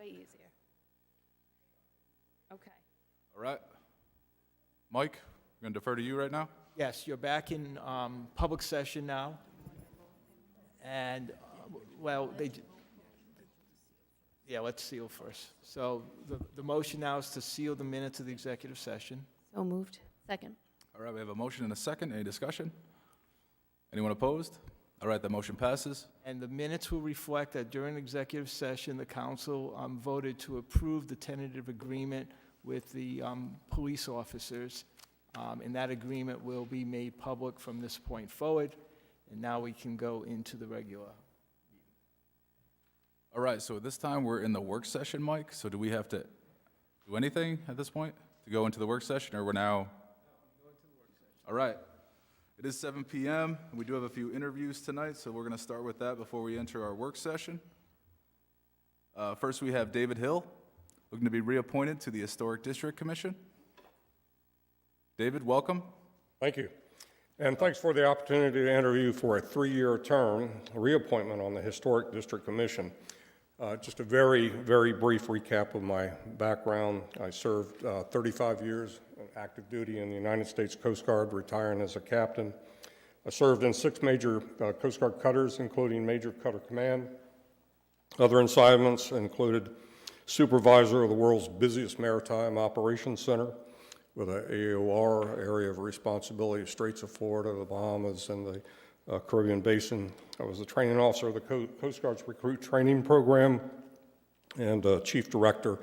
way easier. Okay. All right. Mike, I'm going to defer to you right now. Yes, you're back in public session now. And, well, let's seal first. So the motion now is to seal the minutes of the executive session. So moved. Second. All right, we have a motion and a second. Any discussion? Anyone opposed? All right, the motion passes. And the minutes will reflect that during executive session, the council voted to approve the tentative agreement with the police officers. And that agreement will be made public from this point forward. And now we can go into the regular. All right, so at this time, we're in the work session, Mike. So do we have to do anything at this point to go into the work session, or we're now? All right. It is 7 p.m. and we do have a few interviews tonight, so we're going to start with that before we enter our work session. First, we have David Hill, looking to be reappointed to the Historic District Commission. David, welcome. Thank you. And thanks for the opportunity to interview for a 3-year term, reappointment on the Historic District Commission. Just a very, very brief recap of my background. I served 35 years in active duty in the United States Coast Guard, retiring as a captain. I served in 6 major Coast Guard cutters, including Major Cutter Command. Other assignments included supervisor of the world's busiest maritime operations center with an AOR, area of responsibility, Straits of Florida, the Bahamas, and the Caribbean Basin. I was the training officer of the Coast Guard's recruit training program and chief director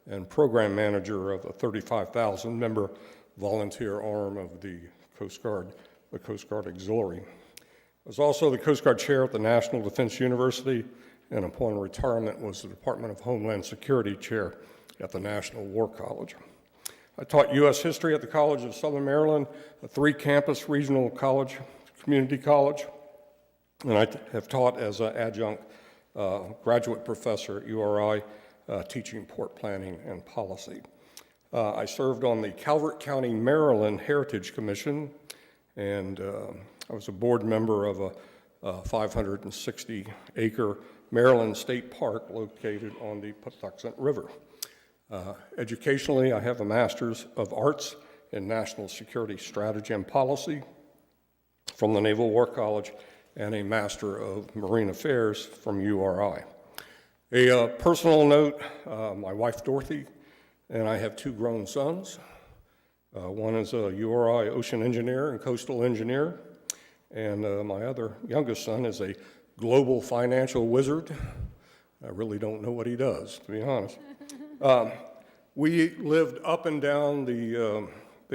and program manager of the 35,000-member volunteer arm of the Coast Guard Auxiliary. I was also the Coast Guard chair at the National Defense University, and upon retirement was the Department of Homeland Security chair at the National War College. I taught U.S. history at the College of Southern Maryland, a 3-campus regional college, community college, and I have taught as an adjunct graduate professor at URI, teaching port planning and policy. I served on the Calvert County, Maryland Heritage Commission, and I was a board member of a 560-acre Maryland State Park located on the Patuxent River. Educationally, I have a Master's of Arts in National Security Strategy and Policy from the Naval War College and a Master of Marine Affairs from URI. A personal note, my wife Dorothy and I have 2 grown sons. One is a URI ocean engineer and coastal engineer, and my other youngest son is a global financial wizard. I really don't know what he does, to be honest. We lived up and down the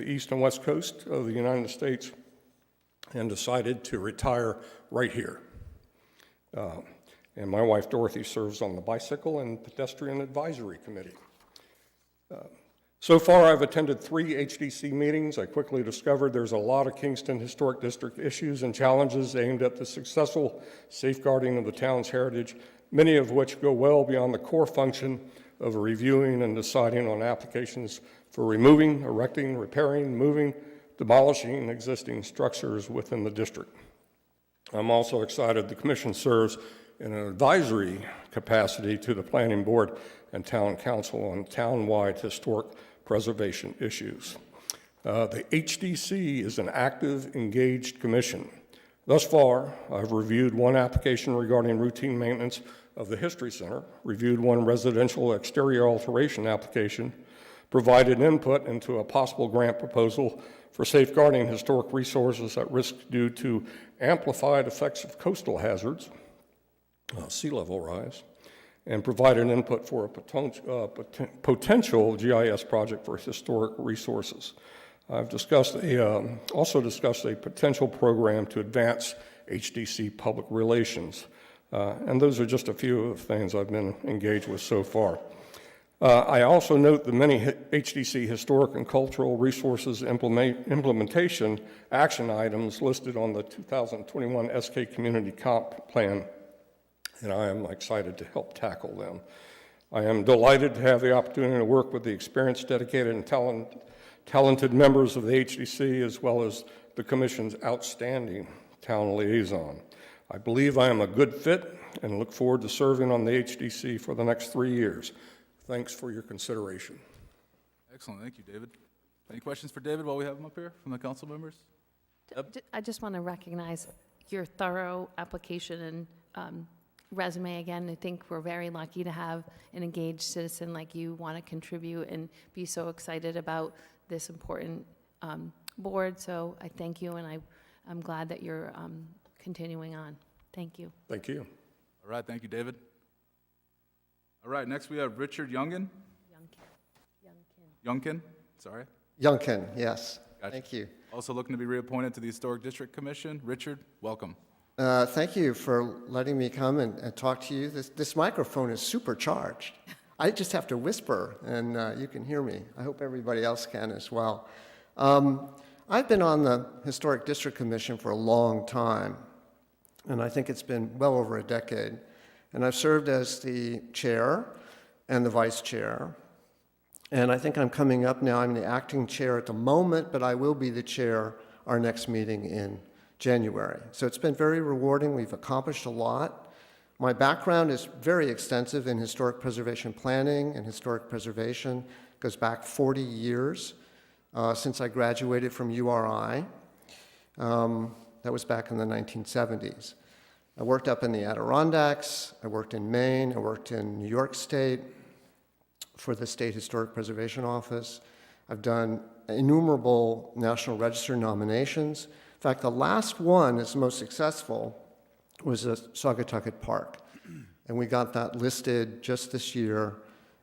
east and west coast of the United States and decided to retire right here. And my wife Dorothy serves on the Bicycle and Pedestrian Advisory Committee. So far, I've attended 3 HDC meetings. I quickly discovered there's a lot of Kingston Historic District issues and challenges aimed at the successful safeguarding of the town's heritage, many of which go well beyond the core function of reviewing and deciding on applications for removing, erecting, repairing, moving, demolishing existing structures within the district. I'm also excited the Commission serves in an advisory capacity to the Planning Board and Town Council on town-wide historic preservation issues. The HDC is an active, engaged commission. Thus far, I've reviewed 1 application regarding routine maintenance of the History Center, reviewed 1 residential exterior alteration application, provided input into a possible grant proposal for safeguarding historic resources at risk due to amplified effects of coastal hazards, sea level rise, and provided input for a potential GIS project for historic resources. I've also discussed a potential program to advance HDC public relations. And those are just a few of the things I've been engaged with so far. I also note the many HDC historic and cultural resources implementation action items listed on the 2021 SK Community Comp Plan, and I am excited to help tackle them. I am delighted to have the opportunity to work with the experienced, dedicated, and talented members of the HDC, as well as the Commission's outstanding town liaison. I believe I am a good fit and look forward to serving on the HDC for the next 3 years. Thanks for your consideration. Excellent, thank you, David. Any questions for David while we have him up here from the council members? I just want to recognize your thorough application and resume again. I think we're very lucky to have an engaged citizen like you want to contribute and be so excited about this important board. So I thank you, and I'm glad that you're continuing on. Thank you. Thank you. All right, thank you, David. All right, next we have Richard Youngkin. Youngkin, sorry. Youngkin, yes. Gotcha. Thank you. Also looking to be reappointed to the Historic District Commission. Richard, welcome. Thank you for letting me come and talk to you. This microphone is supercharged. I just have to whisper, and you can hear me. I hope everybody else can as well. I've been on the Historic District Commission for a long time, and I think it's been well over a decade. And I've served as the chair and the vice chair. And I think I'm coming up now. I'm the acting chair at the moment, but I will be the chair our next meeting in January. So it's been very rewarding. We've accomplished a lot. My background is very extensive in historic preservation planning and historic preservation. It goes back 40 years since I graduated from URI. That was back in the 1970s. I worked up in the Adirondacks. I worked in Maine. I worked in New York State for the State Historic Preservation Office. I've done innumerable National Register nominations. In fact, the last one is most successful was Saugatucket Park. And we got that listed just this year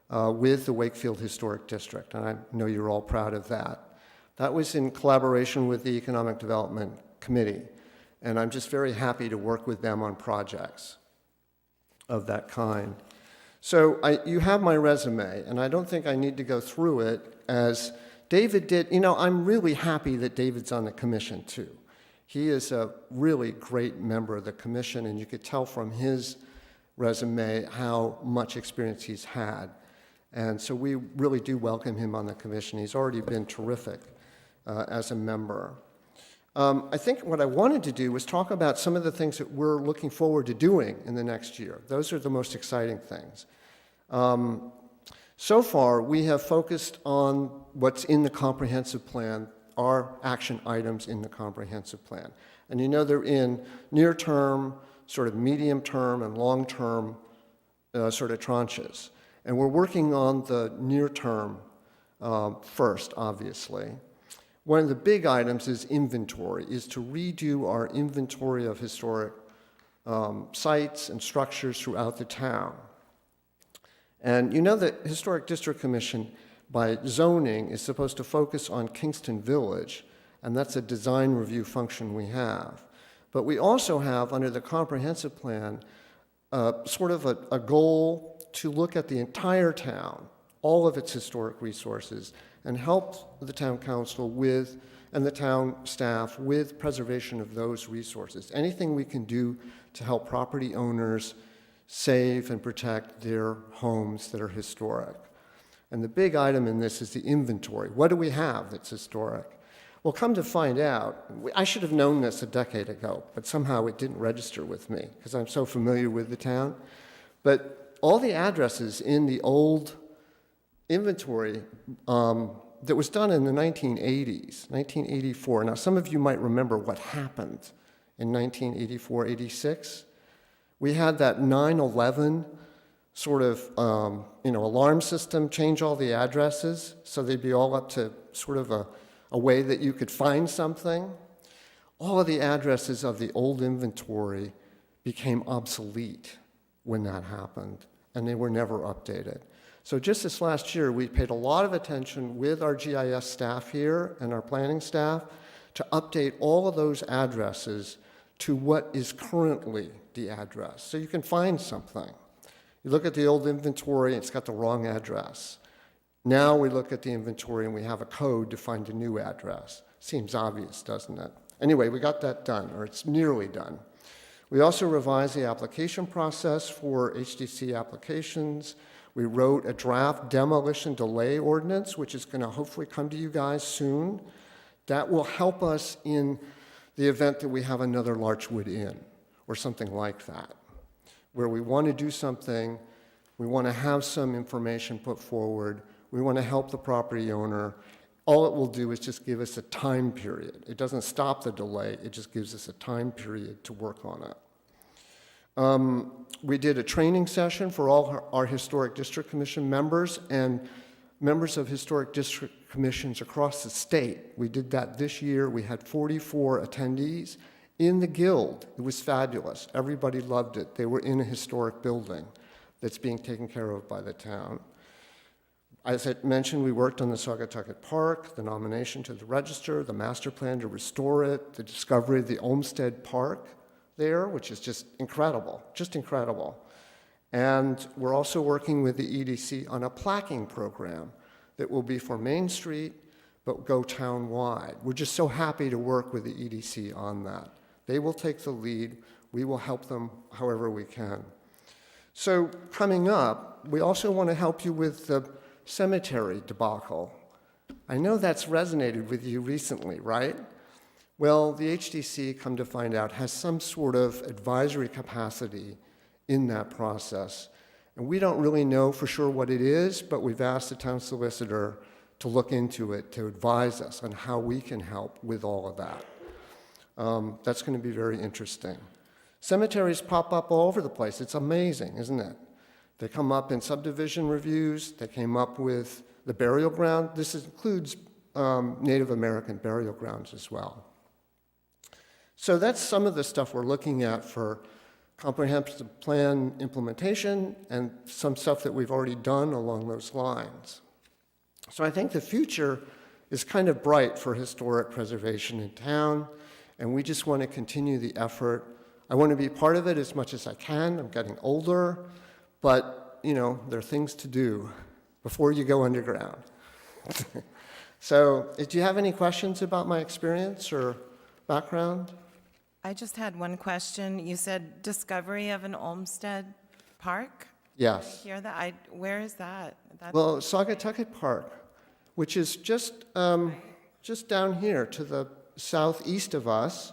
with the Wakefield Historic District. And I know you're all proud of that. That was in collaboration with the Economic Development Committee. And I'm just very happy to work with them on projects of that kind. So you have my resume, and I don't think I need to go through it as David did. You know, I'm really happy that David's on the commission, too. He is a really great member of the commission, and you could tell from his resume how much experience he's had. And so we really do welcome him on the commission. He's already been terrific as a member. I think what I wanted to do was talk about some of the things that we're looking forward to doing in the next year. Those are the most exciting things. So far, we have focused on what's in the comprehensive plan, our action items in the comprehensive plan. And you know they're in near-term, sort of medium-term, and long-term sort of tranches. And we're working on the near-term first, obviously. One of the big items is inventory, is to redo our inventory of historic sites and structures throughout the town. And you know the Historic District Commission, by zoning, is supposed to focus on Kingston Village, and that's a design review function we have. But we also have, under the comprehensive plan, sort of a goal to look at the entire town, all of its historic resources, and help the town council with, and the town staff with preservation of those resources. Anything we can do to help property owners save and protect their homes that are historic. And the big item in this is the inventory. What do we have that's historic? Well, come to find out, I should have known this a decade ago, but somehow it didn't register with me because I'm so familiar with the town. But all the addresses in the old inventory that was done in the 1980s, 1984. Now, some of you might remember what happened in 1984, 86. We had that 9/11 sort of, alarm system change all the addresses so they'd be all up to sort of a way that you could find something. All of the addresses of the old inventory became obsolete when that happened, and they were never updated. So just this last year, we paid a lot of attention with our GIS staff here and our planning staff to update all of those addresses to what is currently the address. So you can find something. You look at the old inventory, it's got the wrong address. Now we look at the inventory and we have a code to find a new address. Seems obvious, doesn't it? Anyway, we got that done, or it's nearly done. We also revised the application process for HDC applications. We wrote a draft demolition delay ordinance, which is going to hopefully come to you guys soon. That will help us in the event that we have another Larchwood Inn or something like that. where we want to do something, we want to have some information put forward, we want to help the property owner. All it will do is just give us a time period. It doesn't stop the delay, it just gives us a time period to work on it. We did a training session for all our Historic District Commission members and members of Historic District Commissions across the state. We did that this year. We had 44 attendees in the Guild. It was fabulous. Everybody loved it. They were in a historic building that's being taken care of by the town. As I mentioned, we worked on the Saugatucket Park, the nomination to the register, the master plan to restore it, the discovery of the Olmsted Park there, which is just incredible, just incredible. And we're also working with the EDC on a plaquing program that will be for Main Street, but go town-wide. We're just so happy to work with the EDC on that. They will take the lead. We will help them however we can. So coming up, we also want to help you with the cemetery debacle. I know that's resonated with you recently, right? Well, the HDC, come to find out, has some sort of advisory capacity in that process. And we don't really know for sure what it is, but we've asked the town solicitor to look into it, to advise us on how we can help with all of that. That's going to be very interesting. Cemeteries pop up all over the place. It's amazing, isn't it? They come up in subdivision reviews. They came up with the burial ground. This includes Native American burial grounds as well. So that's some of the stuff we're looking at for comprehensive plan implementation and some stuff that we've already done along those lines. So I think the future is kind of bright for historic preservation in town, and we just want to continue the effort. I want to be part of it as much as I can. I'm getting older, but, you know, there are things to do before you go underground. So, do you have any questions about my experience or background? I just had one question. You said discovery of an Olmsted Park? Yes. Hear that? Where is that? Well, Saugatucket Park, which is just down here to the southeast of us,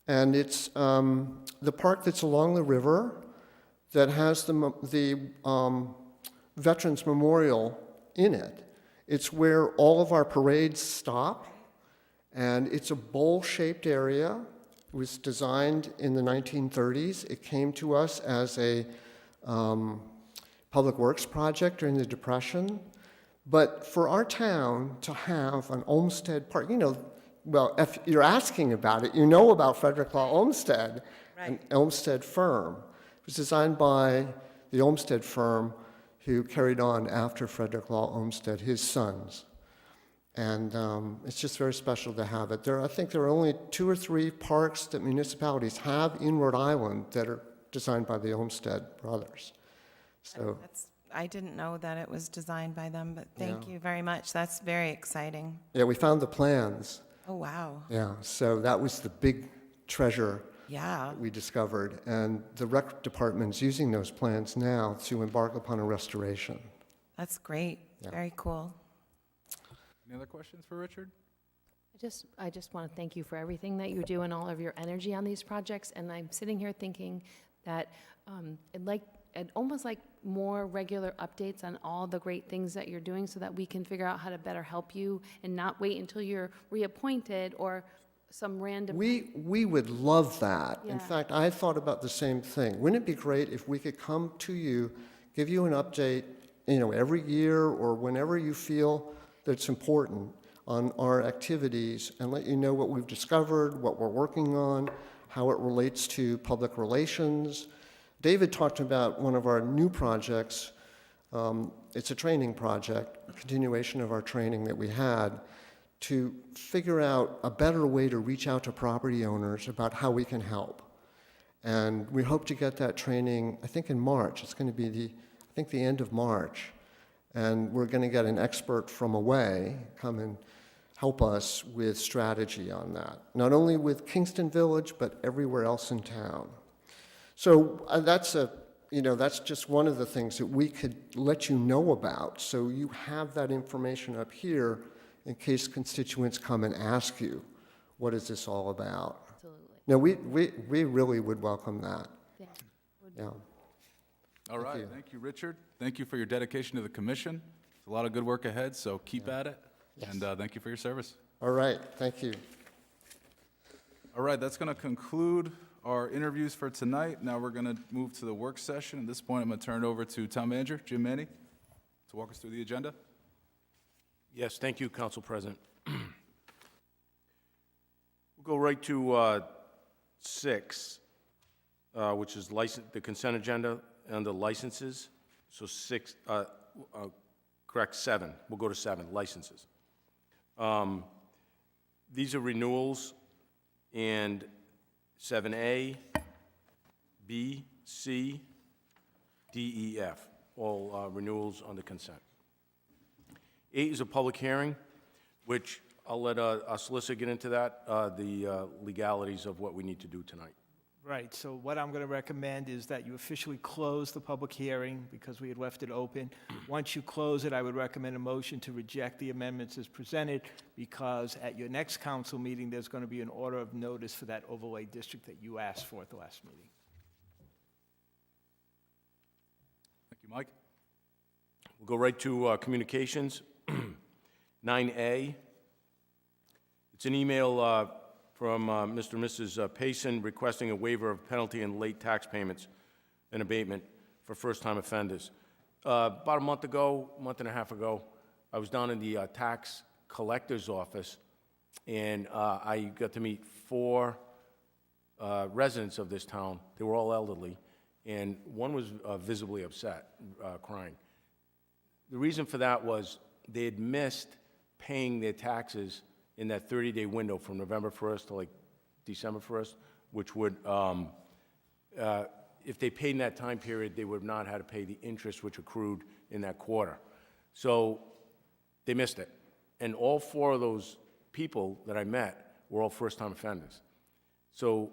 and it's the park that's along the river that has the Veterans Memorial in it. It's where all of our parades stop, and it's a bowl-shaped area. It was designed in the 1930s. It came to us as a public works project during the Depression. But for our town to have an Olmsted Park, you know, well, if you're asking about it, you know about Frederick Law Olmsted, an Olmsted firm. It was designed by the Olmsted firm who carried on after Frederick Law Olmsted, his sons. And it's just very special to have it. I think there are only 2 or 3 parks that municipalities have in Rhode Island that are designed by the Olmsted brothers. So I didn't know that it was designed by them, but thank you very much. That's very exciting. yeah, we found the plans. Oh, wow. Yeah, so that was the big treasure Yeah. we discovered. And the rec department's using those plans now to embark upon a restoration. That's great. Yeah. Very cool. Any other questions for Richard? I just want to thank you for everything that you do and all of your energy on these projects. And I'm sitting here thinking that I'd almost like more regular updates on all the great things that you're doing so that we can figure out how to better help you and not wait until you're reappointed or some random. We would love that. In Yeah. fact, I thought about the same thing. Wouldn't it be great if we could come to you, give you an update, you know, every year or whenever you feel that's important on our activities and let you know what we've discovered, what we're working on, how it relates to public relations. David talked about one of our new projects. It's a training project, a continuation of our training that we had to figure out a better way to reach out to property owners about how we can help. And we hope to get that training, I think in March. It's going to be the end of March. And we're going to get an expert from away come and help us with strategy on that. Not only with Kingston Village, but everywhere else in town. So that's just one of the things that we could let you know about. So you have that information up here in case constituents come and ask you, what is this all about? Absolutely. No, we really would welcome that. Yeah. Yeah. All right, you. thank you, Richard. Thank you for your dedication to the commission. It's a lot of good work ahead, so keep at it. And thank you for your service. All right, thank you. All right, that's going to conclude our interviews for tonight. Now we're going to move to the work session. At this point, I'm going to turn it over to Town Manager Jim Manny to walk us through the agenda. Yes, thank you, Council President. We'll go right to 6, which is the consent agenda and the licenses. So 6, correct, 7. We'll go to 7, licenses. These are renewals, and 7A, B, C, D, E, F, all renewals on the consent. 8 is a public hearing, which I'll let our solicitor get into that, the legalities of what we need to do tonight. Right, so what I'm going to recommend is that you officially close the public hearing because we had left it open. Once you close it, I would recommend a motion to reject the amendments as presented because at your next council meeting, there's going to be an order of notice for that overlay district that you asked for at the last meeting. Thank you, Mike. We'll go right to communications. 9A, it's an email from Mr. and Mrs. Payson requesting a waiver of penalty and late tax payments and abatement for first-time offenders. About a month and a half ago, I was down in the tax collector's office, and I got to meet 4 residents of this town. They were all elderly, and one was visibly upset, crying. The reason for that was they had missed paying their taxes in that 30-day window from November 1st to like December 1st, which would, if they paid in that time period, they would have not had to pay the interest which accrued in that quarter. So they missed it. And all 4 of those people that I met were all first-time offenders. So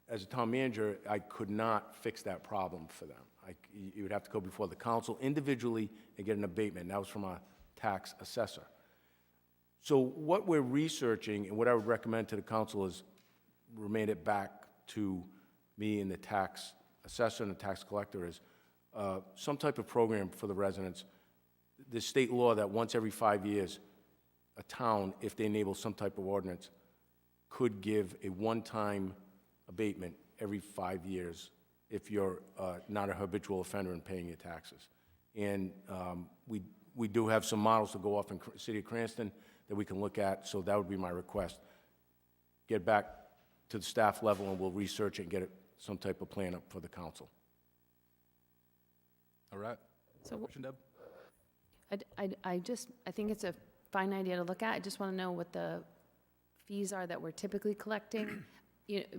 as a town manager, I could not fix that problem for them. You would have to go before the council individually and get an abatement. And that was from a tax assessor. So what we're researching and what I would recommend to the council is remain it back to me and the tax assessor and the tax collector is some type of program for the residents. The state law that once every 5 years, a town, if they enable some type of ordinance, could give a one-time abatement every 5 years if you're not a habitual offender in paying your taxes. And we do have some models to go off in the city of Cranston that we can look at, so that would be my request. Get back to the staff level and we'll research it and get some type of plan up for the council. All right. So Question, Deb? I think it's a fine idea to look at. I just want to know what the fees are that we're typically collecting,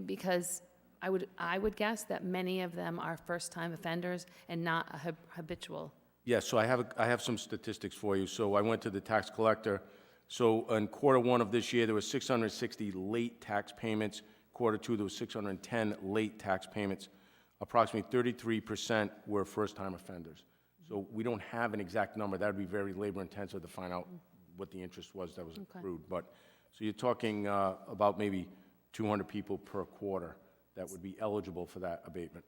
because I would guess that many of them are first-time offenders and not a habitual. Yes, so I have some statistics for you. So I went to the tax collector. So in Q1 of this year, there was 660 late tax payments. Q2, there was 610 late tax payments. Approximately 33% were first-time offenders. So we don't have an exact number. That would be very labor-intensive to find out what the interest was that was accrued. But so you're talking about maybe 200 people per quarter that would be eligible for that abatement.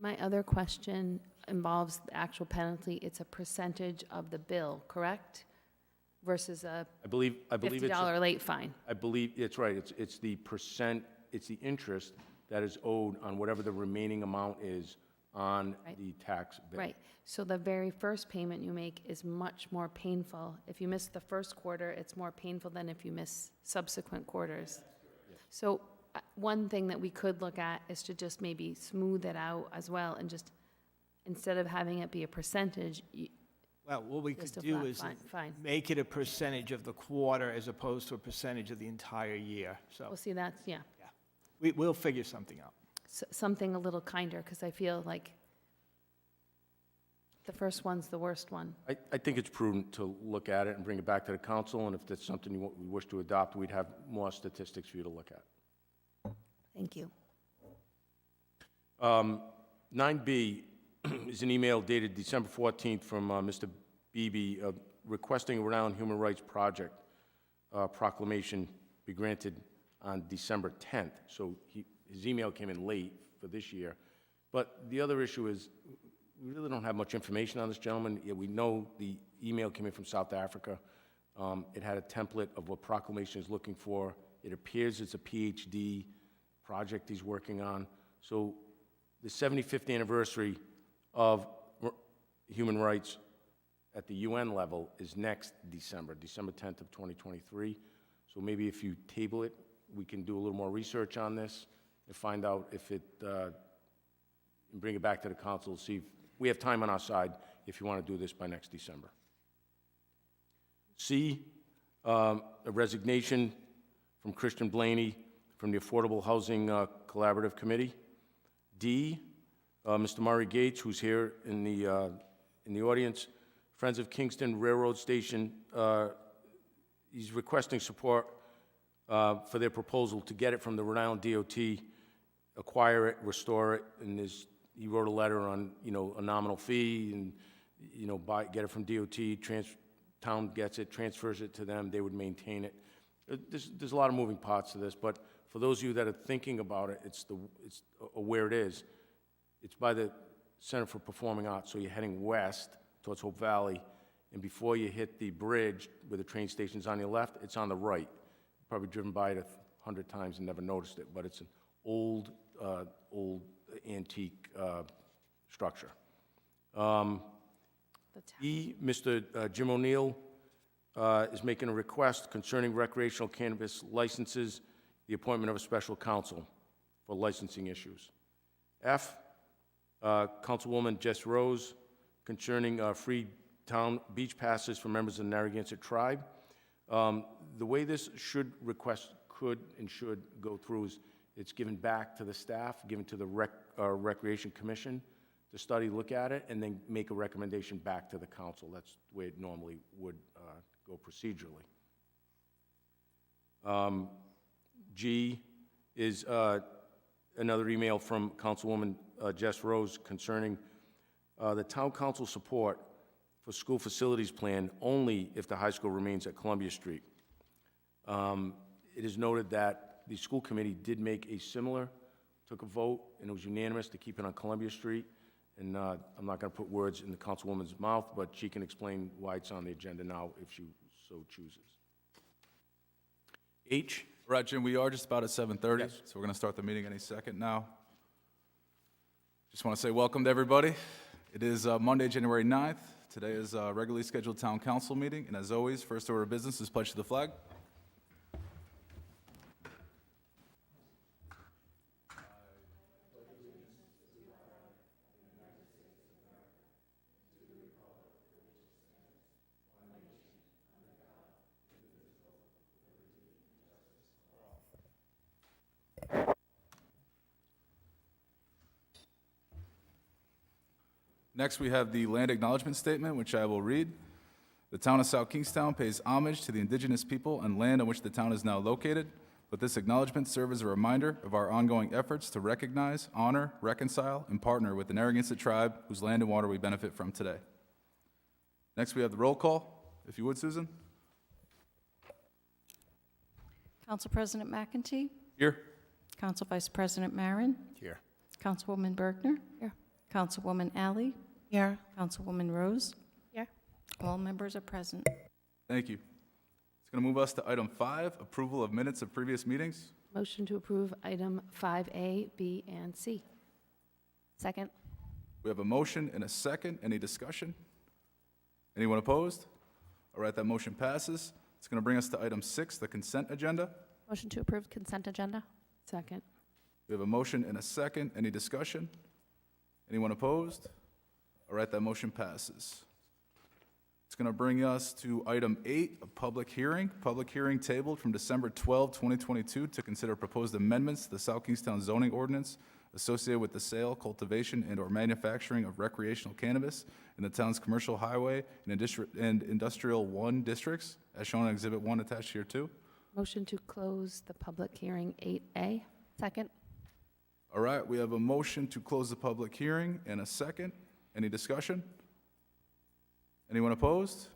My other question involves the actual penalty. It's a percentage of the bill, correct? Versus a I believe $50 late fine. I believe it's right. It's the percent. It's the interest that is owed on whatever the remaining amount is on the tax bill. Right. So the very first payment you make is much more painful. If you miss the first quarter, it's more painful than if you miss subsequent quarters. So one thing that we could look at is to just maybe smooth it out as well, and just, instead of having it be a percentage, Well, what we could just a do flat is fine. make it a percentage of the quarter as opposed to a percentage of the entire year. So Well, see, that's, yeah, we'll figure something out. something a little kinder, because I feel like the first one's the worst one. I think it's prudent to look at it and bring it back to the council, and if that's something we wish to adopt, we'd have more statistics for you to look at. Thank you. 9B is an email dated December 14th from Mr. Beebe requesting a Rhode Island Human Rights Project proclamation be granted on December 10th. So his email came in late for this year. But the other issue is we really don't have much information on this gentleman. Yeah, we know the email came in from South Africa. It had a template of what proclamation is looking for. It appears it's a PhD project he's working on. So the 75th anniversary of human rights at the UN level is next December, December 10th of 2023. So maybe if you table it, we can do a little more research on this and find out if it, and bring it back to the council, see if we have time on our side if you want to do this by next December. C, a resignation from Christian Blaney from the Affordable Housing Collaborative Committee. D, Mr. Murray Gates, who's here in the audience, Friends of Kingston Railroad Station, he's requesting support for their proposal to get it from the Rhode Island DOT, acquire it, restore it, and he wrote a letter on, a nominal fee, and, get it from DOT, town gets it, transfers it to them, they would maintain it. There's a lot of moving parts to this, but for those of you that are thinking about it, it's where it is. It's by the Center for Performing Arts, so you're heading west towards Hope Valley, and before you hit the bridge where the train station's on your left, it's on the right. Probably driven by it 100 times and never noticed it, but it's an old antique structure. Mr. Jim O'Neill is making a request concerning recreational cannabis licenses, the appointment of a special counsel for licensing issues. F, Councilwoman Jess Rose, concerning free town beach passes for members of the Narragansett tribe. The way this could and should go through is it's given back to the staff, given to the Recreation Commission to study, look at it, and then make a recommendation back to the council. That's the way it normally would go procedurally. G is another email from Councilwoman Jess Rose concerning the town council support for school facilities plan only if the high school remains at Columbia Street. It is noted that the school committee did make took a vote, and it was unanimous to keep it on Columbia Street. And I'm not going to put words in the councilwoman's mouth, but she can explain why it's on the agenda now if she so chooses. H. Right, Jim, we are just about at 7:30, Yes. so we're going to start the meeting any second now. Just want to say welcome to everybody. It is Monday, January 9th. Today is a regularly scheduled town council meeting, and as always, first order of business is pledge to the flag. Next, we have the land acknowledgement statement, which I will read. The town of South Kingstown pays homage to the indigenous people and land on which the town is now located, but this acknowledgement serves as a reminder of our ongoing efforts to recognize, honor, reconcile, and partner with the Narragansett tribe, whose land and water we benefit from today. Next, we have the roll call. If you would, Susan. Council President McEntee? Here. Council Vice President Marin? Here. Councilwoman Bergner? Here. Councilwoman Alley? Here. Councilwoman Rose? Here. All members are present. Thank you. It's going to move us to item 5, approval of minutes of previous meetings. Motion to approve item 5A, B, and C. Second. We have a motion and a second. Any discussion? Anyone opposed? All right, that motion passes. It's going to bring us to item 6, the consent agenda. Motion to approve consent agenda. Second. We have a motion and a second. Any discussion? Anyone opposed? All right, that motion passes. It's going to bring us to item 8, a public hearing. Public hearing tabled from December 12, 2022 to consider proposed amendments to the South Kingstown zoning ordinance associated with the sale, cultivation, and/or manufacturing of recreational cannabis in the town's commercial highway and industrial 1 districts, as shown on Exhibit 1 attached here too. Motion to close the public hearing 8A. Second. All right, we have a motion to close the public hearing and a second. Any discussion? Anyone opposed?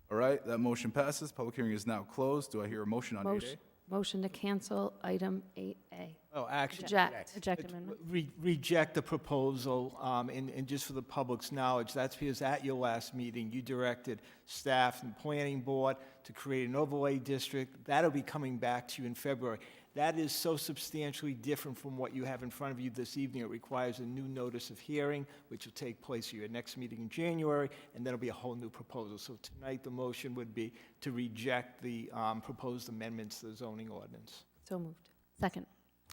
All right, that motion passes. Public hearing is now closed. Do I hear a motion on 8A? Motion to cancel item 8A. Oh, action. Reject. Reject amendment. Reject the proposal, and just for the public's knowledge, that's because at your last meeting, you directed staff and planning board to create an overlay district. That'll be coming back to you in February. That is so substantially different from what you have in front of you this evening. It requires a new notice of hearing, which will take place at your next meeting in January, and then it'll be a whole new proposal. So tonight, the motion would be to reject the proposed amendments to the zoning ordinance. So moved. Second.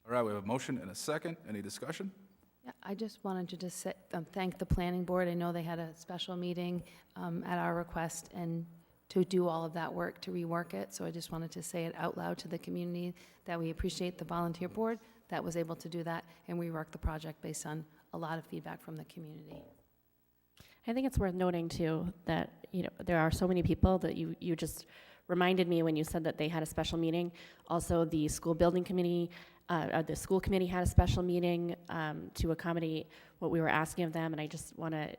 All right, we have a motion and a second. Any discussion? Yeah, I just wanted to just thank the planning board. I know they had a special meeting at our request and to do all of that work, to rework it. So I just wanted to say it out loud to the community that we appreciate the volunteer board that was able to do that and rework the project based on a lot of feedback from the community. I think it's worth noting too that, you know, there are so many people that you just reminded me when you said that they had a special meeting. Also, the school building committee, the school committee had a special meeting to accommodate what we were asking of them, and I just want to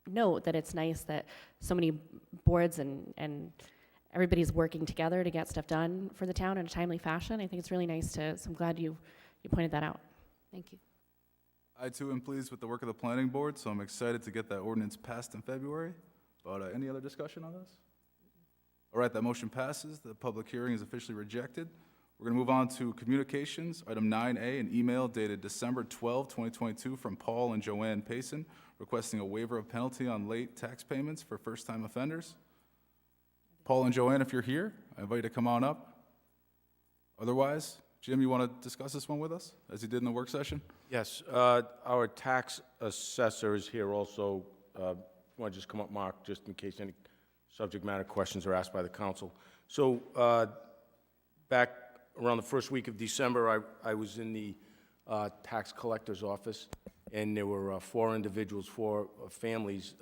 note that it's nice that so many boards and everybody's working together to get stuff done for the town in a timely fashion. I think it's really nice so I'm glad you pointed that out. Thank you. I too am pleased with the work of the planning board, so I'm excited to get that ordinance passed in February. But any other discussion on this? All right, that motion passes. The public hearing is officially rejected. We're going to move on to communications. Item 9A, an email dated December 12, 2022 from Paul and Joanne Payson requesting a waiver of penalty on late tax payments for first-time offenders. Paul and Joanne, if you're here, I invite you to come on up. Otherwise, Jim, you want to discuss this one with us, as you did in the work session? Yes, our tax assessor is here also. Want to just come up, Mark, just in case any subject matter questions are asked by the council. So back around the first week of December, I was in the tax collector's office, and there were four individuals, four families,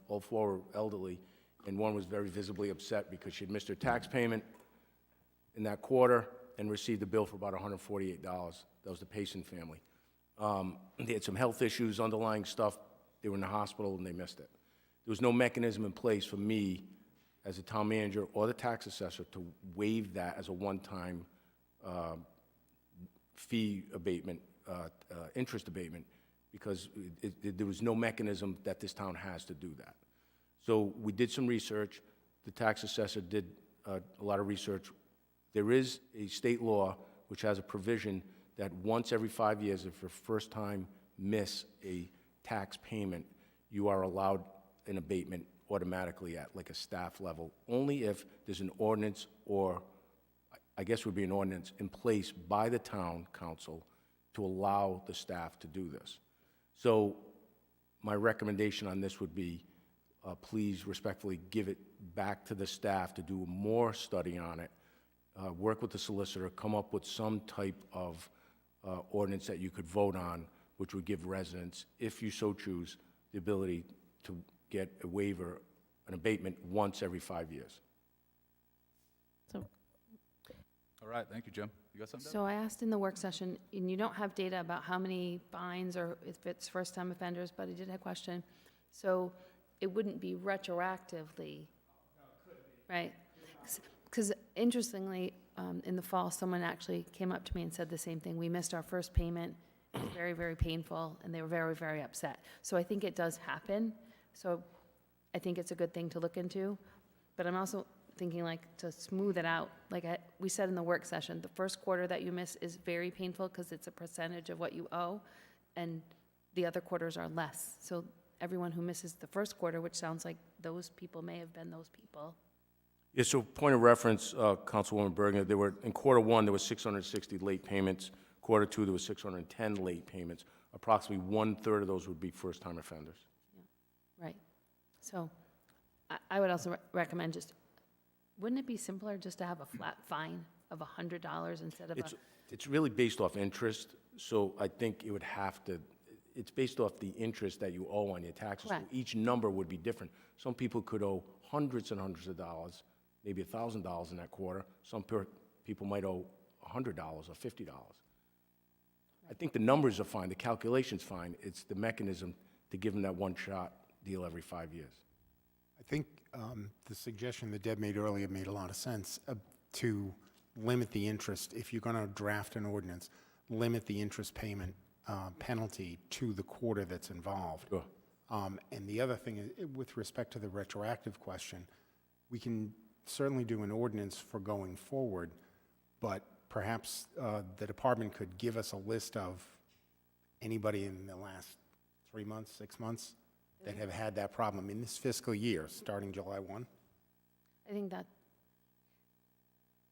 all four were elderly, and one was very visibly upset because she had missed her tax payment in that quarter and received a bill for about $148. That was the Payson family. They had some health issues, underlying stuff. They were in the hospital, and they missed it. There was no mechanism in place for me as a town manager or the tax assessor to waive that as a one-time fee abatement, interest abatement, because there was no mechanism that this town has to do that. So we did some research. The tax assessor did a lot of research. There is a state law which has a provision that once every 5 years, if you first time miss a tax payment, you are allowed an abatement automatically at like a staff level, only if there's an ordinance, or I guess would be an ordinance in place by the town council to allow the staff to do this. So my recommendation on this would be, please respectfully give it back to the staff to do more study on it, work with the solicitor, come up with some type of ordinance that you could vote on, which would give residents, if you so choose, the ability to get a waiver, an abatement once every 5 years. So All right, thank you, Jim. You got something? So I asked in the work session, and you don't have data about how many fines or if it's first-time offenders, but I did have a question. So it wouldn't be retroactively, right? Because interestingly, in the fall, someone actually came up to me and said the same thing. We missed our first payment. It was very, very painful, and they were very, very upset. So I think it does happen. So I think it's a good thing to look into. But I'm also thinking, like, to smooth it out. Like we said in the work session, the first quarter that you miss is very painful because it's a percentage of what you owe, and the other quarters are less. So everyone who misses the first quarter, which sounds like those people may have been those people. Yeah, so point of reference, Councilwoman Bergner, there were, in quarter one, there was 660 late payments. Quarter two, there was 610 late payments. Approximately 1/3 of those would be first-time offenders. Right. So I would also recommend just, wouldn't it be simpler just to have a flat fine of $100 instead of It's really based off interest, so I think it would have to, it's based off the interest that you owe on your taxes. So Correct. each number would be different. Some people could owe hundreds and hundreds of dollars, maybe $1,000 in that quarter. Some people might owe $100 or $50. I think the numbers are fine, the calculation's fine. It's the mechanism to give them that one-shot deal every 5 years. I think the suggestion that Deb made earlier made a lot of sense, to limit the interest, if you're going to draft an ordinance, limit the interest payment penalty to the quarter that's involved. Sure. And the other thing is, with respect to the retroactive question, we can certainly do an ordinance for going forward, but perhaps the department could give us a list of anybody in the last 3 months, 6 months that have had that problem in this fiscal year, starting July 1? I think that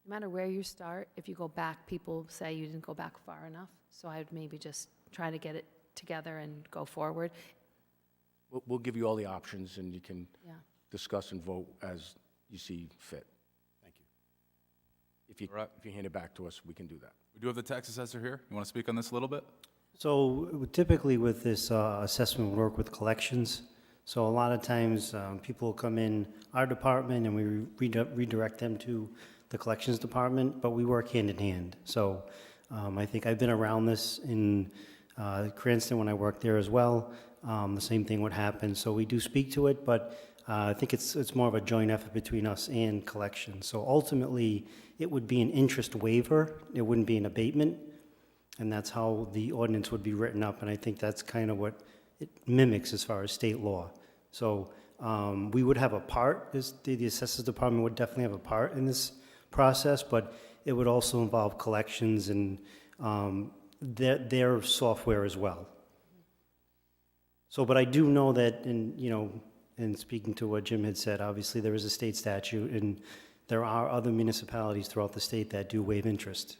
no matter where you start, if you go back, people say you didn't go back far enough. So I would maybe just try to get it together and go forward. We'll give you all the options, and you can Yeah. discuss and vote as you see fit. Thank you. All right. If you hand it back to us, we can do that. We do have the tax assessor here. You want to speak on this a little bit? So typically with this assessment, we work with collections. So a lot of times, people come in our department and we redirect them to the collections department, but we work hand in hand. So I think I've been around this in Cranston when I worked there as well. The same thing would happen. So we do speak to it, but I think it's more of a joint effort between us and collections. So ultimately, it would be an interest waiver. It wouldn't be an abatement. And that's how the ordinance would be written up. And I think that's kind of what it mimics as far as state law. So we would have a part, the assessors department would definitely have a part in this process, but it would also involve collections and their software as well. So, but I do know that, in speaking to what Jim had said, obviously there is a state statute, and there are other municipalities throughout the state that do waive interest.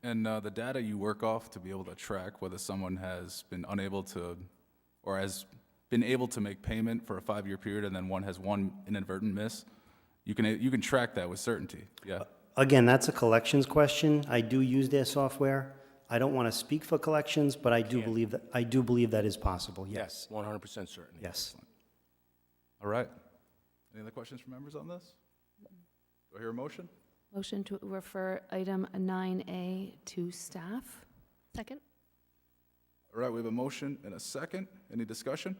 And the data you work off to be able to track whether someone has been unable to, or has been able to make payment for a 5-year period, and then one has one inadvertent miss, you can track that with certainty. Yeah. Again, that's a collections question. I do use their software. I don't want to speak for collections, but I do believe that is possible. Yes. 100% certain. Yes. All right. Any other questions from members on this? Do I hear a motion? Motion to refer item 9A to staff. Second? All right, we have a motion and a second. Any discussion?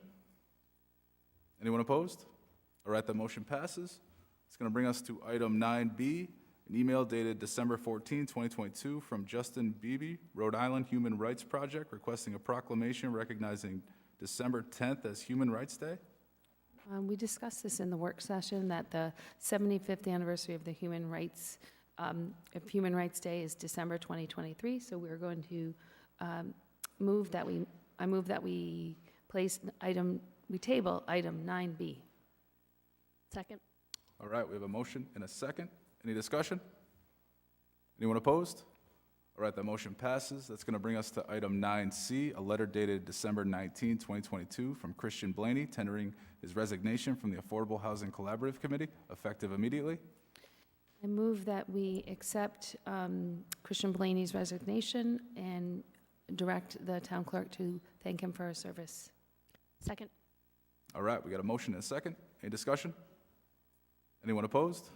Anyone opposed? All right, that motion passes. It's going to bring us to item 9B, an email dated December 14, 2022, from Justin Beebe, Rhode Island Human Rights Project, requesting a proclamation recognizing December 10th as Human Rights Day. We discussed this in the work session, that the 75th anniversary of the Human Rights Day is December 2023, so we're going to I move that we table item 9B. Second? All right, we have a motion and a second. Any discussion? Anyone opposed? All right, that motion passes. That's going to bring us to item 9C, a letter dated December 19, 2022, from Christian Blaney, tendering his resignation from the Affordable Housing Collaborative Committee, effective immediately. I move that we accept Christian Blaney's resignation and direct the town clerk to thank him for his service. Second? All right, we got a motion and a second. Any discussion? Anyone opposed?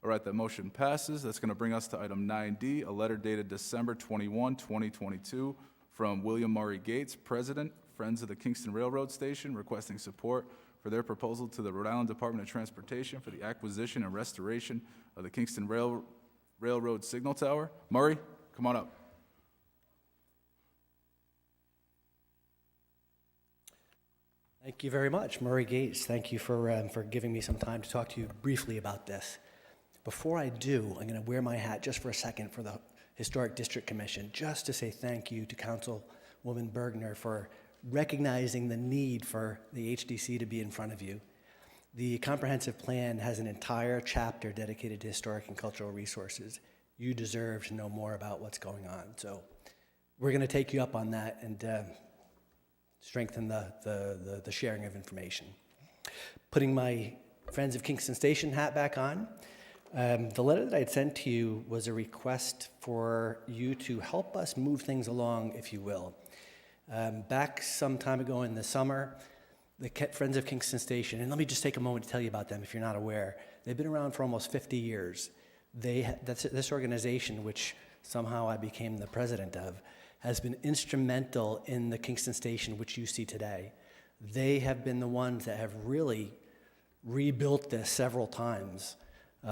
All right, that motion passes. That's going to bring us to item 9D, a letter dated December 21, 2022, from William Murray Gates, President, Friends of the Kingston Railroad Station, requesting support for their proposal to the Rhode Island Department of Transportation for the acquisition and restoration of the Kingston Railroad Signal Tower. Murray, come on up. Thank you very much, Murray Gates. Thank you for giving me some time to talk to you briefly about this. Before I do, I'm going to wear my hat just for a second for the Historic District Commission, just to say thank you to Councilwoman Bergner for recognizing the need for the HDC to be in front of you. The comprehensive plan has an entire chapter dedicated to historic and cultural resources. You deserve to know more about what's going on. So we're going to take you up on that and strengthen the sharing of information. Putting my Friends of Kingston Station hat back on, the letter that I had sent to you was a request for you to help us move things along, if you will. Back some time ago in the summer, the Friends of Kingston Station, and let me just take a moment to tell you about them if you're not aware. They've been around for almost 50 years. This organization, which somehow I became the president of, has been instrumental in the Kingston Station, which you see today. They have been the ones that have really rebuilt this several times.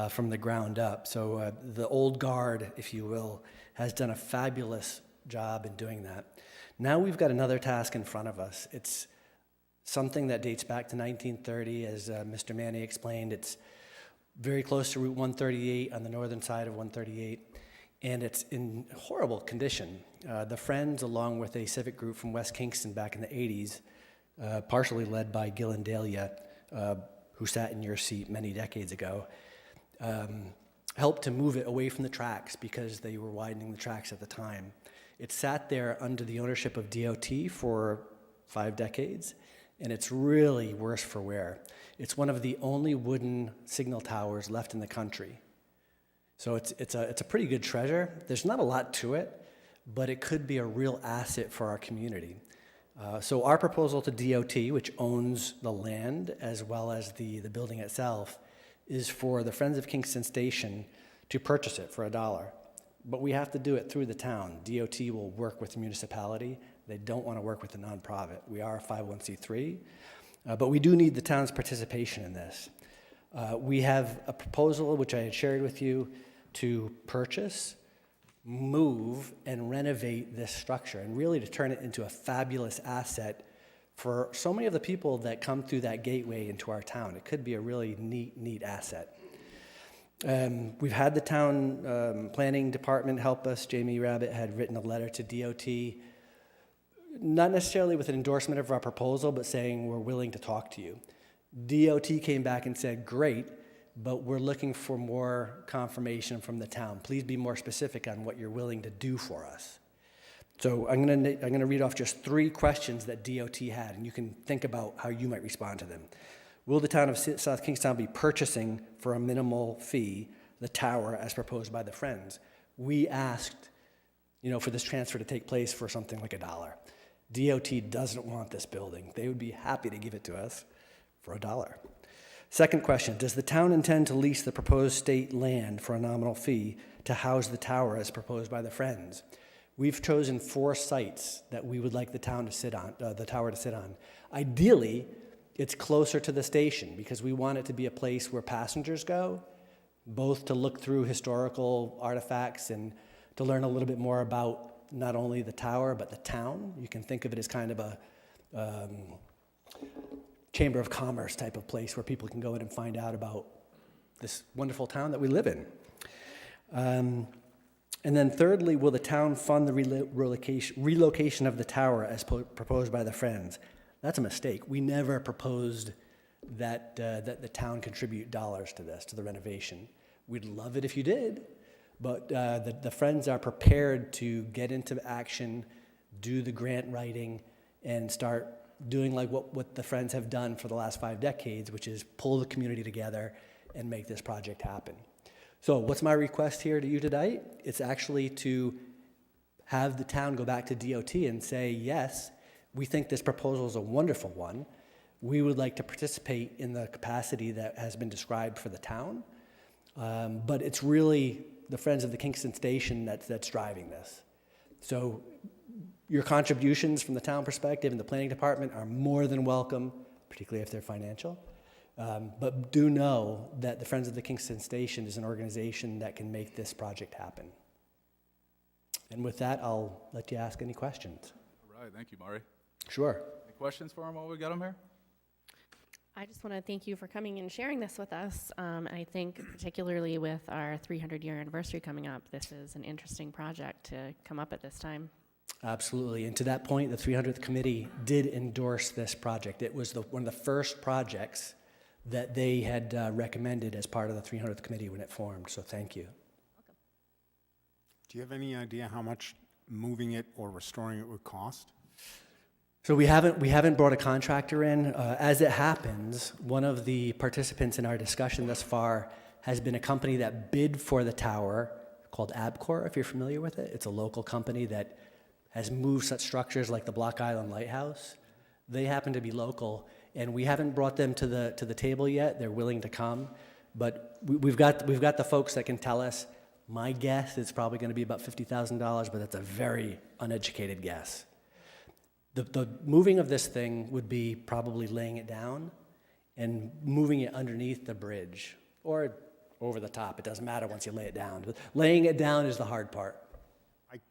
from the ground up. So the old guard, if you will, has done a fabulous job in doing that. Now we've got another task in front of us. It's something that dates back to 1930, as Mr. Manny explained. It's very close to Route 138 on the northern side of 138, and it's in horrible condition. The Friends, along with a civic group from West Kingston back in the 80s, partially led by Gillen Dahlia, who sat in your seat many decades ago, helped to move it away from the tracks because they were widening the tracks at the time. It sat there under the ownership of DOT for 5 decades, and it's really worse for wear. It's one of the only wooden signal towers left in the country. So it's a pretty good treasure. There's not a lot to it, but it could be a real asset for our community. So our proposal to DOT, which owns the land as well as the building itself, is for the Friends of Kingston Station to purchase it for $1. But we have to do it through the town. DOT will work with the municipality. They don't want to work with the nonprofit. We are a 501c3, but we do need the town's participation in this. We have a proposal, which I had shared with you, to purchase, move, and renovate this structure, and really to turn it into a fabulous asset for so many of the people that come through that gateway into our town. It could be a really neat asset. We've had the town planning department help us. Jamie Rabbit had written a letter to DOT, not necessarily with an endorsement of our proposal, but saying we're willing to talk to you. DOT came back and said, great, but we're looking for more confirmation from the town. Please be more specific on what you're willing to do for us. So I'm gonna read off just 3 questions that DOT had, and you can think about how you might respond to them. Will the town of South Kingstown be purchasing for a minimal fee the tower as proposed by the Friends? We asked, for this transfer to take place for something like $1. DOT doesn't want this building. They would be happy to give it to us for $1. Second question, does the town intend to lease the proposed state land for a nominal fee to house the tower as proposed by the Friends? We've chosen 4 sites that we would like the tower to sit on. Ideally, it's closer to the station because we want it to be a place where passengers go, both to look through historical artifacts and to learn a little bit more about not only the tower, but the town. You can think of it as kind of a chamber of commerce type of place where people can go in and find out about this wonderful town that we live in. And then thirdly, will the town fund the relocation of the tower as proposed by the Friends? That's a mistake. We never proposed that the town contribute dollars to this, to the renovation. We'd love it if you did, but the Friends are prepared to get into action, do the grant writing, and start doing like what the Friends have done for the last 5 decades, which is pull the community together and make this project happen. So what's my request here to you tonight? It's actually to have the town go back to DOT and say, yes, we think this proposal is a wonderful one. We would like to participate in the capacity that has been described for the town. But it's really the Friends of the Kingston Station that's driving this. So your contributions from the town perspective and the planning department are more than welcome, particularly if they're financial. But do know that the Friends of the Kingston Station is an organization that can make this project happen. And with that, I'll let you ask any questions. All right, thank you, Mari. Sure. Any questions for him while we got him here? I just want to thank you for coming and sharing this with us. I think particularly with our 300-year anniversary coming up, this is an interesting project to come up at this time. Absolutely. And to that point, the 300th Committee did endorse this project. It was one of the first projects that they had recommended as part of the 300th Committee when it formed. So thank you. Welcome. Do you have any idea how much moving it or restoring it would cost? So we haven't brought a contractor in. As it happens, one of the participants in our discussion thus far has been a company that bid for the tower called Abcor, if you're familiar with it. It's a local company that has moved such structures like the Block Island Lighthouse. They happen to be local, and we haven't brought them to the table yet. They're willing to come, but we've got the folks that can tell us. My guess is probably going to be about $50,000, but that's a very uneducated guess. The moving of this thing would be probably laying it down and moving it underneath the bridge or over the top. It doesn't matter once you lay it down. But laying it down is the hard part.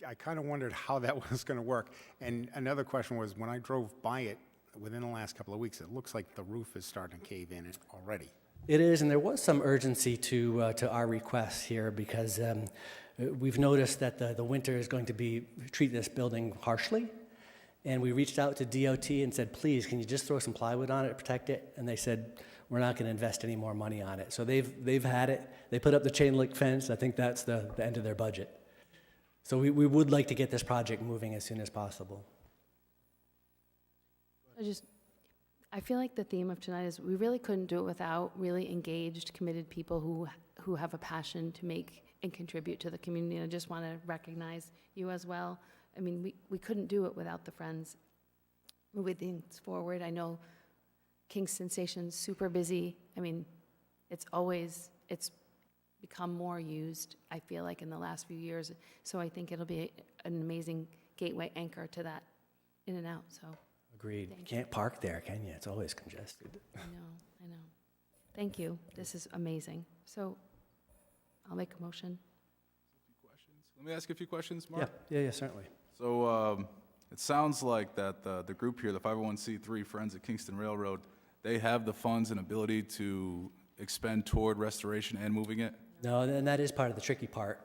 I kind of wondered how that was going to work. And another question was, when I drove by it within the last couple of weeks, it looks like the roof is starting to cave in already. It is, and there was some urgency to our requests here because we've noticed that the winter is going to treat this building harshly. And we reached out to DOT and said, please, can you just throw some plywood on it to protect it? And they said, we're not going to invest any more money on it. So they've had it. They put up the chain link fence. I think that's the end of their budget. So we would like to get this project moving as soon as possible. I feel like the theme of tonight is we really couldn't do it without really engaged, committed people who have a passion to make and contribute to the community. And I just want to recognize you as well. I mean, we couldn't do it without the Friends moving things forward. I know Kingston Station's super busy. I mean, it's become more used, I feel like, in the last few years. So I think it'll be an amazing gateway anchor to that in and out, so. Agreed. You can't park there, can you? It's always congested. I know. Thank you. This is amazing. So I'll make a motion. Let me ask you a few questions, Mark. Yeah, certainly. So it sounds like that the group here, the 501c3 Friends of Kingston Railroad, they have the funds and ability to expend toward restoration and moving it? No, and that is part of the tricky part.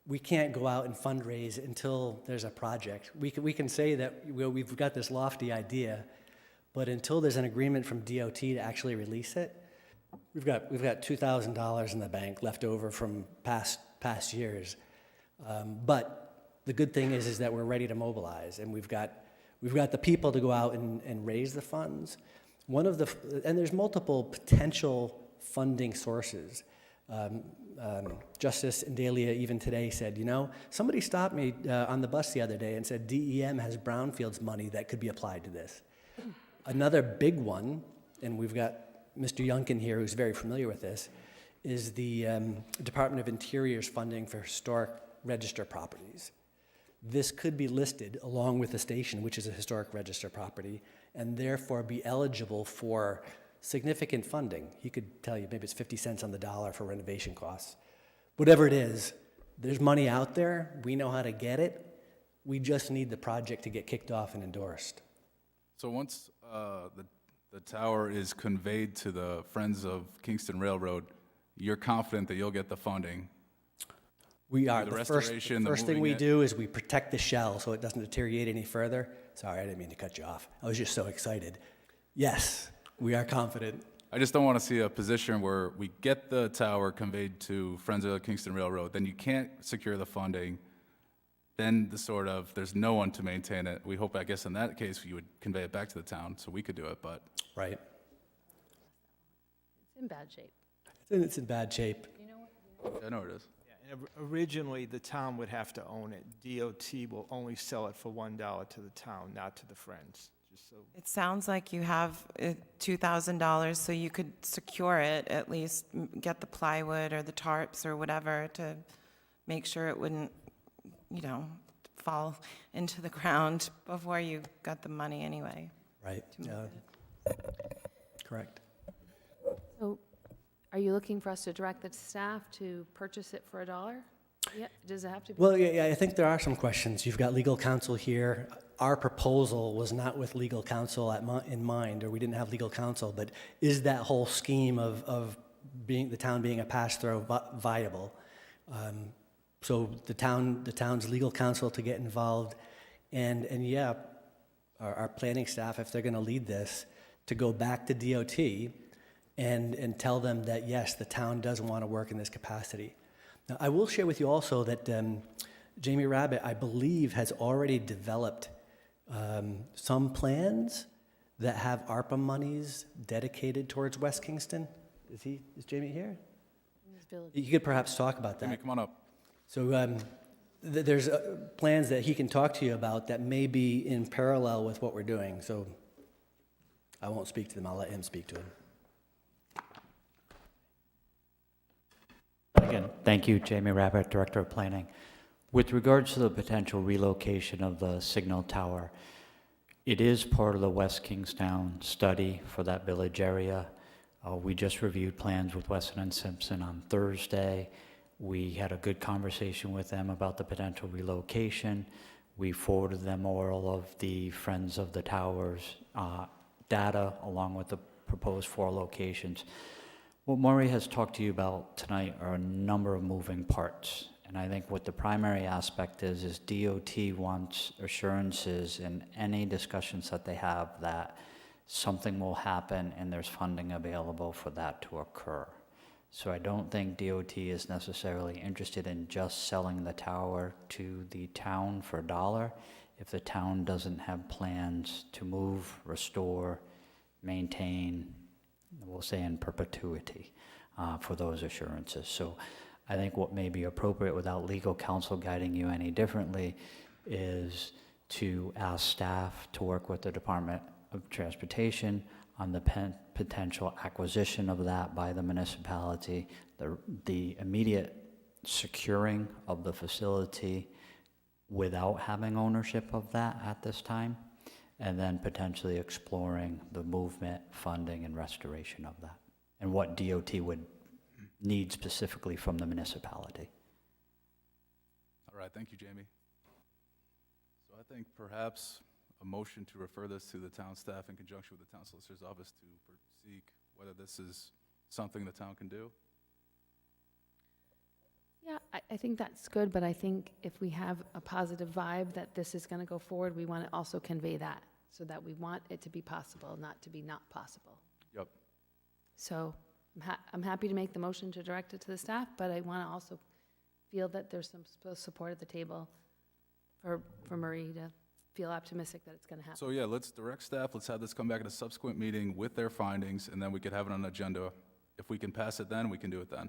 We can't go out and fundraise until there's a project. We can say that we've got this lofty idea, but until there's an agreement from DOT to actually release it, we've got $2,000 in the bank left over from past years. But the good thing is that we're ready to mobilize, and we've got the people to go out and raise the funds. And there's multiple potential funding sources. Justice Indalia even today said, somebody stopped me on the bus the other day and said DEM has brownfields money that could be applied to this. Another big one, and we've got Mr. Youngkin here who's very familiar with this, is the Department of Interior's funding for historic register properties. This could be listed along with the station, which is a historic register property, and therefore be eligible for significant funding. He could tell you maybe it's 50 cents on the dollar for renovation costs. Whatever it is, there's money out there. We know how to get it. We just need the project to get kicked off and endorsed. So once the tower is conveyed to the Friends of Kingston Railroad, you're confident that you'll get the funding? We are. The The restoration, the first thing moving we it? do is we protect the shell so it doesn't deteriorate any further. Sorry, I didn't mean to cut you off. I was just so excited. Yes, we are confident. I just don't want to see a position where we get the tower conveyed to Friends of the Kingston Railroad, then you can't secure the funding, then there's no one to maintain it. We hope, I guess in that case, you would convey it back to the town so we could do it, but. Right. It's in bad shape. It's in bad shape. I know it is. And originally, the town would have to own it. DOT will only sell it for $1 to the town, not to the Friends. Just so. It sounds like you have $2,000, so you could secure it, at least get the plywood or the tarps or whatever to make sure it wouldn't, fall into the ground before you got the money anyway. Right. Correct. So are you looking for us to direct the staff to purchase it for $1? Yeah, does it have to be? Well, yeah, I think there are some questions. You've got legal counsel here. Our proposal was not with legal counsel in mind, or we didn't have legal counsel, but is that whole scheme of the town being a pass-through viable? So the town's legal counsel to get involved, and yeah, our planning staff, if they're going to lead this, to go back to DOT and tell them that, yes, the town does want to work in this capacity. Now, I will share with you also that Jamie Rabbit, I believe, has already developed some plans that have ARPA monies dedicated towards West Kingston. Is Jamie here? You could perhaps talk about that. Jamie, come on up. So there's plans that he can talk to you about that may be in parallel with what we're doing. So I won't speak to them. I'll let him speak to him. Again, thank you, Jamie Rabbit, Director of Planning. With regards to the potential relocation of the signal tower, it is part of the West Kingstown study for that village area. We just reviewed plans with Weston and Simpson on Thursday. We had a good conversation with them about the potential relocation. We forwarded them all of the Friends of the Towers data along with the proposed 4 locations. What Maury has talked to you about tonight are a number of moving parts. And I think what the primary aspect is DOT wants assurances in any discussions that they have that something will happen and there's funding available for that to occur. So I don't think DOT is necessarily interested in just selling the tower to the town for $1 if the town doesn't have plans to move, restore, maintain, we'll say in perpetuity, for those assurances. So I think what may be appropriate without legal counsel guiding you any differently is to ask staff to work with the Department of Transportation on the potential acquisition of that by the municipality, the immediate securing of the facility without having ownership of that at this time, and then potentially exploring the movement, funding, and restoration of that, and what DOT would need specifically from the municipality. All right, thank you, Jamie. So I think perhaps a motion to refer this to the town staff in conjunction with the town solicitor's office to seek whether this is something the town can do. Yeah, I think that's good, but I think if we have a positive vibe that this is going to go forward, we want to also convey that, so that we want it to be possible, not to be not possible. Yep. So I'm happy to make the motion to direct it to the staff, but I want to also feel that there's some support at the table for Marie to feel optimistic that it's going to happen. So yeah, let's direct staff, let's have this come back at a subsequent meeting with their findings, and then we could have it on an agenda. If we can pass it then, we can do it then.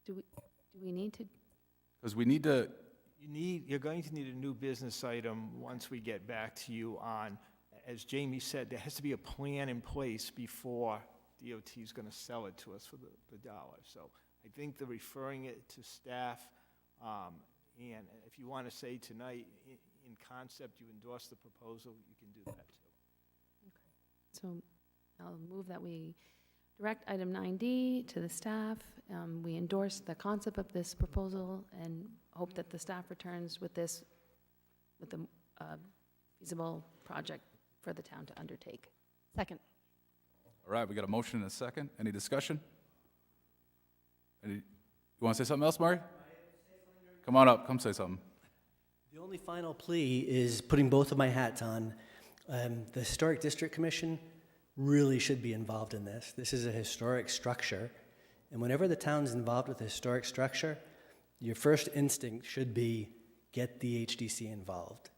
Do we need to? Because we need to, You're going to need a new business item once we get back to you on, as Jamie said, there has to be a plan in place before DOT is going to sell it to us for the dollar. So I think the referring it to staff, and if you want to say tonight, in concept, you endorse the proposal, you can do that too. So I'll move that we direct item 9D to the staff. We endorse the concept of this proposal and hope that the staff returns with this, with a feasible project for the town to undertake. Second. all right, we got a motion and a second. Any discussion? You want to say something else, Murray? Come on up, come say something. The only final plea is putting both of my hats on. The Historic District Commission really should be involved in this. This is a historic structure, and whenever the town's involved with a historic structure, your first instinct should be get the HDC involved.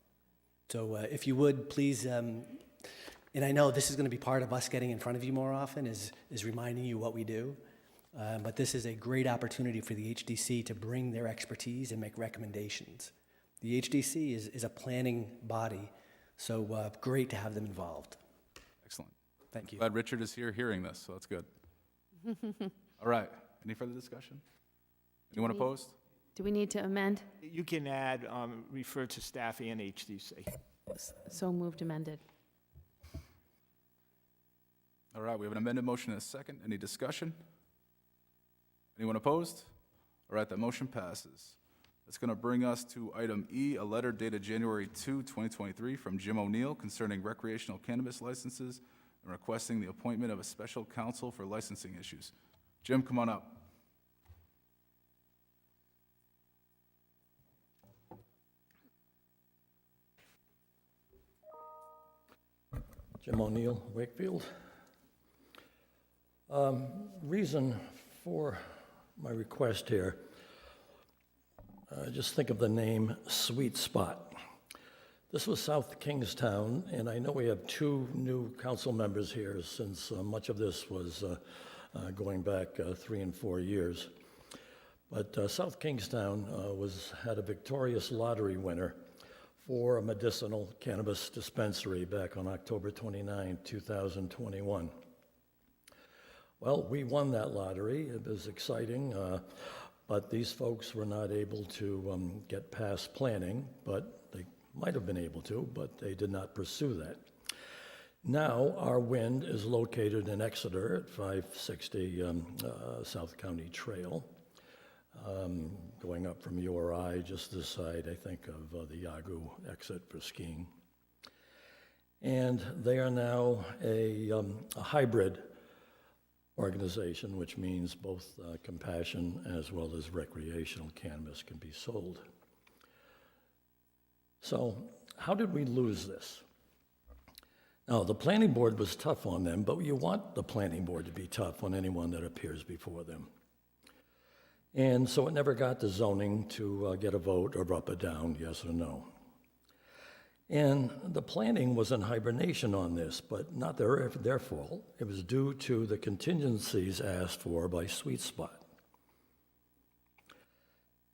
So if you would, please, and I know this is going to be part of us getting in front of you more often, is reminding you what we do. But this is a great opportunity for the HDC to bring their expertise and make recommendations. The HDC is a planning body, so great to have them involved. Excellent. Thank you. Glad Richard is here hearing this, so that's good. All right, any further discussion? Anyone opposed? Do we need to amend? You can add, refer to staff and HDC. So moved, amended. All right, we have an amended motion and a second. Any discussion? Anyone opposed? All right, that motion passes. That's going to bring us to item E, a letter dated January 2, 2023 from Jim O'Neill concerning recreational cannabis licenses and requesting the appointment of a special counsel for licensing issues. Jim, come on up. Jim O'Neill, Wakefield. Reason for my request here, just think of the name Sweet Spot. This was South Kingstown, and I know we have 2 new council members here since much of this was going back 3 and 4 years. But South Kingstown had a victorious lottery winner for a medicinal cannabis dispensary back on October 29, 2021. Well, we won that lottery. It was exciting, but these folks were not able to get past planning, but they might have been able to, but they did not pursue that. Now, our wind is located in Exeter at 560 South County Trail, going up from URI, just this side, I think, of the Yagoo exit for skiing. And they are now a hybrid organization, which means both compassion as well as recreational cannabis can be sold. So, how did we lose this? Now, the planning board was tough on them, but you want the planning board to be tough on anyone that appears before them. And so it never got to zoning to get a vote or up or down, yes or no. And the planning was in hibernation on this, but not their fault. It was due to the contingencies asked for by Sweet Spot.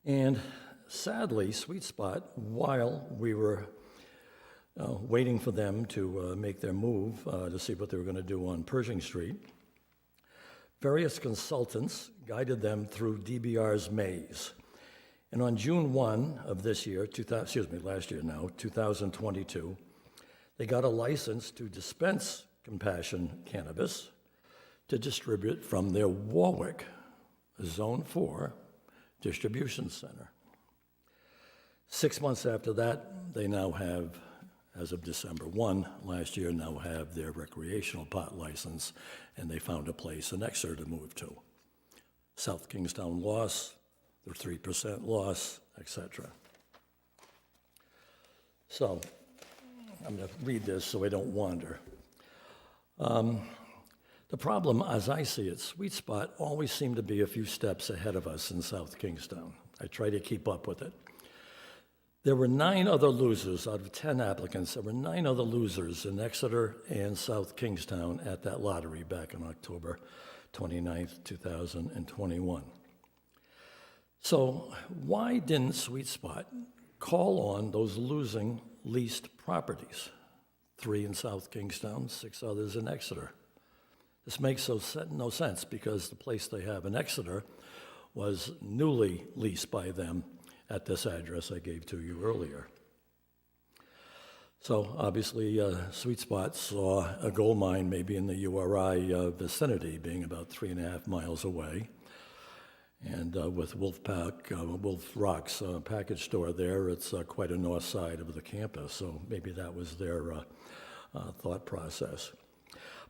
And sadly, Sweet Spot, while we were waiting for them to make their move to see what they were going to do on Pershing Street, various consultants guided them through DBR's maze. And on June 1 of this year, last year now, 2022, they got a license to dispense compassion cannabis to distribute from their Warwick Zone 4 distribution center. 6 months after that, they now have, as of December 1 last year, now have their recreational pot license, and they found a place in Exeter to move to. South Kingstown loss, their 3% loss, etc. So, I'm going to read this so I don't wander. The problem, as I see it, Sweet Spot always seemed to be a few steps ahead of us in South Kingstown. I try to keep up with it. There were 9 other losers out of 10 applicants. There were 9 other losers in Exeter and South Kingstown at that lottery back on October 29th, 2021. So why didn't Sweet Spot call on those losing leased properties? 3 in South Kingstown, 6 others in Exeter. This makes no sense because the place they have in Exeter was newly leased by them at this address I gave to you earlier. So obviously, Sweet Spot saw a gold mine maybe in the URI vicinity, being about 3.5 miles away. And with Wolf Rock's package store there, it's quite a north side of the campus, so maybe that was their thought process.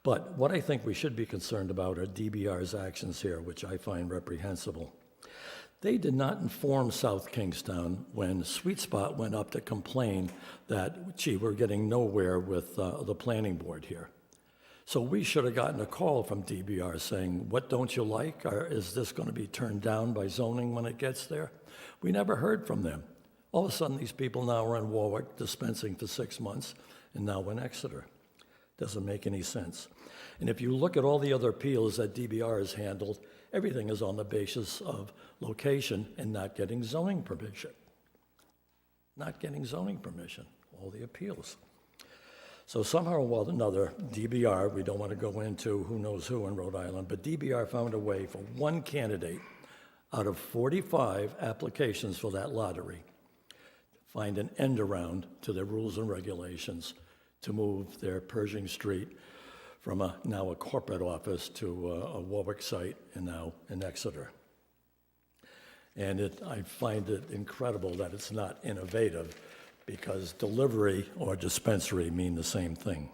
But what I think we should be concerned about are DBR's actions here, which I find reprehensible. They did not inform South Kingstown when Sweet Spot went up to complain that, gee, we're getting nowhere with the planning board here. So we should have gotten a call from DBR saying, what don't you like? Or is this going to be turned down by zoning when it gets there? We never heard from them. All of a sudden, these people now are in Warwick dispensing for 6 months, and now in Exeter. Doesn't make any sense. And if you look at all the other appeals that DBR has handled, everything is on the basis of location and not getting zoning permission. Not getting zoning permission, all the appeals. So somehow or another, DBR, we don't want to go into who knows who in Rhode Island, but DBR found a way for one candidate out of 45 applications for that lottery to find an end around to their rules and regulations to move their Pershing Street from now a corporate office to a Warwick site and now in Exeter. And I find it incredible that it's not innovative, because delivery or dispensary mean the same thing.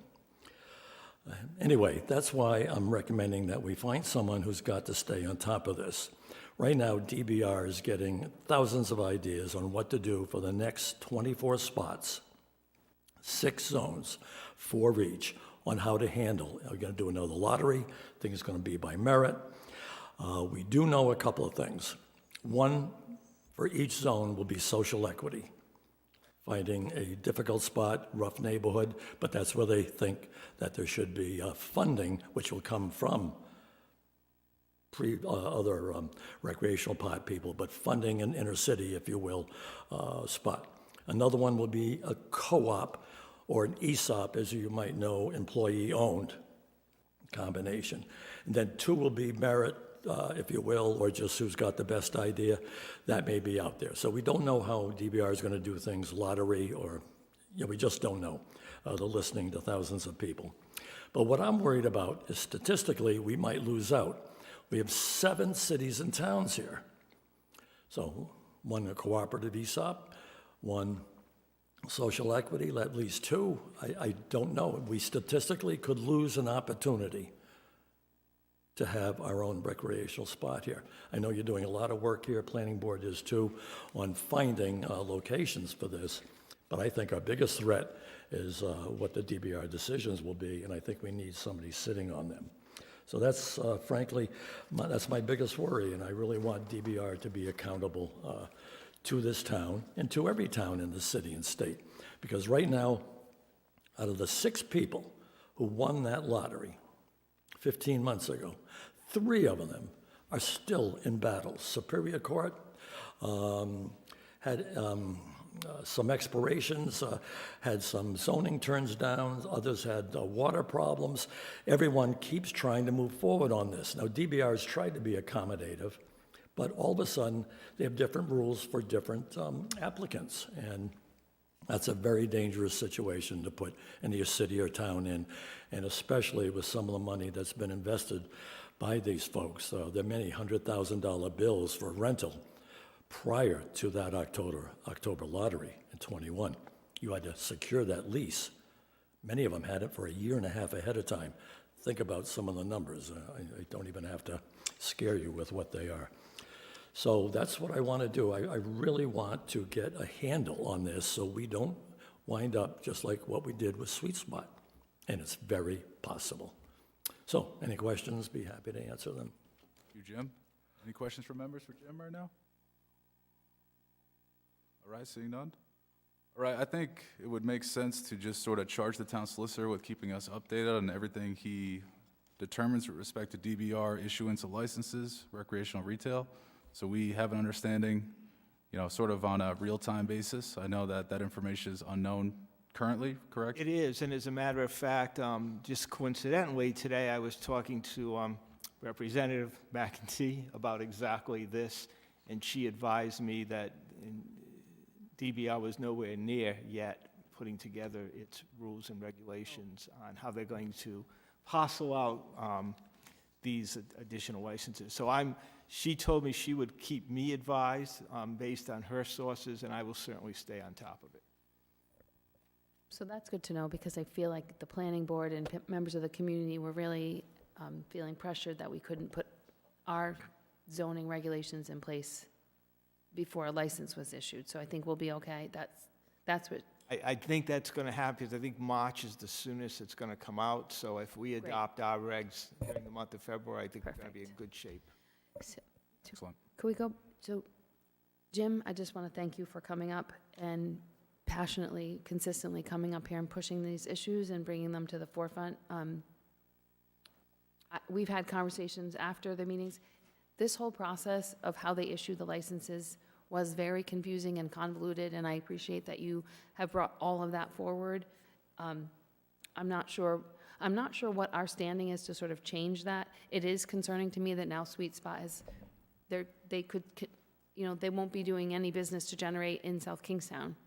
Anyway, that's why I'm recommending that we find someone who's got to stay on top of this. Right now, DBR is getting thousands of ideas on what to do for the next 24 spots, 6 zones, 4 each, on how to handle. Are we going to do another lottery? I think it's going to be by merit. We do know a couple of things. One, for each zone will be social equity. Finding a difficult spot, rough neighborhood, but that's where they think that there should be funding, which will come from other recreational pot people, but funding an inner city, if you will, spot. Another one will be a co-op or an ESOP, as you might know, employee-owned combination. And then 2 will be merit, if you will, or just who's got the best idea. That may be out there. So we don't know how DBR is going to do things, lottery, or we just don't know. They're listening to thousands of people. But what I'm worried about is statistically, we might lose out. We have 7 cities and towns here. So one a cooperative ESOP, one social equity, at least 2. I don't know. We statistically could lose an opportunity to have our own recreational spot here. I know you're doing a lot of work here, planning board is too, on finding locations for this, but I think our biggest threat is what the DBR decisions will be, and I think we need somebody sitting on them. So that's, frankly, that's my biggest worry, and I really want DBR to be accountable to this town and to every town in the city and state. Because right now, out of the 6 people who won that lottery 15 months ago, 3 of them are still in battle. Superior Court had some expirations, had some zoning turns down, others had water problems. Everyone keeps trying to move forward on this. Now, DBR has tried to be accommodative, but all of a sudden, they have different rules for different applicants, and that's a very dangerous situation to put any city or town in, and especially with some of the money that's been invested by these folks. There are many $100,000 bills for rental prior to that October lottery in '21. You had to secure that lease. Many of them had it for a year and a half ahead of time. Think about some of the numbers. I don't even have to scare you with what they are. So that's what I want to do. I really want to get a handle on this so we don't wind up just like what we did with Sweet Spot. And it's very possible. So, any questions? Be happy to answer them. Thank you, Jim. Any questions from members for Jim right now? All right, seeing none? All right, I think it would make sense to just sort of charge the town solicitor with keeping us updated on everything he determines with respect to DBR issuance of licenses, recreational retail. So we have an understanding, sort of on a real-time basis. I know that that information is unknown currently, correct? It is, and as a matter of fact, just coincidentally, today I was talking to Representative McEntee about exactly this, and she advised me that DBR was nowhere near yet putting together its rules and regulations on how they're going to parcel out these additional licenses. So she told me she would keep me advised based on her sources, and I will certainly stay on top of it. So that's good to know, because I feel like the planning board and members of the community were really feeling pressured that we couldn't put our zoning regulations in place before a license was issued. So I think we'll be okay. That's what. I think that's going to happen, because I think March is the soonest it's going to come out. So if we adopt our regs during the month of February, I think we're going to be in good shape. Excellent. Could we go? So, Jim, I just want to thank you for coming up and passionately, consistently coming up here and pushing these issues and bringing them to the forefront. We've had conversations after the meetings. This whole process of how they issue the licenses was very confusing and convoluted, and I appreciate that you have brought all of that forward. I'm not sure what our standing is to sort of change that. It is concerning to me that now Sweet Spot is, they won't be doing any business to generate in South Kingstown,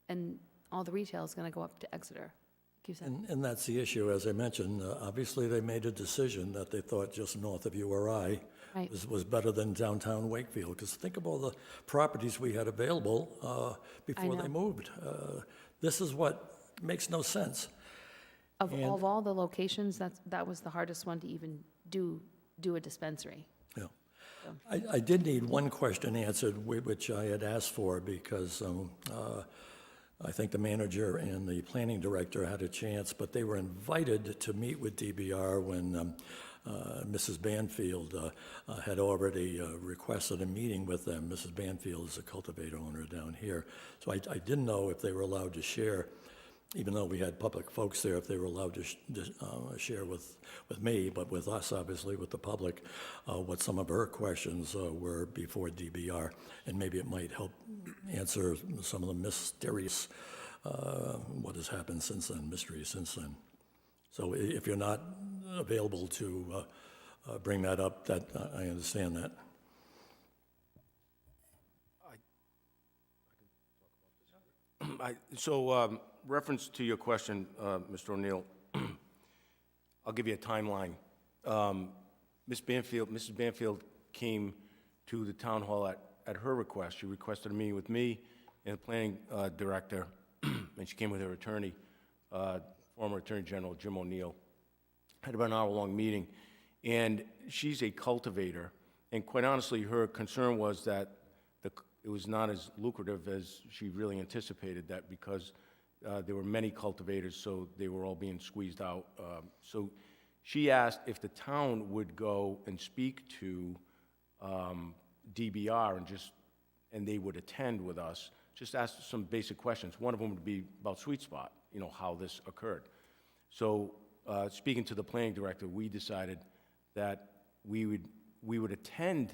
and all the retail is going to go up to Exeter. And that's the issue, as I mentioned. Obviously, they made a decision that they thought just north of URI was better than downtown Wakefield. Because think of all the properties we had available before they moved. This is what makes no sense. Of all the locations, that was the hardest one to even do a dispensary. Yeah. So. I did need one question answered, which I had asked for, because I think the manager and the planning director had a chance, but they were invited to meet with DBR when Mrs. Banfield had already requested a meeting with them. Mrs. Banfield is a cultivator owner down here. So I didn't know if they were allowed to share, even though we had public folks there, if they were allowed to share with me, but with us, obviously, with the public, what some of her questions were before DBR, and maybe it might help answer some of the mysterious, what has happened since then, mysteries since then. So if you're not available to bring that up, that I understand that. So, reference to your question, Mr. O'Neill, I'll give you a timeline. Mrs. Banfield came to the town hall at her request. She requested a meeting with me and the planning director, and she came with her attorney, former Attorney General Jim O'Neill. Had about an hour-long meeting, and she's a cultivator, and quite honestly, her concern was that it was not as lucrative as she really anticipated, that because there were many cultivators, so they were all being squeezed out. So she asked if the town would go and speak to DBR and they would attend with us, just ask some basic questions. One of them would be about Sweet Spot, you know, how this occurred. So speaking to the planning director, we decided that we would attend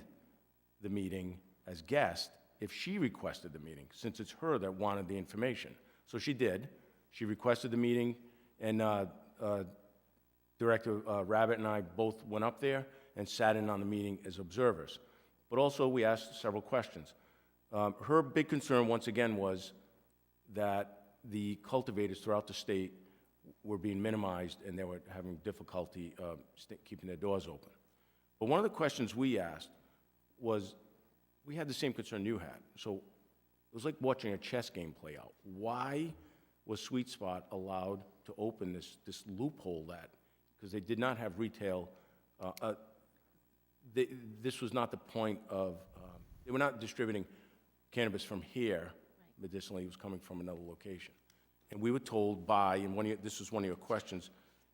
the meeting as guests if she requested the meeting, since it's her that wanted the information. So she did. She requested the meeting, and Director Rabbit and I both went up there and sat in on the meeting as observers. But also, we asked several questions. Her big concern, once again, was that the cultivators throughout the state were being minimized and they were having difficulty keeping their doors open. But one of the questions we asked was, we had the same concern you had. So it was like watching a chess game play out. Why was Sweet Spot allowed to open this loophole that, because they did not have retail, this was not the point of, they were not distributing cannabis from here medicinally, it was coming from another location. And we were told by, and this was one of your questions,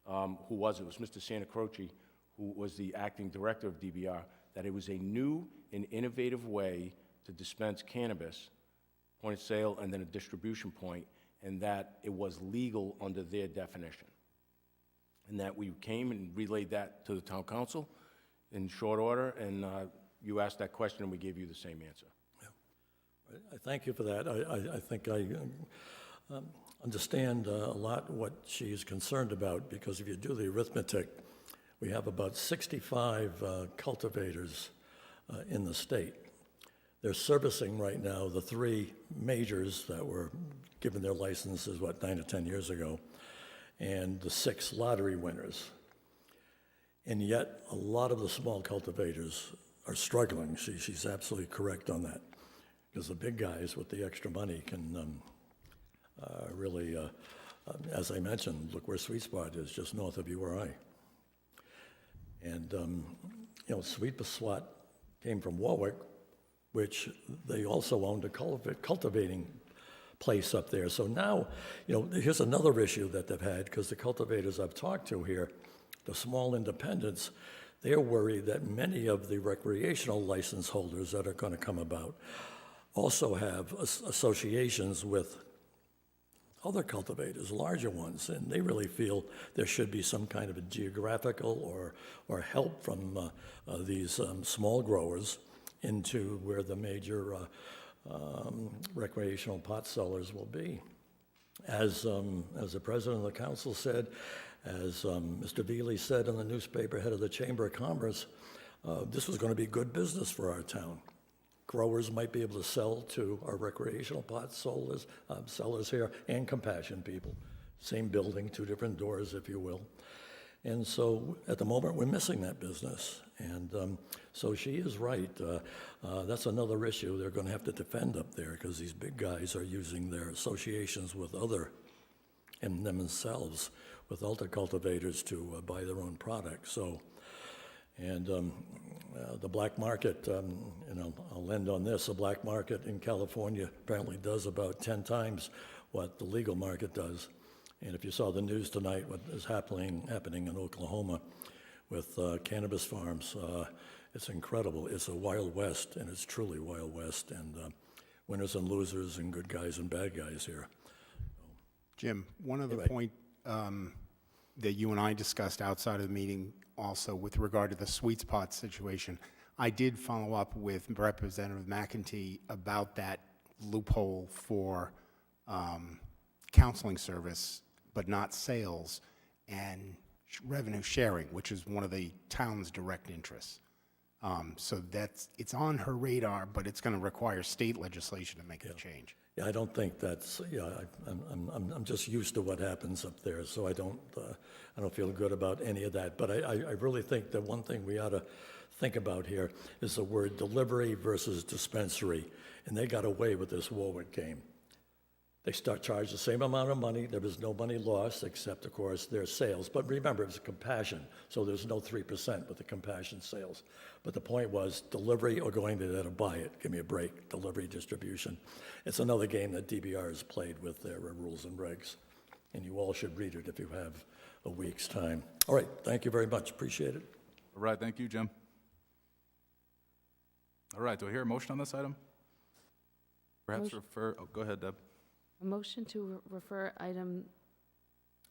who was it? It was Mr. Santa Croce, who was the acting director of DBR, that it was a new and innovative way to dispense cannabis, point of sale, and then a distribution point, and that it was legal under their definition. And that we came and relayed that to the town council in short order, and you asked that question and we gave you the same answer. I thank you for that. I think I understand a lot what she's concerned about, because if you do the arithmetic, we have about 65 cultivators in the state. They're servicing right now the 3 majors that were given their licenses, 9 or 10 years ago, and the 6 lottery winners. And yet, a lot of the small cultivators are struggling. She's absolutely correct on that, because the big guys with the extra money can really, as I mentioned, look where Sweet Spot is, just north of you or I. And, you know, Sweet Spot came from Warwick, which they also owned a cultivating place up there. So now, you know, here's another issue that they've had, because the cultivators I've talked to here, the small independents, they're worried that many of the recreational license holders that are going to come about also have associations with other cultivators, larger ones, and they really feel there should be some kind of a geographical or help from these small growers into where the major recreational pot sellers will be. As the president of the council said, as Mr. Veely said in the newspaper, head of the Chamber of Commerce, this was going to be good business for our town. Growers might be able to sell to our recreational pot sellers here, and compassion people. Same building, 2 different doors, if you will. And so at the moment, we're missing that business. And so she is right. That's another issue they're going to have to defend up there, because these big guys are using their associations with other, and themselves, with other cultivators to buy their own products. So, and the black market, you know, I'll end on this. The black market in California apparently does about 10 times what the legal market does. And if you saw the news tonight, what is happening in Oklahoma with cannabis farms, it's incredible. It's a Wild West, and it's truly Wild West, and winners and losers and good guys and bad guys here. Jim, one other Anyway. point that you and I discussed outside of the meeting also with regard to the Sweet Spot situation, I did follow up with Representative McEntee about that loophole for counseling service, but not sales, and revenue sharing, which is one of the town's direct interests. So it's on her radar, but it's going to require state legislation to make the change. Yeah, I don't think that's, I'm just used to what happens up there, so I don't feel good about any of that. But I really think that one thing we ought to think about here is the word delivery versus dispensary. And they got away with this Warwick game. They charge the same amount of money. There was no money lost, except, of course, their sales. But remember, it's a compassion, so there's no 3% with the compassion sales. But the point was delivery or going there to buy it. Give me a break. Delivery, distribution. It's another game that DBR has played with their rules and regs. And you all should read it if you have a week's time. All right, thank you very much. Appreciate it. All right, thank you, Jim. All right, do I hear a motion on this item? Perhaps refer, go ahead, Deb. A motion to refer item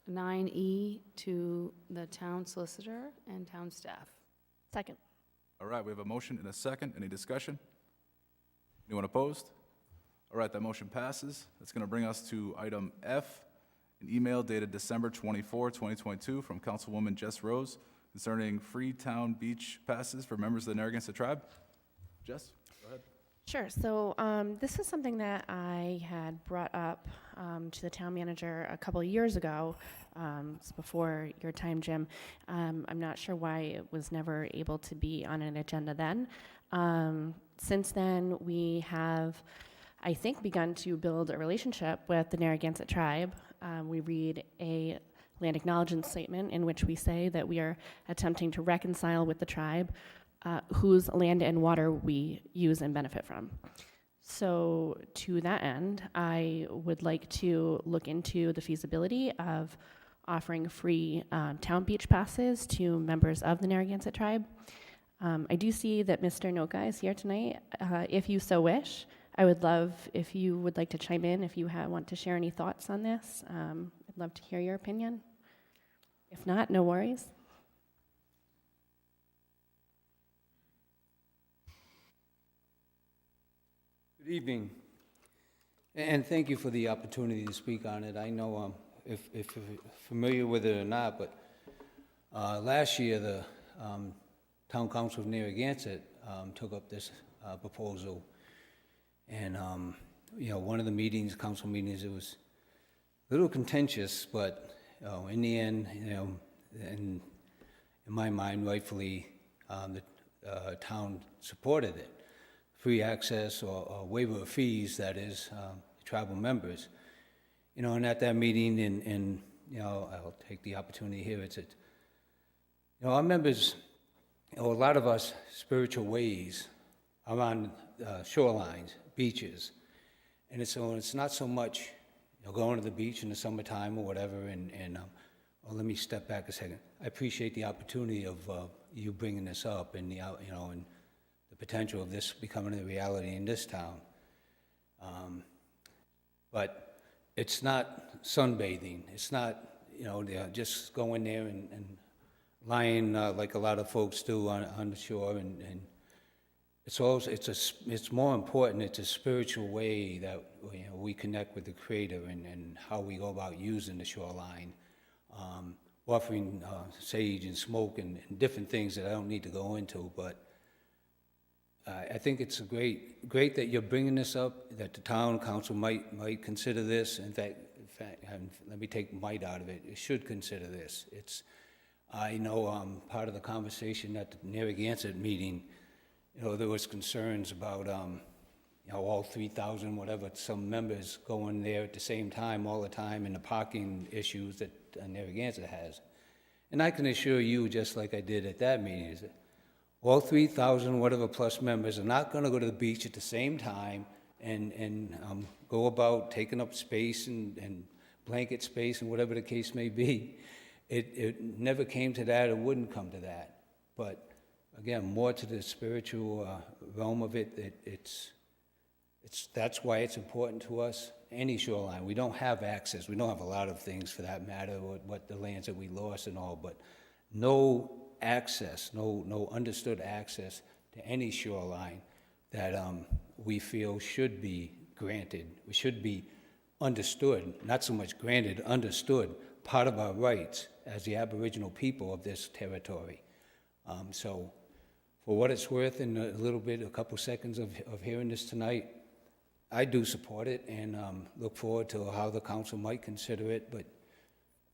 9E to the town solicitor and town staff. Second. All right, we have a motion and a second. Any discussion? Anyone opposed? All right, that motion passes. That's going to bring us to item F, an email dated December 24, 2022 from Councilwoman Jess Rose concerning free town beach passes for members of the Narragansett tribe. Jess, go ahead. Sure. So this is something that I had brought up to the town manager a couple of years ago. It's before your time, Jim. I'm not sure why it was never able to be on an agenda then. Since then, we have, I think, begun to build a relationship with the Narragansett tribe. We read a land acknowledgement statement in which we say that we are attempting to reconcile with the tribe whose land and water we use and benefit from. So to that end, I would like to look into the feasibility of offering free town beach passes to members of the Narragansett tribe. I do see that Mr. Noka is here tonight. If you so wish, I would love if you would like to chime in, if you want to share any thoughts on this. I'd love to hear your opinion. If not, no worries. Good evening, and thank you for the opportunity to speak on it. I know if you're familiar with it or not, but last year the Town Council of Narragansett took up this proposal, and one of the meetings, council meetings, it was a little contentious, but in the end, in my mind, rightfully, the town supported it. Free access or waiver of fees, that is, tribal members. And at that meeting, and I'll take the opportunity here, our members, a lot of us spiritual ways around shorelines, beaches, and it's not so much going to the beach in the summertime or whatever, let me step back a second. I appreciate the opportunity of you bringing this up and and the potential of this becoming a reality in this town. But it's not sunbathing. It's not, just going there and lying like a lot of folks do on the shore. And it's also, it's more important, it's a spiritual way that we connect with the Creator and how we go about using the shoreline. Offering sage and smoke and different things that I don't need to go into, but I think it's great that you're bringing this up, that the town council might consider this. In fact, and let me take might out of it. It should consider this. I know part of the conversation at the Narragansett meeting, there was concerns about all 3,000, whatever, some members going there at the same time all the time, and the parking issues that Narragansett has. And I can assure you, just like I did at that meeting, is that all 3,000 whatever plus members are not going to go to the beach at the same time and go about taking up space and blanket space and whatever the case may be. It never came to that. It wouldn't come to that. But again, more to the spiritual realm of it. That's why it's important to us. Any shoreline, we don't have access. We don't have a lot of things for that matter. What the lands that we lost and all, but no access, no understood access to any shoreline that we feel should be granted. We should be understood, not so much granted, understood, part of our rights as the Aboriginal people of this territory. So for what it's worth, in a couple seconds of hearing this tonight, I do support it and look forward to how the council might consider it. But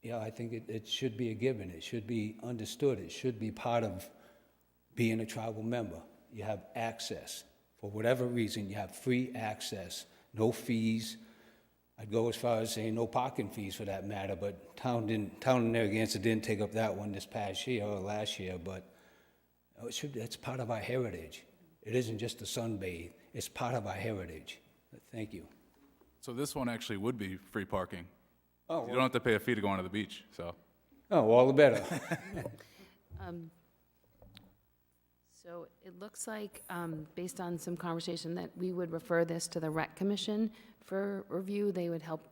yeah, I think it should be a given. It should be understood. It should be part of being a tribal member. You have access. For whatever reason, you have free access, no fees. I'd go as far as saying no parking fees for that matter, but town of Narragansett didn't take up that one this past year or last year, but it's part of our heritage. It isn't just a sunbathe. It's part of our heritage. Thank you. So this one actually would be free parking. Oh, You don't have to pay a fee to go onto the beach, so. oh, all the better. So it looks like, based on some conversation, that we would refer this to the Rec Commission for review. They would help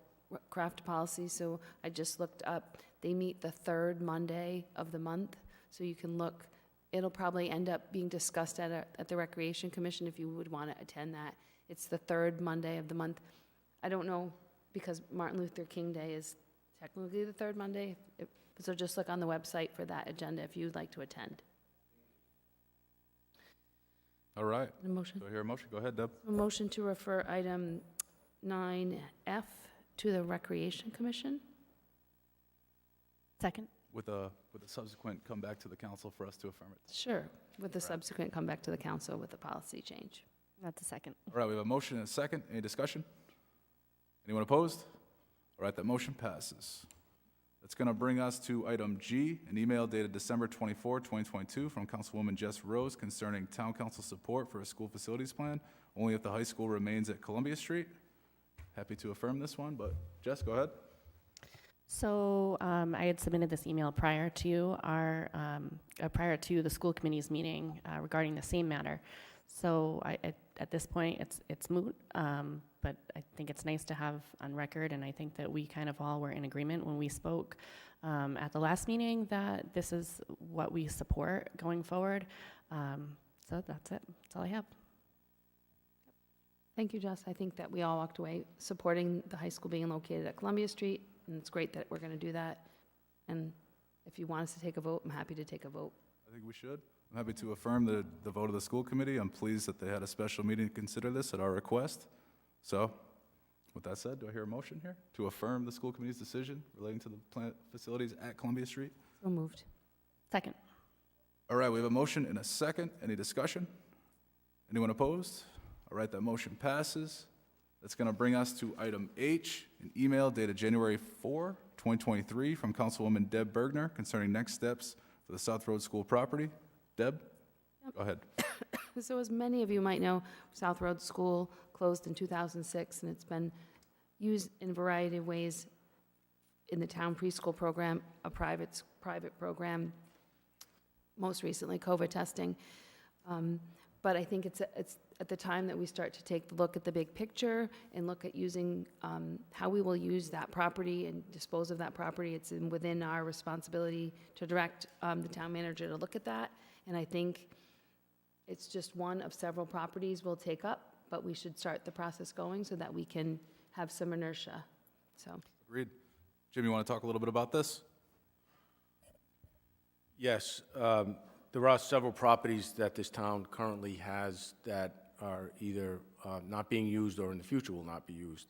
craft policy. So I just looked up, they meet the third Monday of the month. So you can look, it'll probably end up being discussed at the Recreation Commission if you would want to attend that. It's the third Monday of the month. I don't know, because Martin Luther King Day is technically the third Monday. So just look on the website for that agenda if you'd like to attend. All right. A motion? Do I hear a motion? Go ahead, Deb. A motion to refer item 9F to the Recreation Commission? Second? With a subsequent come back to the council for us to affirm it. Sure, with the subsequent come back to the council with a policy change. That's a second. All right, we have a motion and a second. Any discussion? Anyone opposed? All right, that motion passes. That's going to bring us to item G, an email dated December 24, 2022, from Councilwoman Jess Rose concerning town council support for a school facilities plan, only if the high school remains at Columbia Street. Happy to affirm this one, but Jess, go ahead. So I had submitted this email prior to the school committee's meeting regarding the same matter. So at this point, it's moot, but I think it's nice to have on record, and I think that we kind of all were in agreement when we spoke at the last meeting that this is what we support going forward. So that's it. That's all I have. Thank you, Jess. I think that we all walked away supporting the high school being located at Columbia Street, and it's great that we're going to do that. And if you want us to take a vote, I'm happy to take a vote. I think we should. I'm happy to affirm the vote of the school committee. I'm pleased that they had a special meeting to consider this at our request. So, with that said, do I hear a motion here to affirm the school committee's decision relating to the plant facilities at Columbia Street? So moved. Second. All right, we have a motion and a second. Any discussion? Anyone opposed? All right, that motion passes. That's going to bring us to item H, an email dated January 4, 2023, from Councilwoman Deb Bergner concerning next steps for the South Road School property. Deb? Yep. Go ahead. So as many of you might know, South Road School closed in 2006, and it's been used in a variety of ways in the town preschool program, a private program, most recently COVID testing. But I think it's at the time that we start to take the look at the big picture and look at using how we will use that property and dispose of that property. It's within our responsibility to direct the town manager to look at that. And I think it's just one of several properties we'll take up, but we should start the process going so that we can have some inertia. So. Agreed. Jim, you want to talk a little bit about this? Yes, there are several properties that this town currently has that are either not being used or in the future will not be used.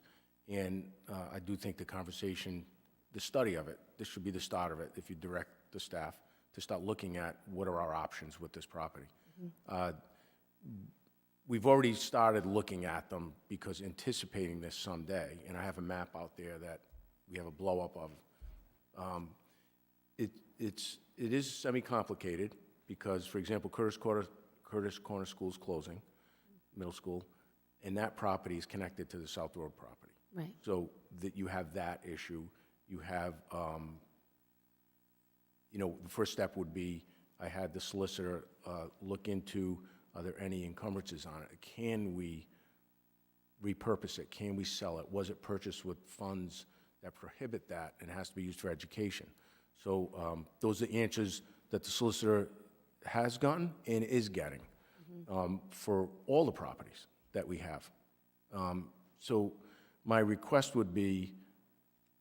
And I do think the conversation, the study of it, this should be the start of it, if you direct the staff to start looking at what are our options with this property. Mm-hmm. We've already started looking at them because anticipating this someday, and I have a map out there that we have a blow-up of. It is semi-complicated because, for example, Curtis Corner School's closing, middle school, and that property is connected to the South Road property. Right. So that you have that issue. You have, the first step would be I had the solicitor look into, are there any encumbrances on it? Can we repurpose it? Can we sell it? Was it purchased with funds that prohibit that and it has to be used for education? So those are the answers that the solicitor has gotten and is getting for all the properties that we have. So my request would be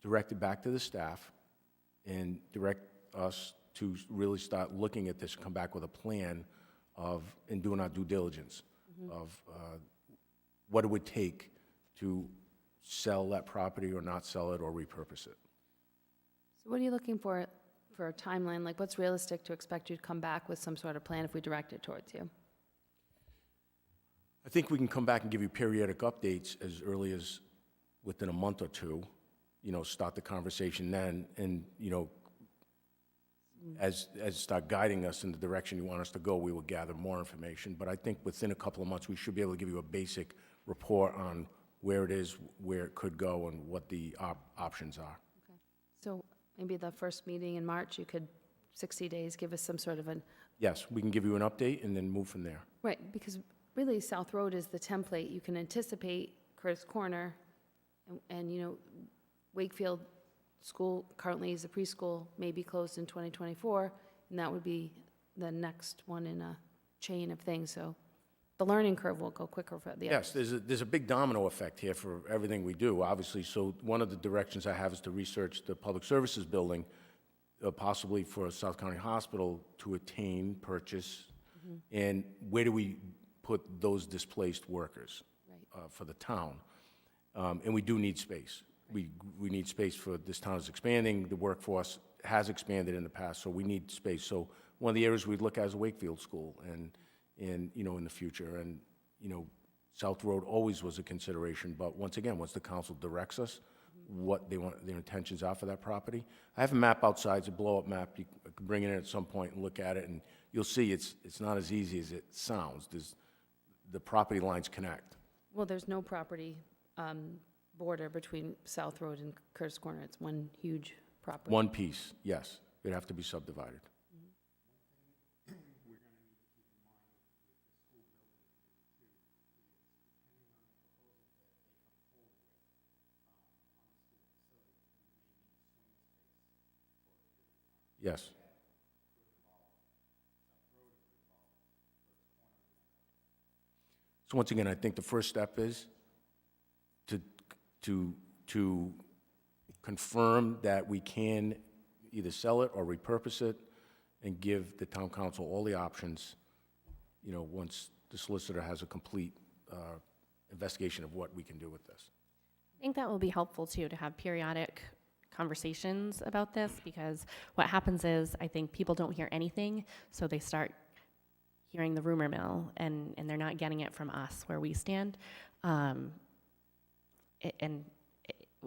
directed back to the staff and direct us to really start looking at this and come back with a plan in doing our due diligence of what it would take to sell that property or not sell it or repurpose it. So what are you looking for a timeline? Like, what's realistic to expect you to come back with some sort of plan if we direct it towards you? I think we can come back and give you periodic updates as early as within a month or two, start the conversation then, and, as start guiding us in the direction you want us to go, we will gather more information. But I think within a couple of months, we should be able to give you a basic report on where it is, where it could go, and what the options are. Okay. So maybe the first meeting in March, you could, 60 days, give us some sort of an... Yes, we can give you an update and then move from there. Right, because really South Road is the template. You can anticipate Curtis Corner and Wakefield School currently is a preschool, may be closed in 2024, and that would be the next one in a chain of things. So the learning curve will go quicker for the others. Yes, there's a big domino effect here for everything we do, obviously. So one of the directions I have is to research the public services building, possibly for South County Hospital to attain, purchase, and where do we put those displaced workers for the town? And we do need space. We need space for this town is expanding. The workforce has expanded in the past, so we need space. So one of the areas we'd look at is a Wakefield school, and in the future, and South Road always was a consideration. But once again, once the council directs us, what they want, their intentions are for that property. I have a map outside, it's a blow-up map. You can bring it in at some point and look at it, and you'll see it's not as easy as it sounds. The property lines connect. Well, there's no property border between South Road and Curtis Corner. It's one huge property. One piece, yes. It'd have to be subdivided. Yes. So once again, I think the first step is to confirm that we can either sell it or repurpose it and give the town council all the options, once the solicitor has a complete investigation of what we can do with this. I think that will be helpful too, to have periodic conversations about this, because what happens is I think people don't hear anything, so they start hearing the rumor mill, and they're not getting it from us where we stand. And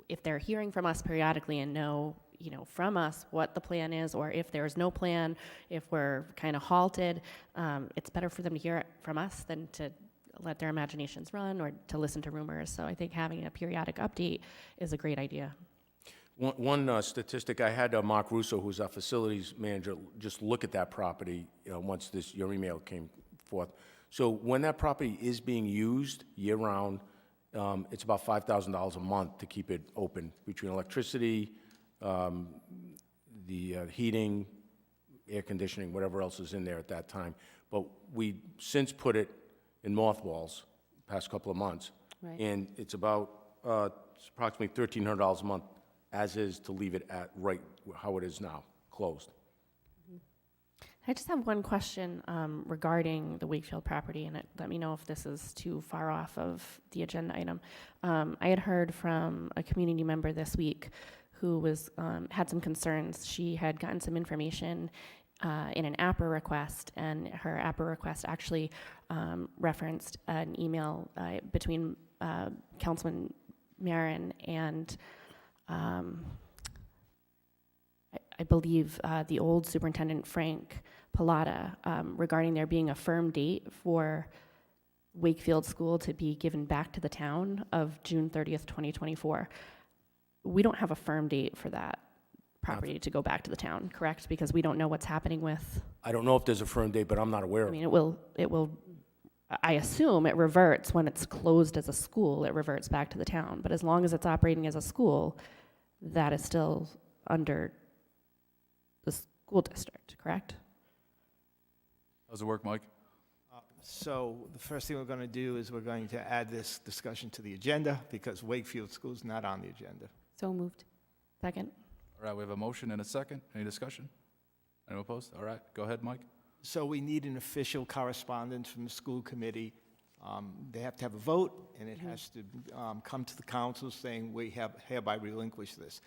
if they're hearing from us periodically and know, from us what the plan is, or if there's no plan, if we're kind of halted, it's better for them to hear it from us than to let their imaginations run or to listen to rumors. So I think having a periodic update is a great idea. One statistic, I had Mark Russo, who's our facilities manager, just look at that property once your email came forth. So when that property is being used year-round, it's about $5,000 a month to keep it open between electricity, the heating, air conditioning, whatever else is in there at that time. But we since put it in mothballs past couple of months. Right. And it's about it's approximately $1,300 a month as is to leave it at right how it is now, closed. I just have one question regarding the Wakefield property, and let me know if this is too far off of the agenda item. I had heard from a community member this week who was had some concerns. She had gotten some information in an APRA request, and her APRA request actually referenced an email between Councilman Marin and I believe the old Superintendent Frank Pilata regarding there being a firm date for Wakefield School to be given back to the town of June 30th, 2024. We don't have a firm date for that property to go back to the town, correct? Because we don't know what's happening with... I don't know if there's a firm date, but I'm not aware of it. I mean, it will, I assume it reverts when it's closed as a school, it reverts back to the town. But as long as it's operating as a school, that is still under the school district, correct? How's it work, Mike? So the first thing we're going to do is we're going to add this discussion to the agenda because Wakefield School's not on the agenda. So moved. Second. All right, we have a motion and a second. Any discussion? Anyone opposed? All right, go ahead, Mike. So we need an official correspondence from the school committee. They have to have a vote, and it has to come to the council saying, we have hereby relinquished this.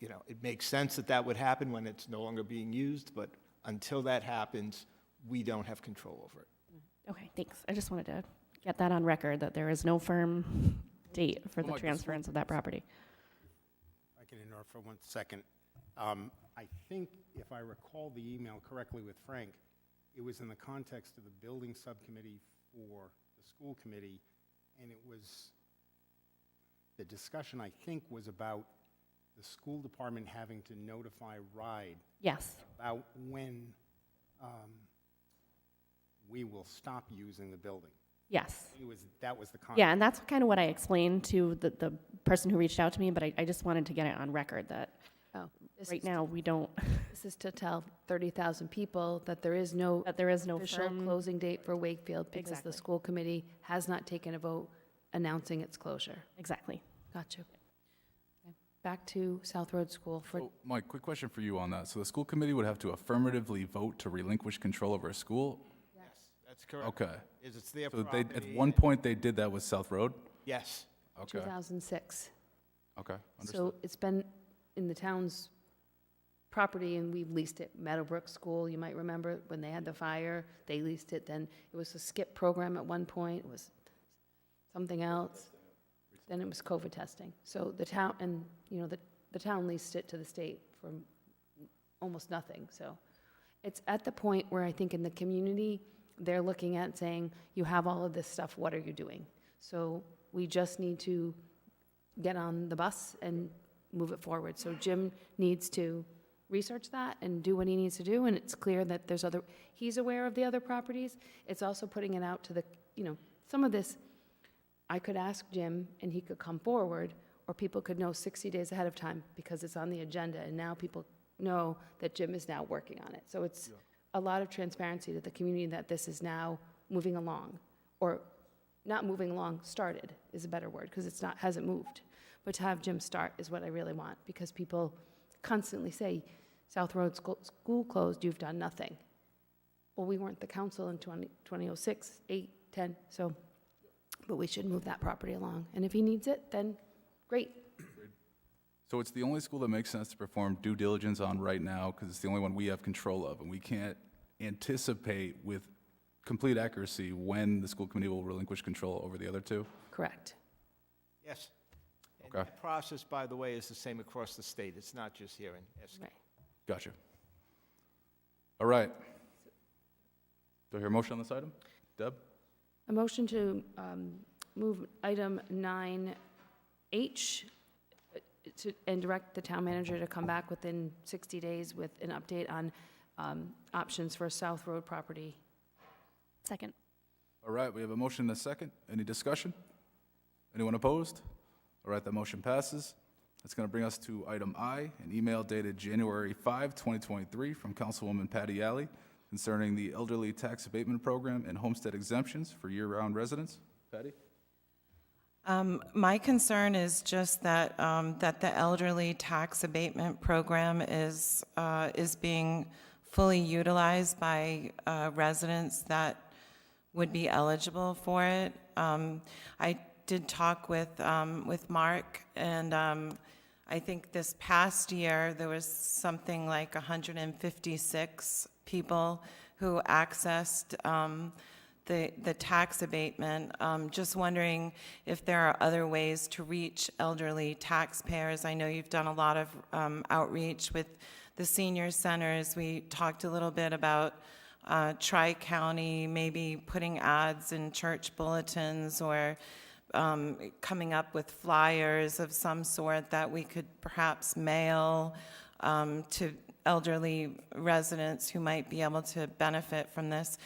It makes sense that that would happen when it's no longer being used, but until that happens, we don't have control over it. Okay, thanks. I just wanted to get that on record, that there is no firm date for the transference of that property. I can interrupt for 1 second. I think, if I recall the email correctly with Frank, it was in the context of the building subcommittee for the school committee, and it was, the discussion, I think, was about the school department having to notify RIDE Yes. about when we will stop using the building. Yes. That was the context. Yeah, and that's kind of what I explained to the person who reached out to me, but I just wanted to get it on record that right now we don't. This is to tell 30,000 people that there is no official firm closing date for Wakefield because Exactly. the school committee has not taken a vote announcing its closure. Exactly. Got you. Okay. Back to South Road School. So, Mike, quick question for you on that. So the school committee would have to affirmatively vote to relinquish control over a school? Yes, that's correct. Okay. It's their So property. at one point, they did that with South Road? Yes. Okay, 2006. okay, understood. So it's been in the town's property, and we've leased it. Meadowbrook School, you might remember when they had the fire, they leased it. Then it was a skip program at one point. It was something else. Then it was COVID testing. So the town, and the town leased it to the state for almost nothing. So it's at the point where I think in the community, they're looking at saying, you have all of this stuff, what are you doing? So we just need to get on the bus and move it forward. So Jim needs to research that and do what he needs to do, and it's clear that he's aware of the other properties. It's also putting it out to some of this, I could ask Jim and he could come forward, or people could know 60 days ahead of time because it's on the agenda, and now people know that Jim is now working on it. So it's a lot of transparency to the community that this is now moving along, or not moving along, started is a better word, because hasn't moved. But to have Jim start is what I really want, because people constantly say, South Road School closed, you've done nothing. Well, we weren't the council in 2006, 8, 10, so, but we should move that property along. And if he needs it, then great. So it's the only school that makes sense to perform due diligence on right now, because it's the only one we have control of, and we can't anticipate with complete accuracy when the school committee will relinquish control over the other two? Correct. Yes. And Okay. that process, by the way, is the same across the state. It's not just here in Essex. Right. Gotcha. All right. Do I hear a motion on this item? Deb? A motion to move item 9H and direct the town manager to come back within 60 days with an update on options for South Road property. Second. All right, we have a motion and a second. Any discussion? Anyone opposed? All right, that motion passes. That's going to bring us to item I, an email dated January 5, 2023, from Councilwoman Patty Alley concerning the elderly tax abatement program and homestead exemptions for year-round residents. Patty? My concern is just that that the elderly tax abatement program is being fully utilized by residents that would be eligible for it. I did talk with Mark, and I think this past year there was something like 156 people who accessed the tax abatement. Just wondering if there are other ways to reach elderly taxpayers. I know you've done a lot of outreach with the senior centers. We talked a little bit about Tri-County, maybe putting ads in church bulletins, or coming up with flyers of some sort that we could perhaps mail to elderly residents who might be able to benefit from this.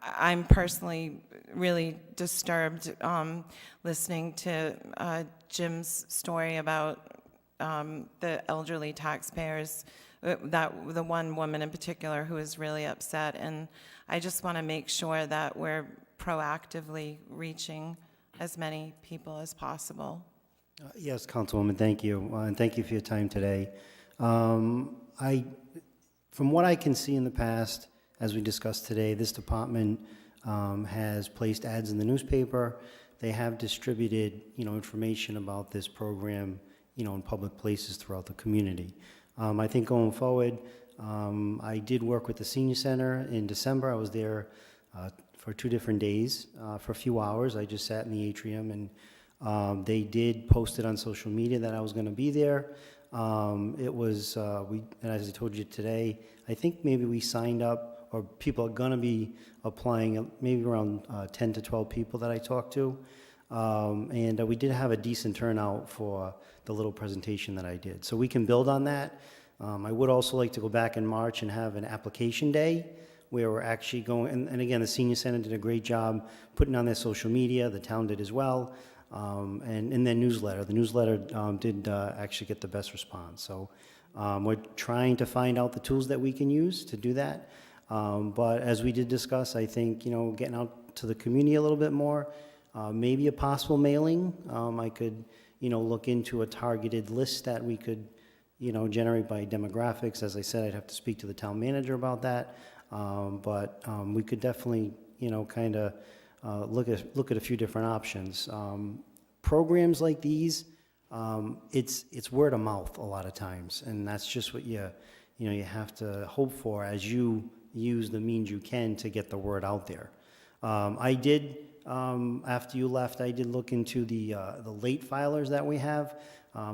I'm personally really disturbed listening to Jim's story about the elderly taxpayers, the one woman in particular who is really upset, and I just want to make sure that we're proactively reaching as many people as possible. Yes, Councilwoman, thank you, and thank you for your time today. From what I can see in the past, as we discussed today, this department has placed ads in the newspaper. They have distributed, information about this program, in public places throughout the community. I think going forward, I did work with the senior center in December. I was there for 2 different days for a few hours. I just sat in the atrium, and they did post it on social media that I was going to be there. It was, and as I told you today, I think maybe we signed up, or people are going to be applying, maybe around 10 to 12 people that I talked to. And we did have a decent turnout for the little presentation that I did. So we can build on that. I would also like to go back in March and have an application day where we're actually going, and again, the senior center did a great job putting on their social media, the town did as well, and in their newsletter. The newsletter did actually get the best response. So we're trying to find out the tools that we can use to do that. But as we did discuss, I think, getting out to the community a little bit more, maybe a possible mailing. I could, look into a targeted list that we could, generate by demographics. As I said, I'd have to speak to the town manager about that. But we could definitely, kind of look at a few different options. Programs like these, it's word of mouth a lot of times, and that's just what you have to hope for as you use the means you can to get the word out there. I did, after you left, I did look into the late filers that we have.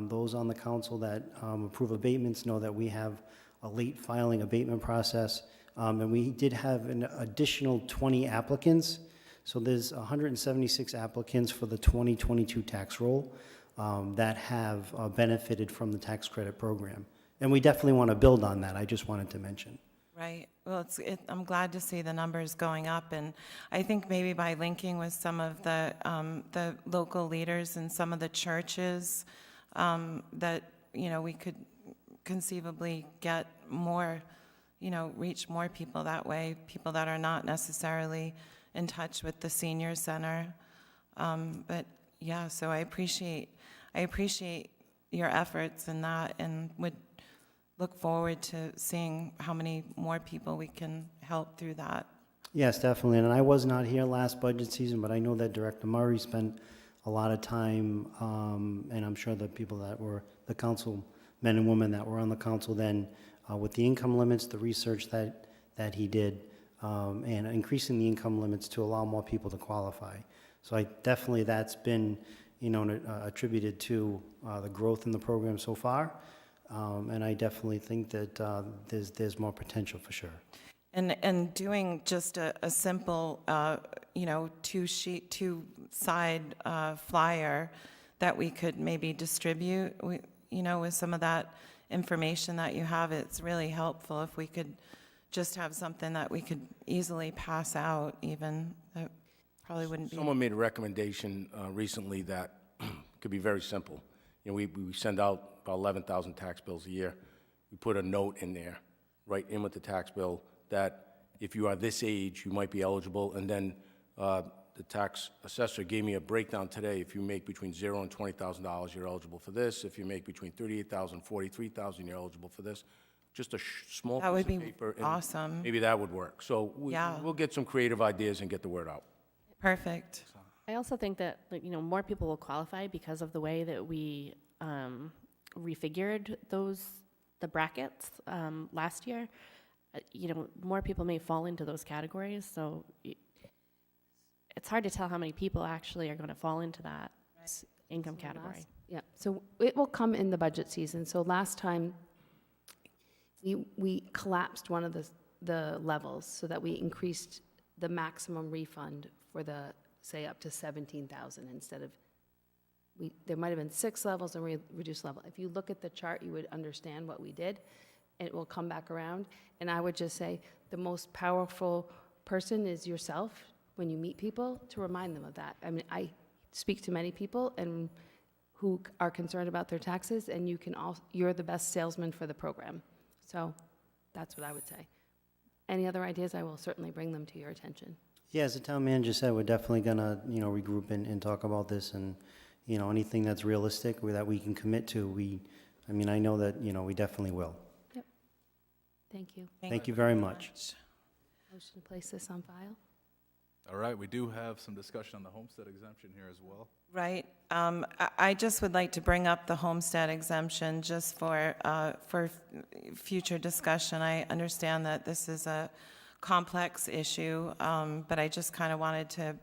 Those on the council that approve abatements know that we have a late filing abatement process. And we did have an additional 20 applicants. So there's 176 applicants for the 2022 tax roll that have benefited from the tax credit program. And we definitely want to build on that. I just wanted to mention. Right. Well, I'm glad to see the numbers going up, and I think maybe by linking with some of the local leaders and some of the churches, that we could conceivably get more, reach more people that way, people that are not necessarily in touch with the senior center. But yeah, so I appreciate your efforts in that, and would look forward to seeing how many more people we can help through that. Yes, definitely. And I was not here last budget season, but I know that Director Murray spent a lot of time, and I'm sure the people that were the council men and women that were on the council then, with the income limits, the research that he did, and increasing the income limits to allow more people to qualify. So I definitely, that's been, attributed to the growth in the program so4. And I definitely think that there's more potential for sure. And doing just a simple, 2-side flyer that we could maybe distribute, with some of that information that you have, it's really helpful if we could just have something that we could easily pass out even. That probably wouldn't be. Someone made a recommendation recently that could be very simple. We send out about 11,000 tax bills a year. We put a note in there, right in with the tax bill, that if you are this age, you might be eligible. And then the tax assessor gave me a breakdown today. If you make between $0 and $20,000, you're eligible for this. If you make between $38,000 and $43,000, you're eligible for this. Just a small That would piece be of paper. And awesome. maybe that would work. So we'll get some creative ideas and get the word out. Perfect. I also think that more people will qualify because of the way that we refigured the brackets last year. More people may fall into those categories, so it's hard to tell how many people actually are going to fall into that income category. Yeah, so it will come in the budget season. So last time, we collapsed one of the levels so that we increased the maximum refund for the, say, up to 17,000 instead of, there might have been 6 levels and we reduced level. If you look at the chart, you would understand what we did, and it will come back around. And I would just say the most powerful person is yourself when you meet people, to remind them of that. I mean, I speak to many people and who are concerned about their taxes, and you're the best salesman for the program. So that's what I would say. Any other ideas, I will certainly bring them to your attention. Yeah, as the town manager said, we're definitely gonna, regroup and talk about this, and, anything that's realistic that we can commit to, I know that, we definitely will. Yep. Thank you. Thank you very much. Motion to place this on file? All right, we do have some discussion on the homestead exemption here as well. Right. I just would like to bring up the homestead exemption just for future discussion. I understand that this is a complex issue, but I just kind of wanted to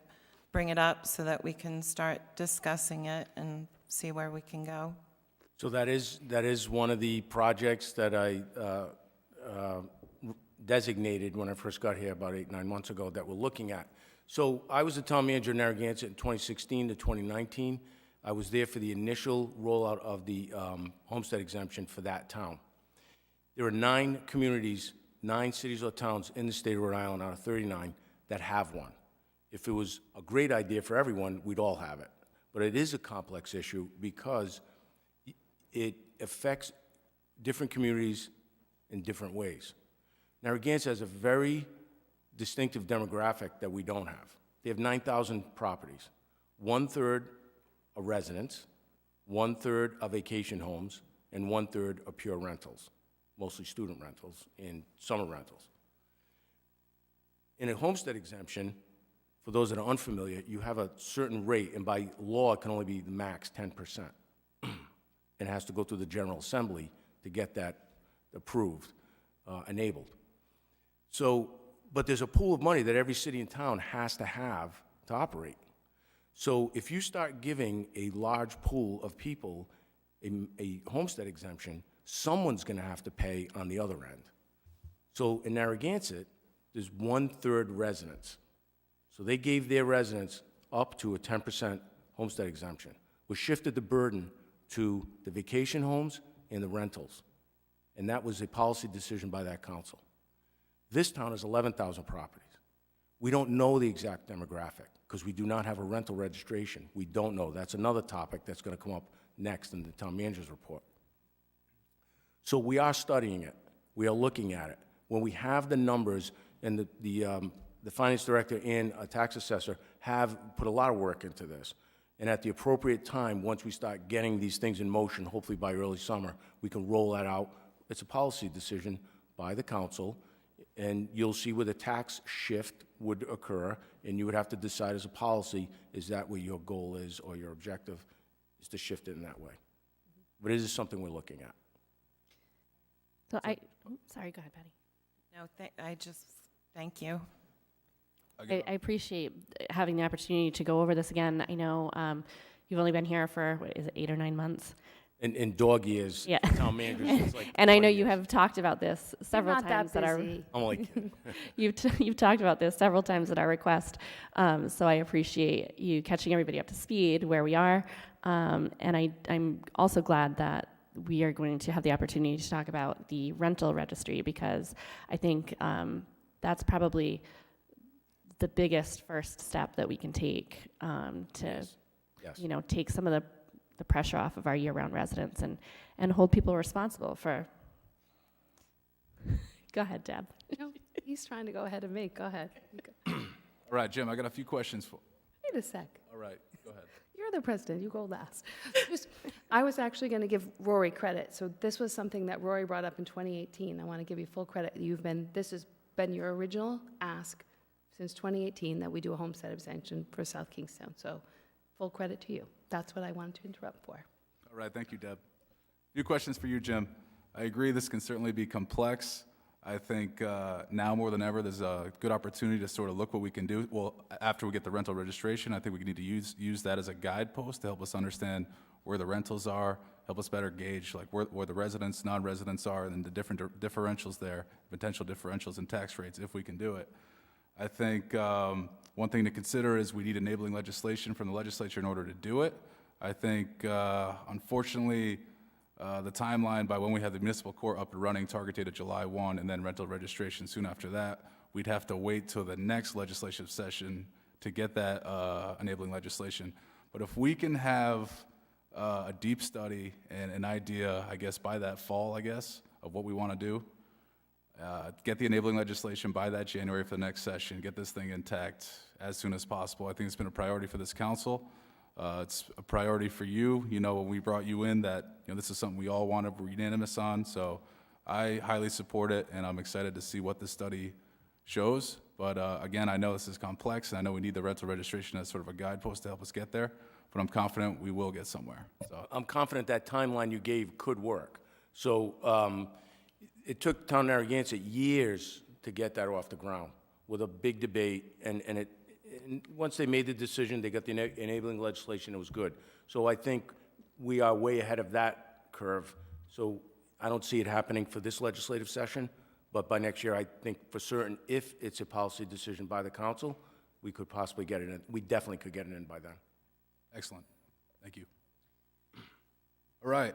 bring it up so that we can start discussing it and see where we can go. So that is one of the projects that I designated when I first got here about 8, 9 months ago that we're looking at. So I was the town manager in Narragansett in 2016 to 2019. I was there for the initial rollout of the homestead exemption for that town. There are 9 communities, 9 cities or towns in the state of Rhode Island out of 39 that have one. If it was a great idea for everyone, we'd all have it. But it is a complex issue because it affects different communities in different ways. Narragansett has a very distinctive demographic that we don't have. They have 9,000 properties. 1/3 are residents, 1/3 are vacation homes, and 1/3 are pure rentals, mostly student rentals and summer rentals. In a homestead exemption, for those that are unfamiliar, you have a certain rate, and by law, it can only be the max 10%. It has to go through the General Assembly to get that approved, enabled. So, but there's a pool of money that every city and town has to have to operate. So if you start giving a large pool of people a homestead exemption, someone's going to have to pay on the other end. So in Narragansett, there's 1/3 residents. So they gave their residents up to a 10% homestead exemption, which shifted the burden to the vacation homes and the rentals. And that was a policy decision by that council. This town has 11,000 properties. We don't know the exact demographic because we do not have a rental registration. We don't know. That's another topic that's going to come up next in the town manager's report. So we are studying it. We are looking at it. When we have the numbers, and the finance director and a tax assessor have put a lot of work into this, and at the appropriate time, once we start getting these things in motion, hopefully by early summer, we can roll that out. It's a policy decision by the council, and you'll see where the tax shift would occur, and you would have to decide as a policy, is that what your goal is or your objective is to shift it in that way. But it is something we're looking at. So sorry, go ahead, Patty. No, thank you. I appreciate having the opportunity to go over this again. I know you've only been here for, what is it, 8 or 9 months? In dog years, Yeah. town managers, it's like And I know 20 you years. have talked about this several Not times that at our. busy. I'm only kidding. You've talked about this several times at our request, so I appreciate you catching everybody up to speed where we are, and I'm also glad that we are going to have the opportunity to talk about the rental registry, because I think that's probably the biggest first step that we can take to, Yes. take some of the pressure off of our year-round residents and hold people responsible for. Go ahead, Deb. No, he's trying to go ahead of me. Go ahead. All right, Jim, I got a few questions for. Wait a sec. All right, go ahead. You're the president. You go last. I was actually going to give Rory credit. So this was something that Rory brought up in 2018. I want to give you full credit. This has been your original ask since 2018 that we do a homestead exemption for South Kingstown. So full credit to you. That's what I wanted to interrupt for. All right, thank you, Deb. A few questions for you, Jim. I agree this can certainly be complex. I think now more than ever, there's a good opportunity to sort of look what we can do. Well, after we get the rental registration, I think we need to use that as a guidepost to help us understand where the rentals are, help us better gauge like where the residents, non-residents are, and the different differentials there, potential differentials in tax rates, if we can do it. I think one thing to consider is we need enabling legislation from the legislature in order to do it. I think, unfortunately, the timeline by when we have the municipal court up and running, target date of July 1, and then rental registration soon after that, we'd have to wait till the next legislative session to get that enabling legislation. But if we can have a deep study and an idea, I guess, by that fall, of what we want to do, get the enabling legislation by that January for the next session, get this thing intact as soon as possible. I think it's been a priority for this council. It's a priority for you. When we brought you in that, this is something we all wanted, we're unanimous on. So I highly support it, and I'm excited to see what the study shows. But again, I know this is complex, and I know we need the rental registration as sort of a guidepost to help us get there, but I'm confident we will get somewhere. So I'm confident that timeline you gave could work. So it took Town of Narragansett years to get that off the ground with a big debate, and once they made the decision, they got the enabling legislation, it was good. So I think we are way ahead of that curve. So I don't see it happening for this legislative session, but by next year, I think for certain, if it's a policy decision by the council, we could possibly get it in. We definitely could get it in by then. excellent. Thank you. All right.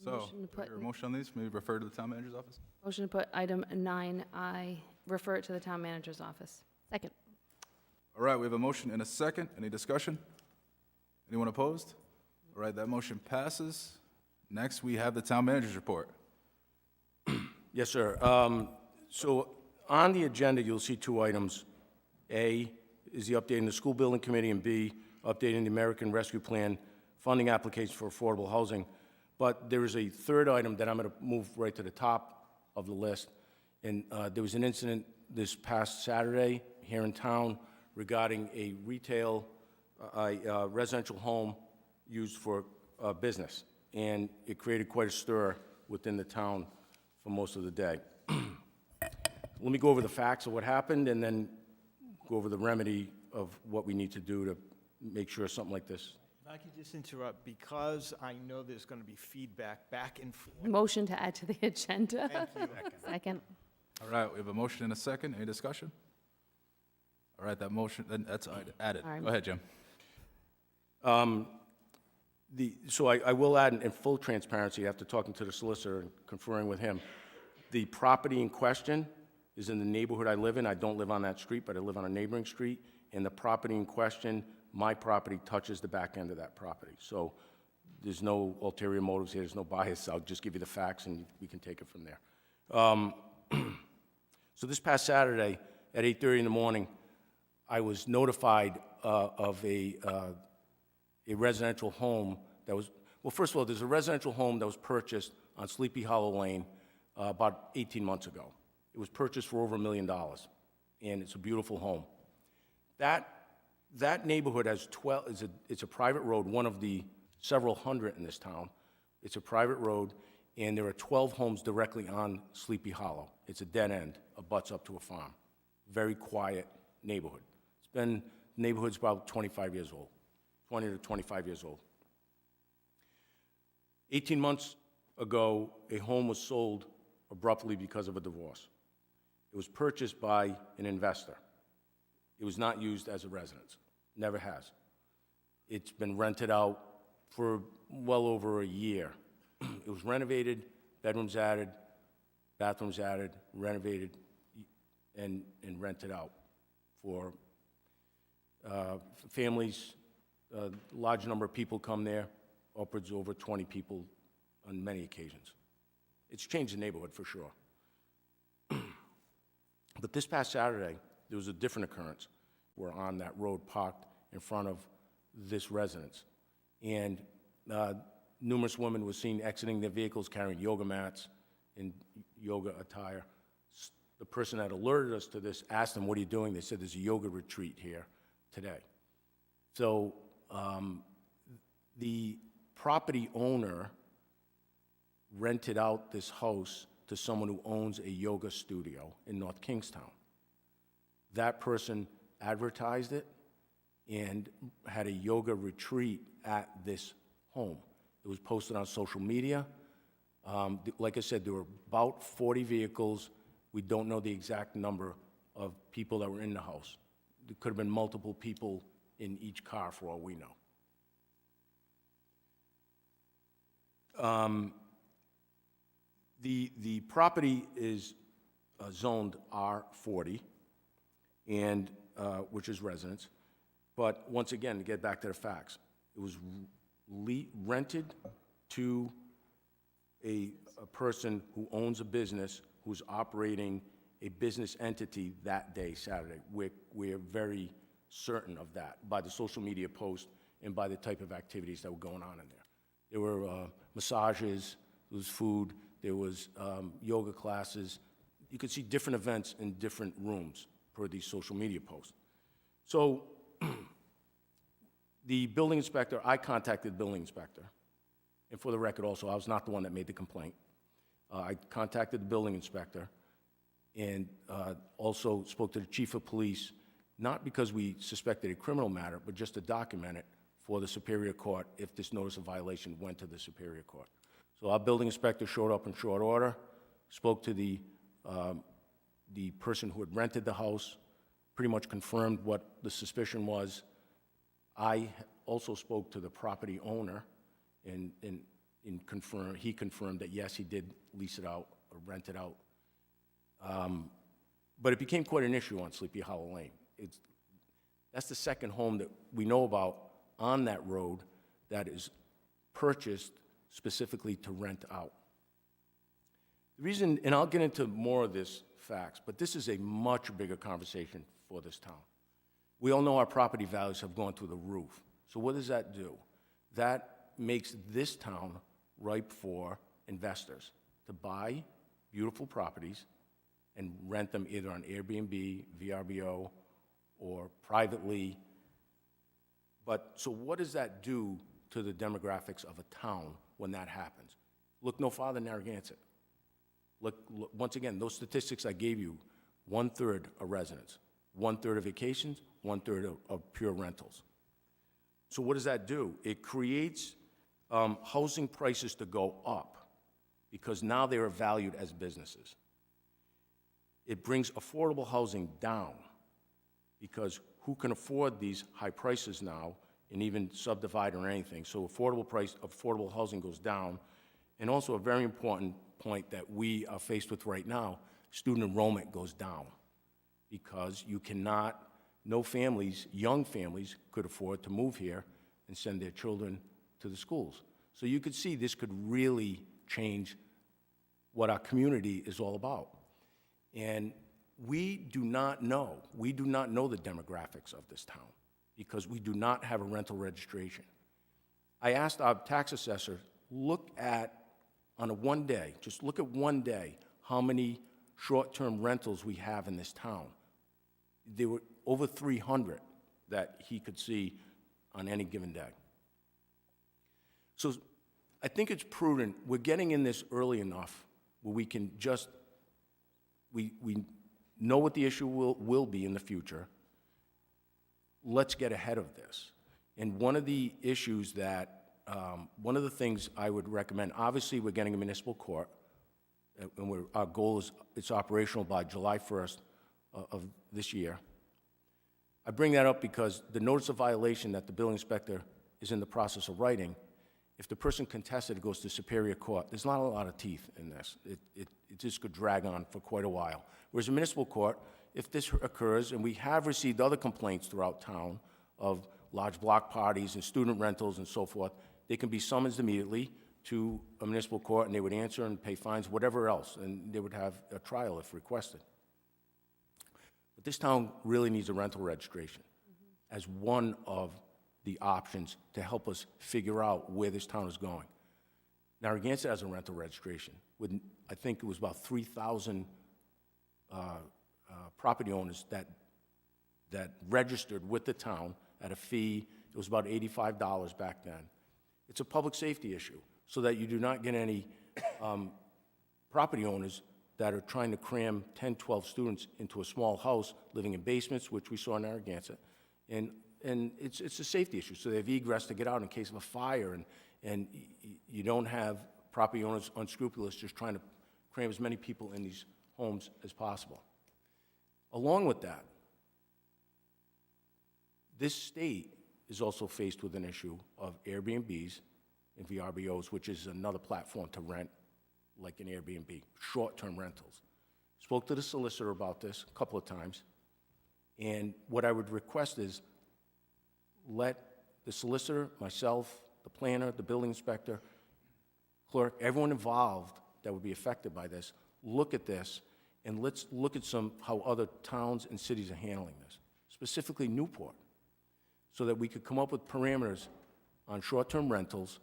So, Motion to do I put- hear a motion on these? Maybe refer to the town manager's office? Motion to put item 9I, refer it to the town manager's office. Second. All right, we have a motion and a second. Any discussion? Anyone opposed? All right, that motion passes. Next, we have the town manager's report. Yes, sir. So on the agenda, you'll see two items. A is the updating the school building committee, and B, updating the American Rescue Plan funding application for affordable housing. But there is a third item that I'm going to move right to the top of the list. And there was an incident this past Saturday here in town regarding a retail, residential home used for business. And it created quite a stir within the town for most of the day. Let me go over the facts of what happened and then go over the remedy of what we need to do to make sure something like this. If I could just interrupt, because I know there's going to be feedback back and forth. Motion to add to the agenda. Thank you. Second. All right, we have a motion and a second. Any discussion? All right, that motion, then that's added. All right. Go ahead, Jim. So I will add, in full transparency, after talking to the solicitor and conferring with him, the property in question is in the neighborhood I live in. I don't live on that street, but I live on a neighboring street. And the property in question, my property touches the back end of that property. So there's no ulterior motives here, there's no bias. I'll just give you the facts and we can take it from there. So this past Saturday at 8:30 in the morning, I was notified of a residential home that was, well, first of all, there's a residential home that was purchased on Sleepy Hollow Lane about 18 months ago. It was purchased for over $1 million, and it's a beautiful home. That neighborhood has 12, it's a private road, one of the several hundred in this town. It's a private road, and there are 12 homes directly on Sleepy Hollow. It's a dead end, abuts up to a farm. Very quiet neighborhood. Neighborhood's about 25 years old, 20 to 25 years old. 18 months ago, a home was sold abruptly because of a divorce. It was purchased by an investor. It was not used as a residence, never has. It's been rented out for well over a year. It was renovated, bedrooms added, bathrooms added, renovated, and rented out for families. A large number of people come there, upwards over 20 people on many occasions. It's changed the neighborhood for sure. But this past Saturday, there was a different occurrence. We're on that road parked in front of this residence. And numerous women were seen exiting their vehicles carrying yoga mats and yoga attire. The person that alerted us to this asked them, "What are you doing?" They said, "There's a yoga retreat here today." So the property owner rented out this house to someone who owns a yoga studio in North Kingstown. That person advertised it and had a yoga retreat at this home. It was posted on social media. Like I said, there were about 40 vehicles. We don't know the exact number of people that were in the house. There could have been multiple people in each car for all we know. The property is zoned R40, and which is residence. But once again, to get back to the facts, it was rented to a person who owns a business who's operating a business entity that day, Saturday. We're very certain of that by the social media post and by the type of activities that were going on in there. There were massages, there was food, there was yoga classes. you could see different events in different rooms per these social media posts. So the building inspector, I contacted the building inspector. And for the record also, I was not the one that made the complaint. I contacted the building inspector and also spoke to the chief of police, not because we suspected a criminal matter, but just to document it for the Superior Court if this notice of violation went to the Superior Court. So our building inspector showed up in short order, spoke to the person who had rented the house, pretty much confirmed what the suspicion was. I also spoke to the property owner and he confirmed that yes, he did lease it out or rent it out. But it became quite an issue on Sleepy Hollow Lane. That's the second home that we know about on that road that is purchased specifically to rent out. The reason, and I'll get into more of this facts, but this is a much bigger conversation for this town. We all know our property values have gone through the roof. So what does that do? That makes this town ripe for investors to buy beautiful properties and rent them either on Airbnb, VRBO, or privately. But so what does that do to the demographics of a town when that happens? Look no farther than Narragansett. Look, once again, those statistics I gave you, 1/3 are residents, 1/3 of vacations, 1/3 of pure rentals. So what does that do? It creates housing prices to go up because now they are valued as businesses. It brings affordable housing down because who can afford these high prices now and even subdivide or anything? So affordable housing goes down. And also a very important point that we are faced with right now, student enrollment goes down because you cannot, no families, young families could afford to move here and send their children to the schools. So you could see this could really change what our community is all about. And we do not know the demographics of this town because we do not have a rental registration. I asked our tax assessor, look at, on a one day, just look at one day, how many short-term rentals we have in this town. There were over 300 that he could see on any given day. So I think it's prudent, we're getting in this early enough where we can just, we know what the issue will be in the future. Let's get ahead of this. And one of the issues that, one of the things I would recommend, obviously we're getting a municipal court, and our goal is it's operational by July 1st of this year. I bring that up because the notice of violation that the building inspector is in the process of writing, if the person contested, it goes to Superior Court. There's not a lot of teeth in this. It just could drag on for quite a while. Whereas a municipal court, if this occurs, and we have received other complaints throughout town of large block parties and student rentals and so forth, they can be summoned immediately to a municipal court, and they would answer and pay fines, whatever else, and they would have a trial if requested. But this town really needs a rental registration as one of the options to help us figure out where this town is going. Narragansett has a rental registration with, I think it was about 3,000 property owners that registered with the town at a fee. It was about $85 back then. It's a public safety issue so that you do not get any property owners that are trying to cram 10, 12 students into a small house living in basements, which we saw in Narragansett. And it's a safety issue. So they have egress to get out in case of a fire, and you don't have property owners unscrupulous just trying to cram as many people in these homes as possible. Along with that, this state is also faced with an issue of Airbnbs and VRBOs, which is another platform to rent like an Airbnb, short-term rentals. Spoke to the solicitor about this a couple of times, and what I would request is let the solicitor, myself, the planner, the building inspector, clerk, everyone involved that would be affected by this, look at this, and let's look at how other towns and cities are handling this, specifically Newport, so that we could come up with parameters on short-term rentals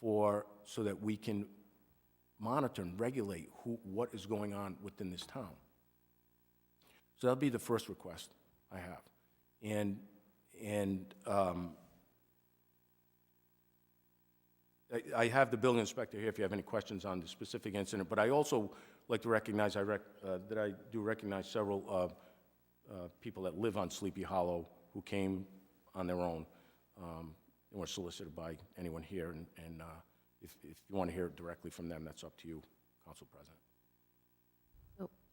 so that we can monitor and regulate what is going on within this town. So that'll be the first request I have. I have the building inspector here if you have any questions on the specific incident, but I also like to recognize that I do recognize several people that live on Sleepy Hollow who came on their own and were solicited by anyone here, and if you want to hear it directly from them, that's up to you, Council President.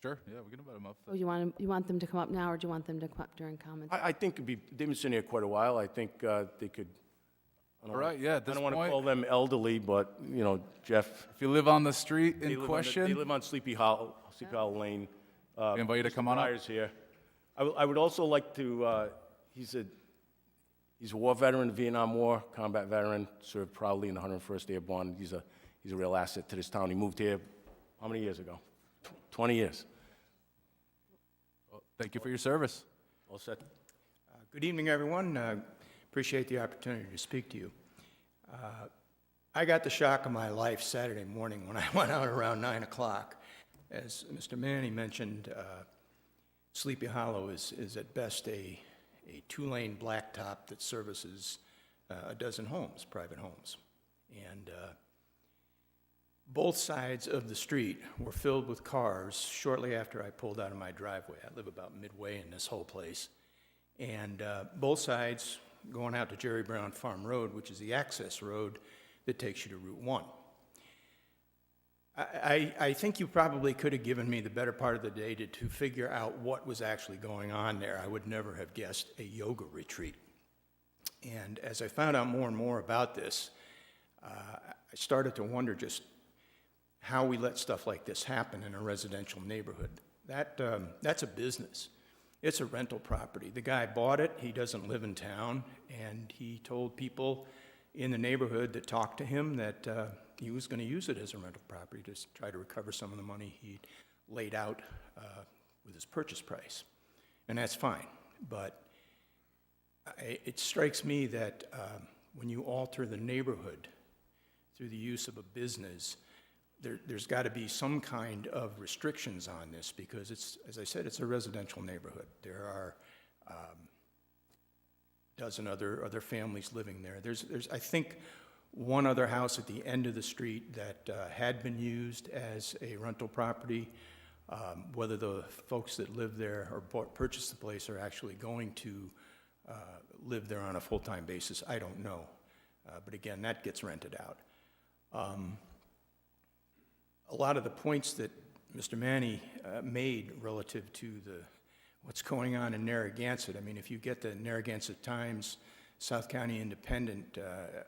Sure, yeah, we can invite them up. Oh, you want them to come up now, or do you want them to come up during comments? I think they've been sitting here quite a while. I think they could. All right, yeah, at this I don't want to point, call them elderly, but, you know, Jeff. if you live on the street They in live question, they live on Sleepy Hollow Lane. we invite you to Mr. come on up. Breyer's here. I would also like to, he's a war veteran, a Vietnam War combat veteran, served proudly in the 101st Airborne. He's a real asset to this town. He moved here, how many years ago? 20 years. Well, thank you for your service. All set. Good evening, everyone. Appreciate the opportunity to speak to you. I got the shock of my life Saturday morning when I went out around 9 o'clock. As Mr. Manny mentioned, Sleepy Hollow is at best a two-lane blacktop that services a dozen homes, private homes. And both sides of the street were filled with cars shortly after I pulled out of my driveway. I live about midway in this whole place. And both sides going out to Jerry Brown Farm Road, which is the access road that takes you to Route 1. I think you probably could have given me the better part of the day to figure out what was actually going on there. I would never have guessed a yoga retreat. And as I found out more and more about this, I started to wonder just how we let stuff like this happen in a residential neighborhood. That's a business. It's a rental property. The guy bought it, he doesn't live in town, and he told people in the neighborhood that talked to him that he was going to use it as a rental property to try to recover some of the money he laid out with his purchase price. And that's fine, but it strikes me that when you alter the neighborhood through the use of a business, there's got to be some kind of restrictions on this, because it's, as I said, it's a residential neighborhood. There are a dozen other families living there. There's I think one other house at the end of the street that had been used as a rental property. Whether the folks that live there or purchased the place are actually going to live there on a full-time basis, I don't know. But again, that gets rented out. A lot of the points that Mr. Manny made relative to what's going on in Narragansett, I mean, if you get the Narragansett Times, South County Independent,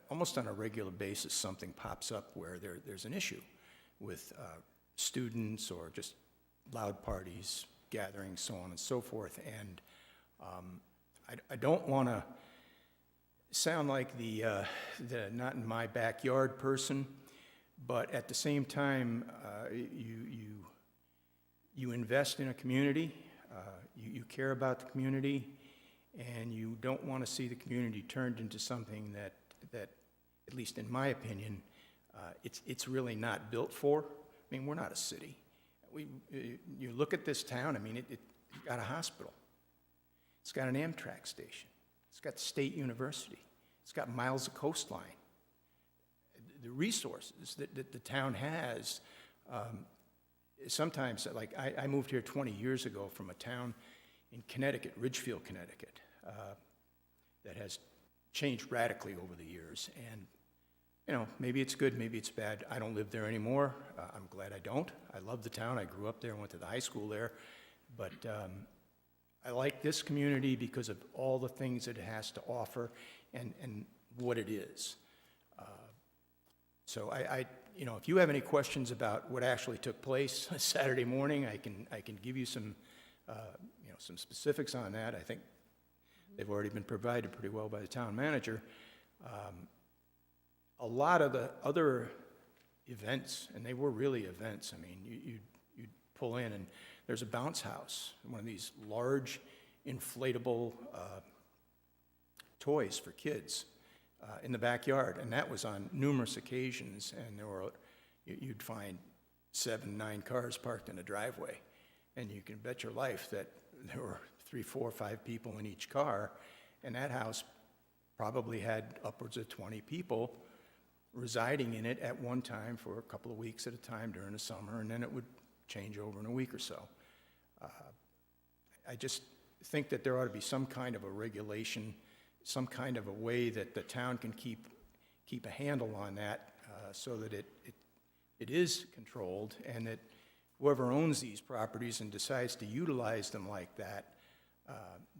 almost on a regular basis something pops up where there's an issue with students or just loud parties, gatherings, so on and so forth. And I don't want to sound like the not in my backyard person, but at the same time, you invest in a community, you care about the community, and you don't want to see the community turned into something that at least in my opinion, it's really not built for. I mean, we're not a city. You look at this town, I mean, it's got a hospital. It's got an Amtrak station. It's got the State University. It's got miles of coastline. The resources that the town has, sometimes, like I moved here 20 years ago from a town in Connecticut, Ridgefield, Connecticut, that has changed radically over the years. And, you know, maybe it's good, maybe it's bad. I don't live there anymore. I'm glad I don't. I love the town. I grew up there, went to the high school there. But I like this community because of all the things that it has to offer and what it is. So you know, if you have any questions about what actually took place Saturday morning, I can give you some, you know, some specifics on that. I think they've already been provided pretty well by the town manager. A lot of the other events, and they were really events. I mean, you'd pull in and there's a bounce house, one of these large inflatable toys for kids in the backyard, and that was on numerous occasions, and there were, you'd find 7, 9 cars parked in a driveway. And you can bet your life that there were 3, 4, 5 people in each car, and that house probably had upwards of 20 people residing in it at one time for a couple of weeks at a time during the summer, and then it would change over in a week or so. I just think that there ought to be some kind of a regulation, some kind of a way that the town can keep a handle on that, so that it is controlled, and that whoever owns these properties and decides to utilize them like that,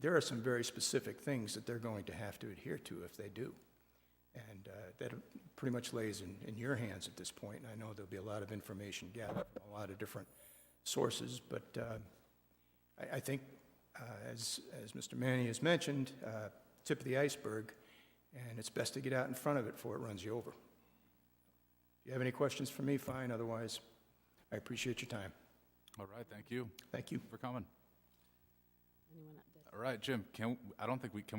there are some very specific things that they're going to have to adhere to if they do. And that pretty much lays in your hands at this point. And I know there'll be a lot of information gathered from a lot of different sources, but I think, as Mr. Manny has mentioned, tip of the iceberg, and it's best to get out in front of it before it runs you over. If you have any questions for me, fine. Otherwise, I appreciate your time. All right, thank you. Thank you. For coming. All right, Jim, can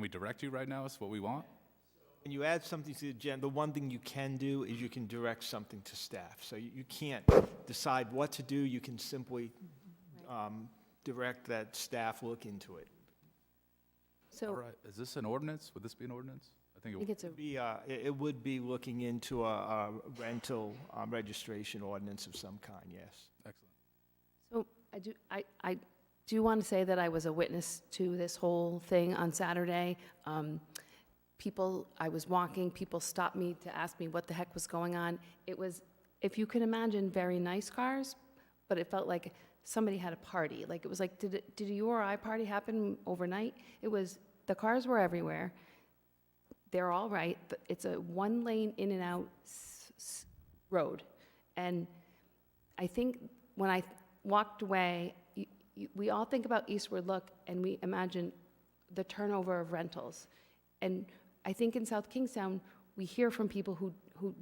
we direct you right now as to what we want? When you add something to the agenda, the one thing you can do is you can direct something to staff. So you can't decide what to do. You can simply direct that staff look into it. So All right, is this an ordinance? Would this be an ordinance? I think I it think it's a, It would be looking into a rental registration ordinance of some kind, yes. Excellent. so I do want to say that I was a witness to this whole thing on Saturday. I was walking, people stopped me to ask me what the heck was going on. It was, if you can imagine, very nice cars, but it felt like somebody had a party. Like, it was like, did you or I party happen overnight? It was, the cars were everywhere. They're all right. It's a one-lane in and out road. And I think when I walked away, we all think about Eastward Look, and we imagine the turnover of rentals. And I think in South Kingstown, we hear from people who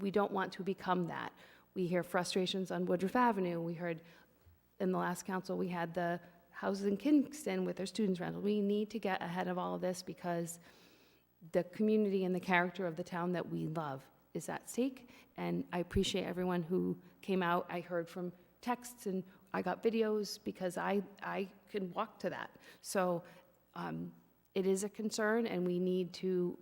we don't want to become that. We hear frustrations on Woodruff Avenue. We heard in the last council, we had the houses in Kingston with their students rental. We need to get ahead of all of this because the community and the character of the town that we love is at stake. And I appreciate everyone who came out. I heard from texts and I got videos because I can walk to that. So it is a concern, and we need to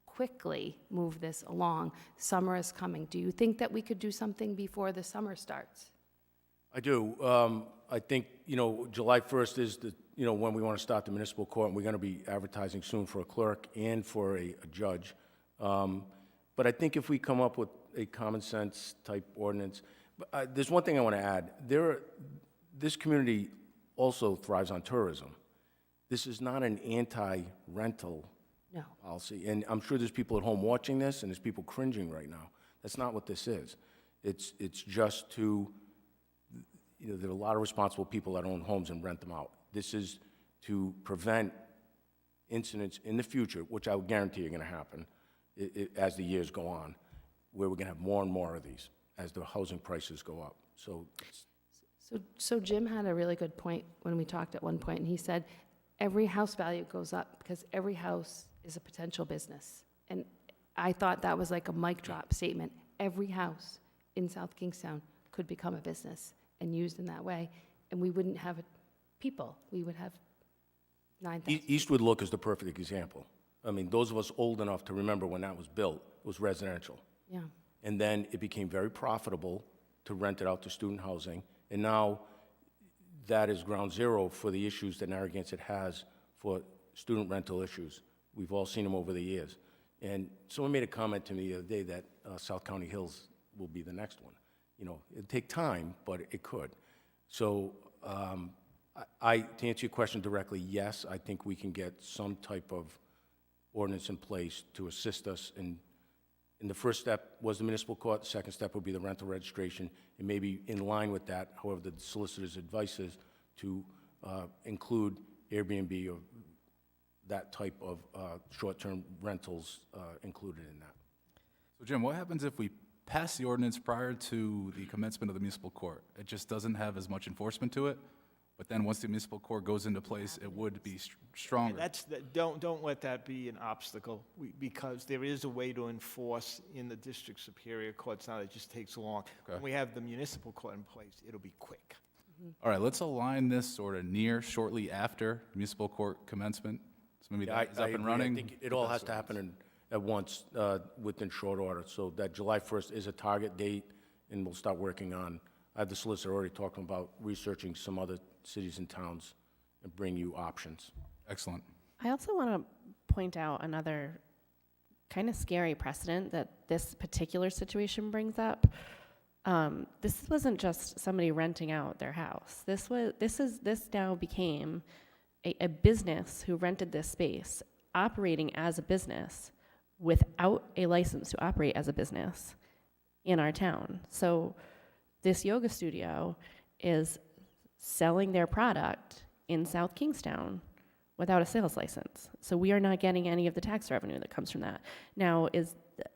quickly move this along. Summer is coming. Do you think that we could do something before the summer starts? I do. I think, July 1st is when we want to start the municipal court, and we're going to be advertising soon for a clerk and for a judge. But I think if we come up with a common sense type ordinance, there's one thing I want to add. This community also thrives on tourism. This is not an anti-rental policy. And I'm sure there's people at home watching this, and there's people cringing right now. That's not what this is. It's just to, there are a lot of responsible people that own homes and rent them out. This is to prevent incidents in the future, which I would guarantee are going to happen as the years go on, where we're going to have more and more of these as the housing prices go up. So Jim had a really good point when we talked at one point, and he said, every house value goes up because every house is a potential business. And I thought that was like a mic drop statement. Every house in South Kingstown could become a business and used in that way, and we wouldn't have people. We would have 9,000. Eastwood Look is the perfect example. I mean, those of us old enough to remember when that was built, it was residential. Yeah. And then it became very profitable to rent it out to student housing, and now that is ground zero for the issues that Narragansett has for student rental issues. We've all seen them over the years. And someone made a comment to me the other day that South County Hills will be the next one. It'd take time, but it could. So to answer your question directly, yes, I think we can get some type of ordinance in place to assist us in the first step was the municipal court, the second step would be the rental registration, and maybe in line with that, however, the solicitor's advice is to include Airbnb or that type of short-term rentals included in that. So Jim, what happens if we pass the ordinance prior to the commencement of the municipal court? It just doesn't have as much enforcement to it? But then once the municipal court goes into place, it would be stronger. Don't let that be an obstacle, because there is a way to enforce in the district superior courts now. It just takes long. Okay. When we have the municipal court in place, it'll be quick. All right, let's align this sort of shortly after municipal court commencement. So maybe I that is up and agree. running. I think it all has to happen at once, within short order. So that July 1st is a target date, and we'll start working on, I have the solicitor already talking about researching some other cities and towns and bring you options. Excellent. I also want to point out another kind of scary precedent that this particular situation brings up. This wasn't just somebody renting out their house. This now became a business who rented this space, operating as a business without a license to operate as a business in our town. So this yoga studio is selling their product in South Kingstown without a sales license. So we are not getting any of the tax revenue that comes from that. Now,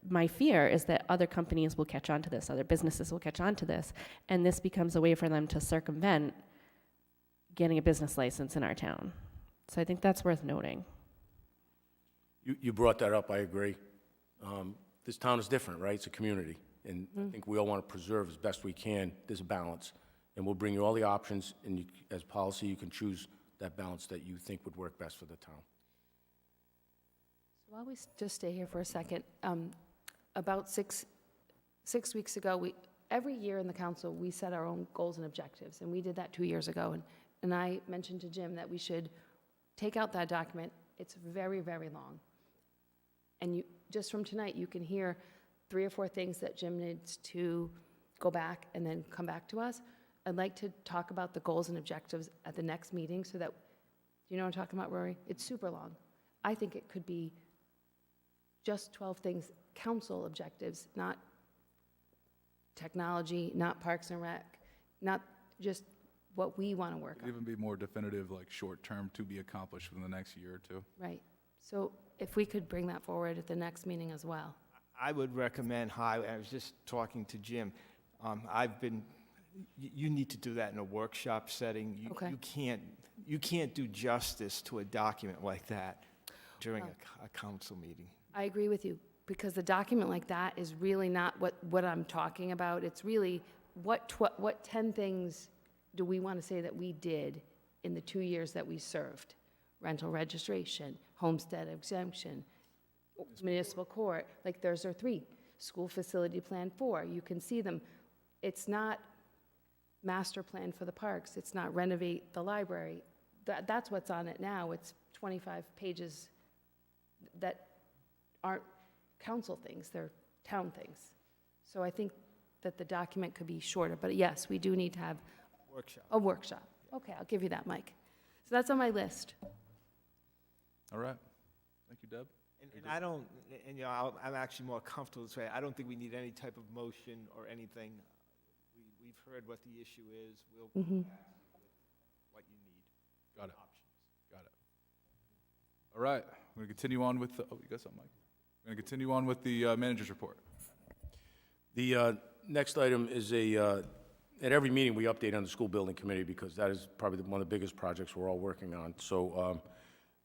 my fear is that other companies will catch on to this, other businesses will catch on to this, and this becomes a way for them to circumvent getting a business license in our town. So I think that's worth noting. You brought that up, I agree. This town is different, right? It's a community, and I think we all want to preserve as best we can. There's a balance, and we'll bring you all the options, and as policy, you can choose that balance that you think would work best for the town. While we just stay here for a second, about six weeks ago, every year in the council, we set our own goals and objectives, and we did that 2 years ago. And I mentioned to Jim that we should take out that document. It's very, very long. And just from tonight, you can hear 3 or 4 things that Jim needs to go back and then come back to us. I'd like to talk about the goals and objectives at the next meeting so that, you know what I'm talking about, Rory? It's super long. I think it could be just 12 things, council objectives, not technology, not Parks and Rec, not just what we want to work It on. could even be more definitive, like short-term to be accomplished within the next year or two. Right. So if we could bring that forward at the next meeting as well. I would recommend highly, I was just talking to Jim, you need to do that in a workshop setting. Okay. You can't do justice to a document like that during a council meeting. I agree with you, because the document like that is really not what I'm talking about. It's really what 10 things do we want to say that we did in the 2 years that we served? Rental registration, homestead exemption, municipal court, like those are 3. School facility plan 4, you can see them. It's not master plan for the parks. It's not renovate the library. That's what's on it now. It's 25 pages that aren't council things, they're town things. So I think that the document could be shorter, but yes, we do need to have a workshop. Okay, I'll give you that, Mike. So that's on my list. All right. Thank you, Deb. I'm actually more comfortable this way. I don't think we need any type of motion or anything. We've heard what the issue is. We'll ask you with what you need. Got it. Got it. All right. We're going to continue on with you got something, Mike? We're going to continue on with the manager's report. The next item is at every meeting, we update on the school building committee because that is probably one of the biggest projects we're all working on. So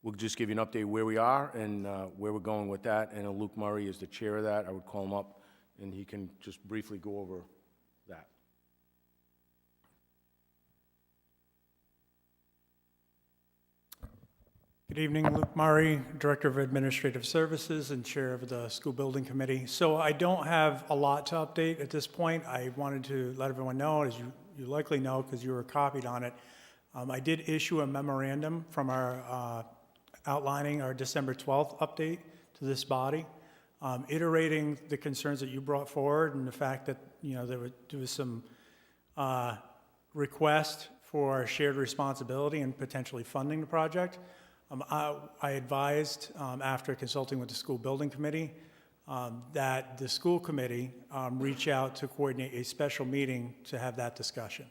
we'll just give you an update where we are and where we're going with that. And Luke Murray is the chair of that. I would call him up, and he can just briefly go over that. Good evening, Luke Murray, Director of Administrative Services and Chair of the School Building Committee. So I don't have a lot to update at this point. I wanted to let everyone know, as you likely know because you were copied on it, I did issue a memorandum from our outlining our December 12th update to this body, iterating the concerns that you brought forward and the fact that there was some request for shared responsibility and potentially funding the project. I advised, after consulting with the School Building Committee, that the school committee reach out to coordinate a special meeting to have that discussion.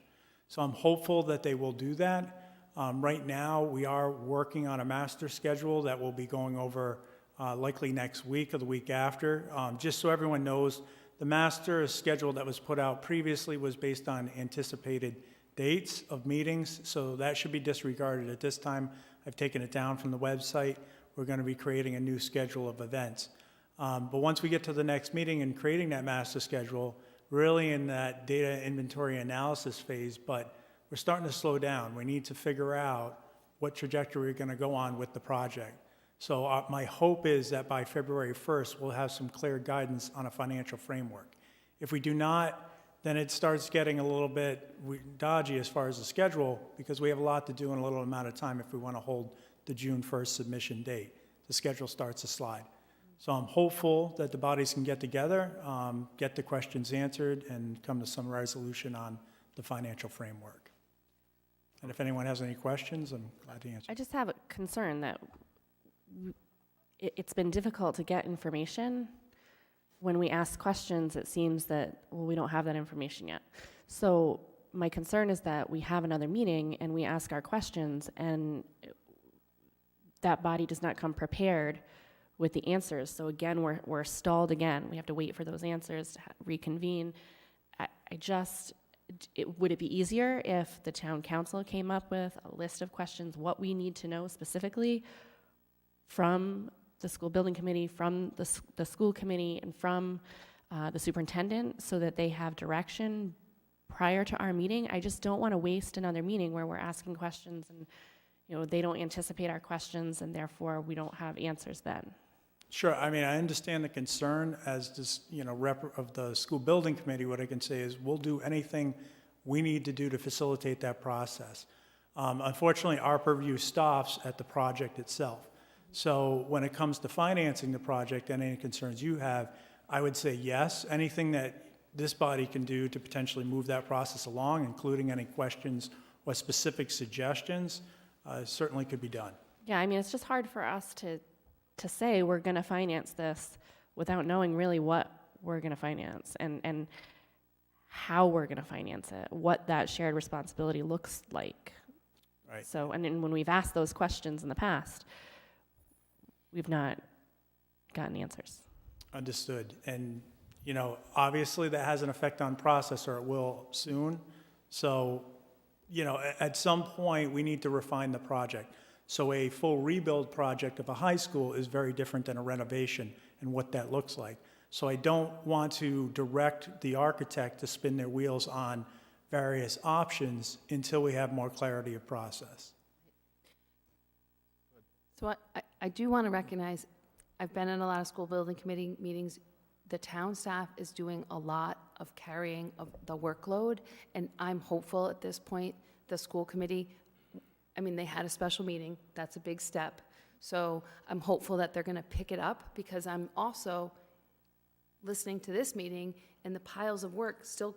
So I'm hopeful that they will do that. Right now, we are working on a master schedule that will be going over likely next week or the week after. Just so everyone knows, the master schedule that was put out previously was based on anticipated dates of meetings, so that should be disregarded at this time. I've taken it down from the website. We're going to be creating a new schedule of events. But once we get to the next meeting and creating that master schedule, really in that data inventory analysis phase, but we're starting to slow down. We need to figure out what trajectory we're going to go on with the project. So my hope is that by February 1st, we'll have some clear guidance on a financial framework. If we do not, then it starts getting a little bit dodgy as far as the schedule, because we have a lot to do in a little amount of time if we want to hold the June 1st submission date. The schedule starts to slide. So I'm hopeful that the bodies can get together, get the questions answered, and come to some resolution on the financial framework. And if anyone has any questions, I'm glad to answer. I just have a concern that it's been difficult to get information. When we ask questions, it seems that, well, we don't have that information yet. So my concern is that we have another meeting and we ask our questions and that body does not come prepared with the answers. So again, we're stalled again. We have to wait for those answers to reconvene. Would it be easier if the town council came up with a list of questions, what we need to know specifically from the school building committee, from the school committee, and from the superintendent, so that they have direction prior to our meeting? I just don't want to waste another meeting where we're asking questions and they don't anticipate our questions and therefore we don't have answers then. Sure. I mean, I understand the concern as this, rep of the school building committee. What I can say is we'll do anything we need to do to facilitate that process. Unfortunately, our purview stops at the project itself. So when it comes to financing the project and any concerns you have, I would say yes. Anything that this body can do to potentially move that process along, including any questions or specific suggestions, certainly could be done. Yeah, I mean, it's just hard for us to say we're going to finance this without knowing really what we're going to finance and how we're going to finance it, what that shared responsibility looks like. Right. So, and then when we've asked those questions in the past, we've not gotten answers. Understood. And, obviously that has an effect on process, or it will soon. So, at some point we need to refine the project. So a full rebuild project of a high school is very different than a renovation and what that looks like. So I don't want to direct the architect to spin their wheels on various options until we have more clarity of process. So I do want to recognize, I've been in a lot of school building committee meetings. The town staff is doing a lot of carrying of the workload, and I'm hopeful at this point, the school committee, they had a special meeting. That's a big step. So I'm hopeful that they're going to pick it up, because I'm also listening to this meeting and the piles of work still,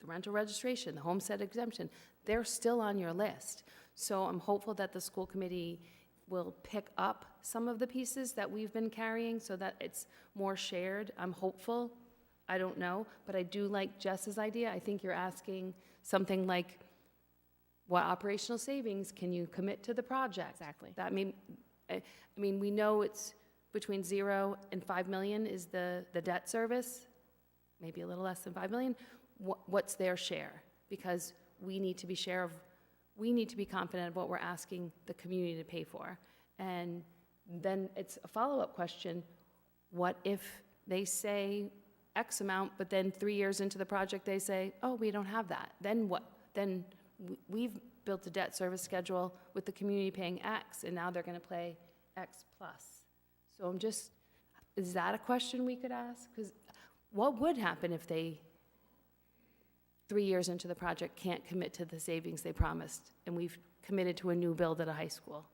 the rental registration, the homestead exemption, they're still on your list. So I'm hopeful that the school committee will pick up some of the pieces that we've been carrying so that it's more shared. I'm hopeful. I don't know. But I do like Jess's idea. I think you're asking something like, what operational savings can you commit to the project? Exactly. That we know it's between 0 and 5 million is the debt service, maybe a little less than 5 million. What's their share? Because we need to be confident of what we're asking the community to pay for. And then it's a follow-up question. What if they say X amount, but then 3 years into the project they say, oh, we don't have that? Then what? Then we've built a debt service schedule with the community paying X, and now they're going to pay X plus. So is that a question we could ask? Because what would happen if they, 3 years into the project, can't commit to the savings they promised, and we've committed to a new build at a high school?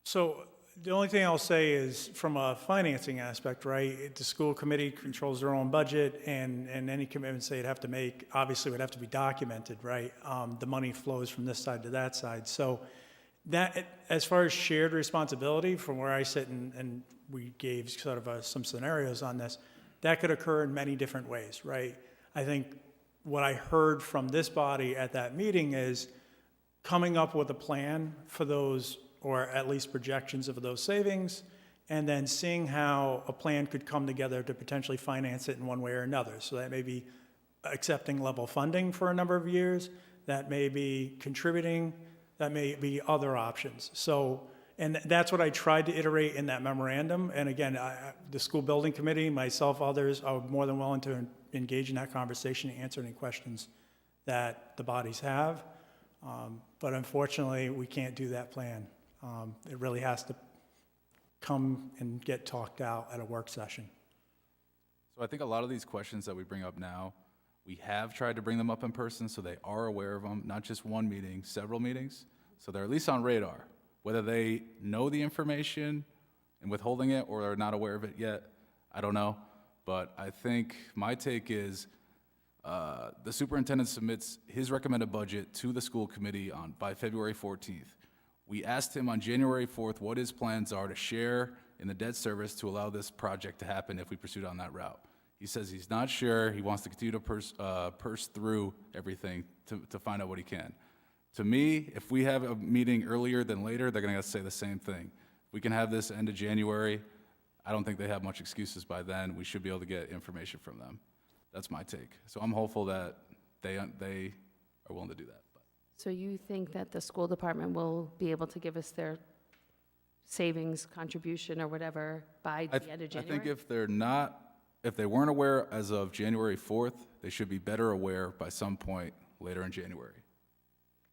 So the only thing I'll say is, from a financing aspect, right, the school committee controls their own budget, and any commitments they'd have to make obviously would have to be documented, right? The money flows from this side to that side. So that, as far as shared responsibility, from where I sit, and we gave sort of some scenarios on this, that could occur in many different ways, right? I think what I heard from this body at that meeting is coming up with a plan for those, or at least projections of those savings, and then seeing how a plan could come together to potentially finance it in one way or another. So that may be accepting level funding for a number of years. that may be contributing, that may be other options. So, and that's what I tried to iterate in that memorandum. And again, the school building committee, myself, others are more than willing to engage in that conversation and answer any questions that the bodies have. But unfortunately, we can't do that plan. It really has to come and get talked out at a work session. So I think a lot of these questions that we bring up now, we have tried to bring them up in person, so they are aware of them, not just one meeting, several meetings. So they're at least on radar. Whether they know the information and withholding it or are not aware of it yet, I don't know. But I think my take is the superintendent submits his recommended budget to the school committee by February 14th. We asked him on January 4th what his plans are to share in the debt service to allow this project to happen if we pursued on that route. He says he's not sure. He wants to continue to purse through everything to find out what he can. To me, if we have a meeting earlier than later, they're going to say the same thing. We can have this end of January. I don't think they have much excuses by then. We should be able to get information from them. That's my take. So I'm hopeful that they are willing to do that. So you think that the school department will be able to give us their savings contribution or whatever by the end of January? I think if they weren't aware as of January 4th, they should be better aware by some point later in January.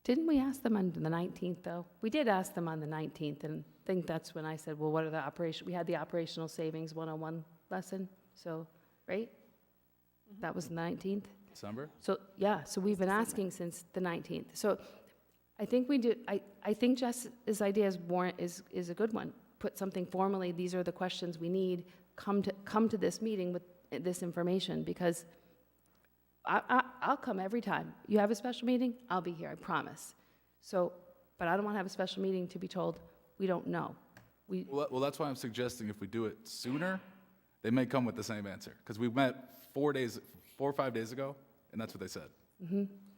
Didn't we ask them on the 19th, though? We did ask them on the 19th, and I think that's when I said, well, what are the we had the operational savings 101 lesson, so, right? That was the 19th? December? So, yeah, so we've been asking since the 19th. So I think we do, I think Jess's idea is a good one. Put something formally, these are the questions we need, come to this meeting with this information, because I'll come every time. You have a special meeting, I'll be here, I promise. So, but I don't want to have a special meeting to be told, we don't know. Well, that's why I'm suggesting if we do it sooner, they may come with the same answer. Because we met 4 or 5 days ago, and that's what they said.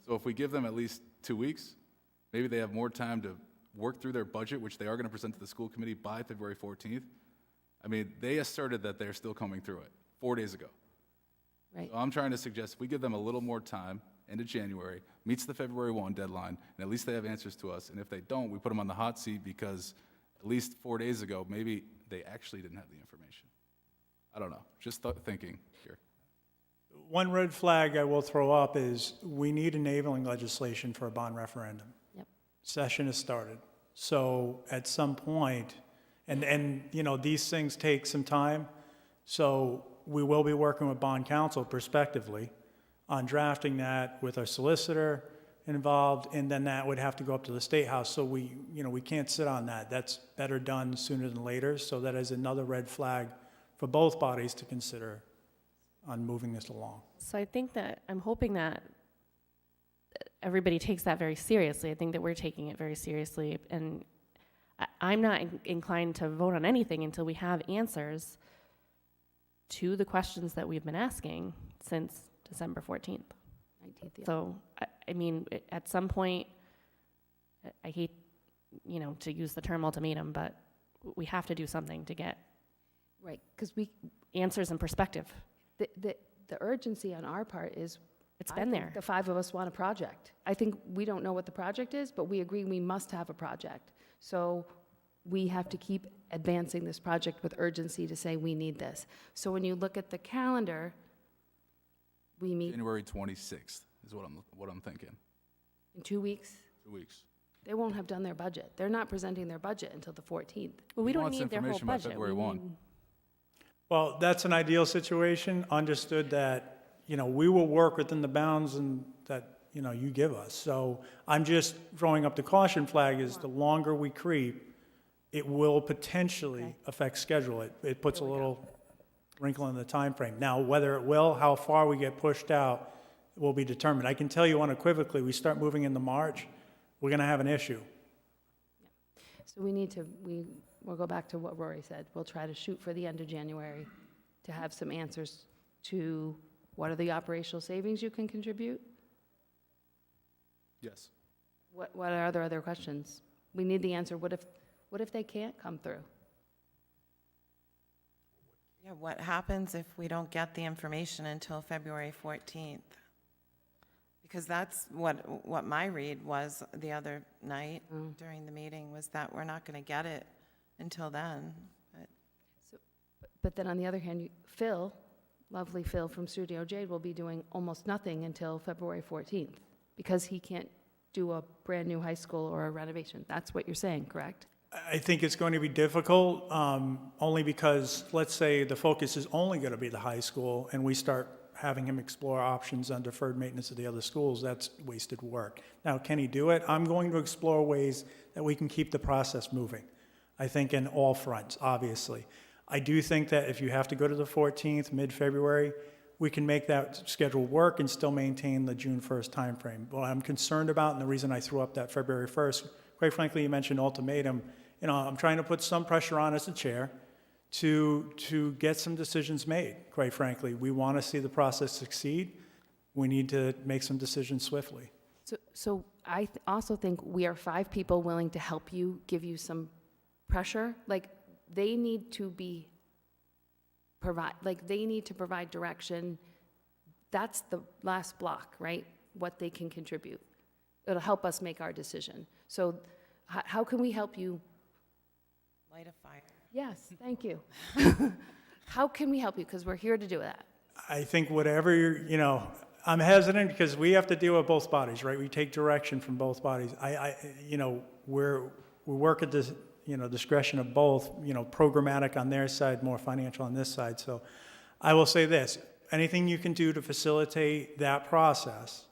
So if we give them at least 2 weeks, maybe they have more time to work through their budget, which they are going to present to the school committee by February 14th. I mean, they asserted that they're still coming through it 4 days ago. Right. So I'm trying to suggest if we give them a little more time, end of January, meets the February 1 deadline, and at least they have answers to us. And if they don't, we put them on the hot seat because at least 4 days ago, maybe they actually didn't have the information. I don't know, just thinking here. One red flag I will throw up is we need enabling legislation for a bond referendum. Yep. Session has started. So at some point, and you know, these things take some time, so we will be working with bond counsel prospectively on drafting that with our solicitor involved, and then that would have to go up to the State House. So we can't sit on that. That's better done sooner than later. So that is another red flag for both bodies to consider on moving this along. So I think that, I'm hoping that everybody takes that very seriously. I think that we're taking it very seriously, and I'm not inclined to vote on anything until we have answers to the questions that we've been asking since December 14th. 19th, yeah. So, I mean, at some point, I hate, to use the term ultimatum, but we have to do something to get Right, because answers and perspective. the urgency on our part is, It's been there. the five of us want a project. I think we don't know what the project is, but we agree we must have a project. So we have to keep advancing this project with urgency to say we need this. So when you look at the calendar, we meet January 26th is what I'm thinking. in 2 weeks. 2 weeks. They won't have done their budget. They're not presenting their budget until the 14th. Well, we He don't wants need their whole information by budget. February 1. Well, that's an ideal situation, understood that, we will work within the bounds and that, you give us. So I'm just throwing up the caution flag is the longer we creep, it will potentially affect schedule. It puts a little wrinkle in the time frame. Now, whether it will, how far we get pushed out will be determined. I can tell you unequivocally, we start moving into March, we're going to have an issue. So we'll go back to what Rory said. We'll try to shoot for the end of January to have some answers to what are the operational savings you can contribute? Yes. What are the other questions? We need the answer. What if they can't come through? Yeah, what happens if we don't get the information until February 14th? because that's what my read was the other night during the meeting, was that we're not going to get it until then. But But then on the other hand, Phil, lovely Phil from Studio Jade, will be doing almost nothing until February 14th because he can't do a brand-new high school or a renovation. That's what you're saying, correct? I think it's going to be difficult, only because, let's say, the focus is only going to be the high school, and we start having him explore options on deferred maintenance of the other schools. That's wasted work. Now, can he do it? I'm going to explore ways that we can keep the process moving, I think, in all fronts, obviously. I do think that if you have to go to the 14th, mid-February, we can make that schedule work and still maintain the June 1st timeframe. What I'm concerned about, and the reason I threw up that February 1st, quite frankly, you mentioned ultimatum. I'm trying to put some pressure on as a chair to get some decisions made, quite frankly. We want to see the process succeed. We need to make some decisions swiftly. So I also think we are 5 people willing to help you, give you some pressure. Like, they need to provide direction. That's the last block, right? What they can contribute. It'll help us make our decision. So how can we help you? light a fire. Yes, thank you. How can we help you? Because we're here to do that. I think whatever I'm hesitant because we have to deal with both bodies, right? We take direction from both bodies. We work at this, discretion of both, programmatic on their side, more financial on this side. So I will say this, anything you can do to facilitate that process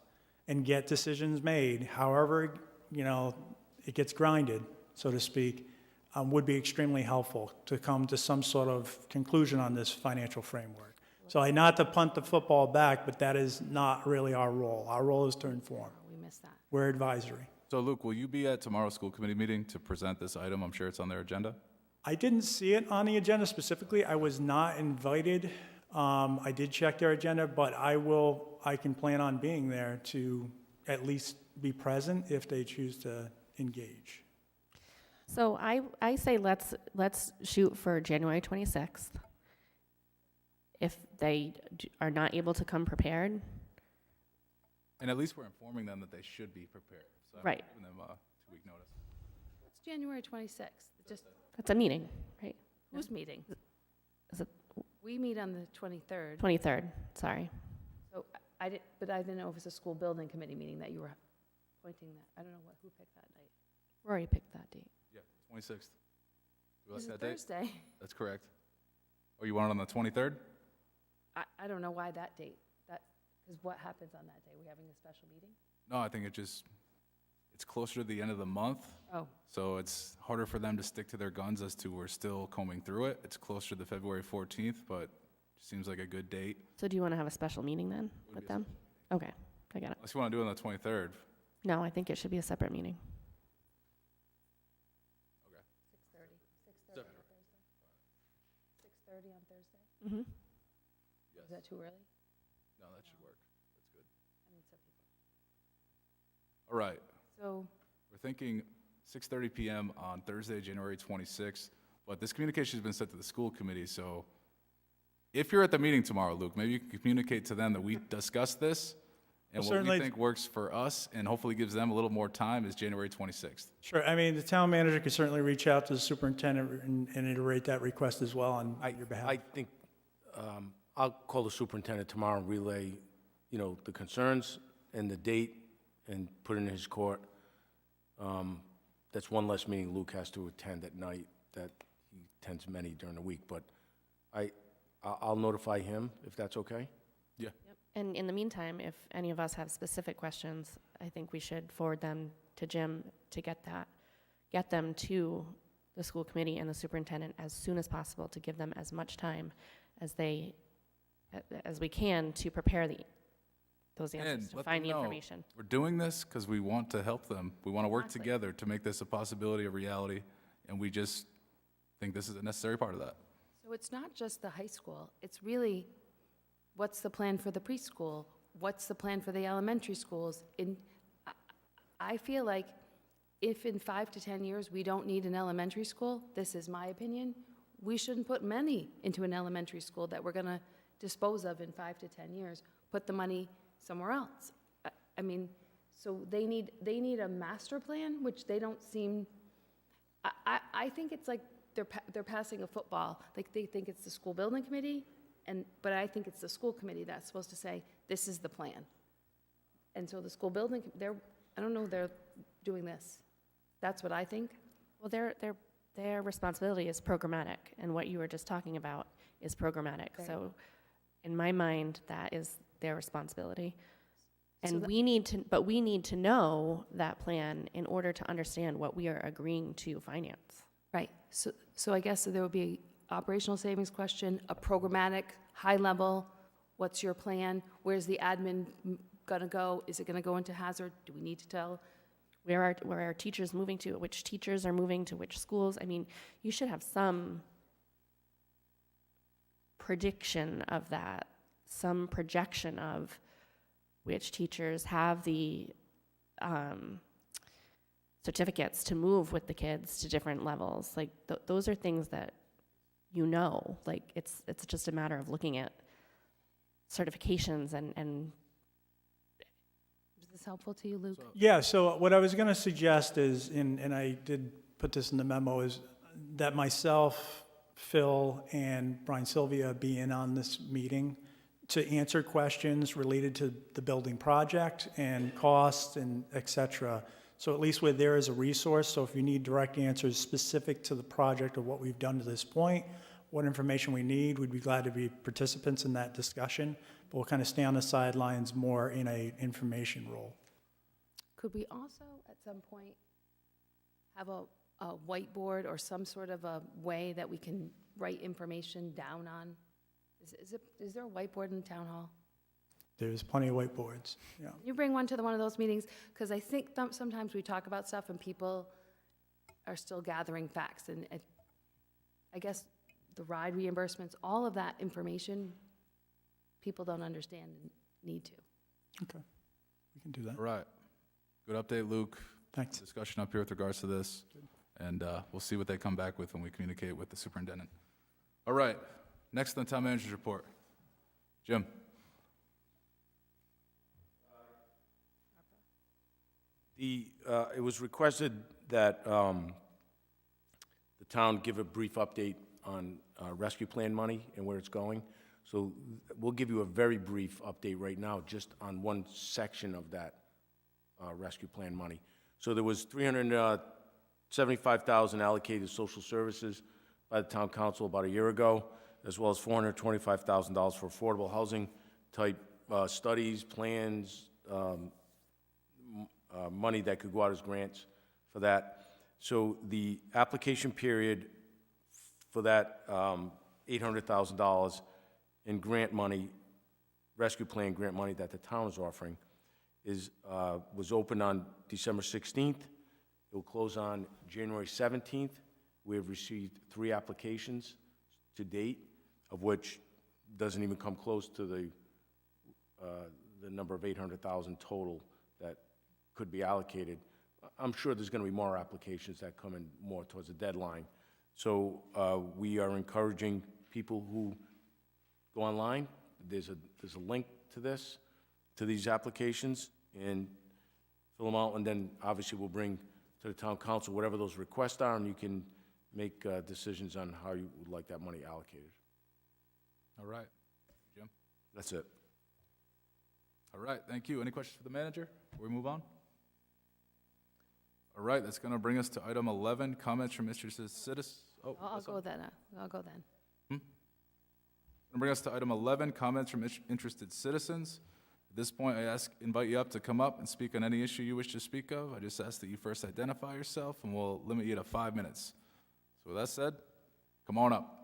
and get decisions made, however, it gets grinded, so to speak, would be extremely helpful to come to some sort of conclusion on this financial framework. So not to punt the football back, but that is not really our role. Our role is to inform. We missed that. We're advisory. So Luke, will you be at tomorrow's school committee meeting to present this item? I'm sure it's on their agenda. I didn't see it on the agenda specifically. I was not invited. I did check their agenda, but I can plan on being there to at least be present if they choose to engage. So I say let's shoot for January 26th. If they are not able to come prepared. And at least we're informing them that they should be prepared. So I'm Right. giving them a 2-week notice. It's January 26th. That's a meeting, right? Whose meeting? Is it We meet on the 23rd. 23rd? Sorry. So I didn't know if it was a school building committee meeting that you were pointing that. I don't know who picked that date. Rory picked that date. Yeah, 26th. You It's like a that date? Thursday. That's correct. Oh, you want it on the 23rd? I don't know why that date. Because what happens on that day? We're having a special meeting? No, I think it's closer to the end of the month. Oh. So it's harder for them to stick to their guns as to we're still combing through it. It's closer to February 14th, but seems like a good date. So do you want to have a special meeting then with them? Okay, I got it. Unless you want to do it on the 23rd. No, I think it should be a separate meeting. 6:30. 6:30 on Thursday? 6:30 on Thursday? Mm-hmm. Yes. Is that too early? No, that should work. That's good. I mean, some people. All right. So, We're thinking 6:30 p.m. on Thursday, January 26th, but this communication has been sent to the school committee, so if you're at the meeting tomorrow, Luke, maybe you can communicate to them that we discussed this, and Well, what we certainly- think works for us, and hopefully gives them a little more time, is January 26th. Sure. I mean, the town manager could certainly reach out to the superintendent and iterate that request as well on your behalf. I think I'll call the superintendent tomorrow and relay, the concerns and the date and put it in his court. That's one less meeting Luke has to attend at night that he attends many during the week. But I'll notify him if that's okay. Yeah. And in the meantime, if any of us have specific questions, I think we should forward them to Jim to get them to the school committee and the superintendent as soon as possible to give them as much time as we can to prepare those answers, to let find them the know information. We're doing this because we want to help them. We want to work Exactly. together to make this a possibility, a reality, and we just think this is a necessary part of that. so it's not just the high school. It's really, what's the plan for the preschool? What's the plan for the elementary schools? I feel like if in 5 to 10 years we don't need an elementary school, this is my opinion, we shouldn't put money into an elementary school that we're going to dispose of in 5 to 10 years. Put the money somewhere else. I mean, so they need a master plan, which they don't seem, I think it's like they're passing a football. Like, they think it's the school building committee, but I think it's the school committee that's supposed to say, this is the plan. And so the school building, I don't know, they're doing this. That's what I think. Well, their responsibility is programmatic, and what you were just talking about is programmatic. Right. So, in my mind, that is their responsibility. So And we need to know that plan in order to understand what we are agreeing to finance. Right, so I guess there would be operational savings question, a programmatic, high level, what's your plan? Where's the admin gonna go? Is it gonna go into hazard? Do we need to tell? Where are teachers moving to? Which teachers are moving to which schools? I mean, you should have some prediction of that, some projection of which teachers have the certificates to move with the kids to different levels. Like, those are things that you know. Like, it's just a matter of looking at certifications and Is this helpful to you, Luke? Yeah, so what I was going to suggest is, and I did put this in the memo, is that myself, Phil, and Brian Sylvia be in on this meeting to answer questions related to the building project and costs and et cetera. So at least we're there as a resource. So if you need direct answers specific to the project or what we've done to this point, what information we need, we'd be glad to be participants in that discussion. But we'll kind of stay on the sidelines more in a information role. Could we also, at some point, have a whiteboard or some sort of a way that we can write information down on? Is there a whiteboard in the town hall? There's plenty of whiteboards, yeah. You bring one to one of those meetings, because I think sometimes we talk about stuff and people are still gathering facts, and I guess the ride reimbursements, all of that information, people don't understand and need to. Okay, we can do that. All right. Good update, Luke. Thanks. Discussion up here with regards to this. And we'll see what they come back with when we communicate with the superintendent. All right. Next on the town manager's report. Jim. It was requested that the town give a brief update on rescue plan money and where it's going. So we'll give you a very brief update right now, just on one section of that rescue plan money. So there was $375,000 allocated to social services by the town council about a year ago, as well as $425,000 for affordable housing type studies, plans, money that could go out as grants for that. So the application period for that $800,000 in grant money, rescue plan grant money that the town is offering, was opened on December 16th. It will close on January 17th. We have received 3 applications to date, of which doesn't even come close to the number of $800,000 total that could be allocated. I'm sure there's going to be more applications that come in more towards the deadline. So we are encouraging people who go online. There's a link to these applications, and fill them out, and then obviously we'll bring to the town council whatever those requests are, and you can make decisions on how you would like that money allocated. All right. Jim? That's it. All right, thank you. Any questions for the manager before we move on? All right, that's going to bring us to item 11, comments from interested citizens. Oh, I'll go then. I'll go then. Going to bring us to item 11, comments from interested citizens. At this point, I invite you up to come up and speak on any issue you wish to speak of. I just ask that you first identify yourself, and we'll limit you to 5 minutes. So with that said, come on up.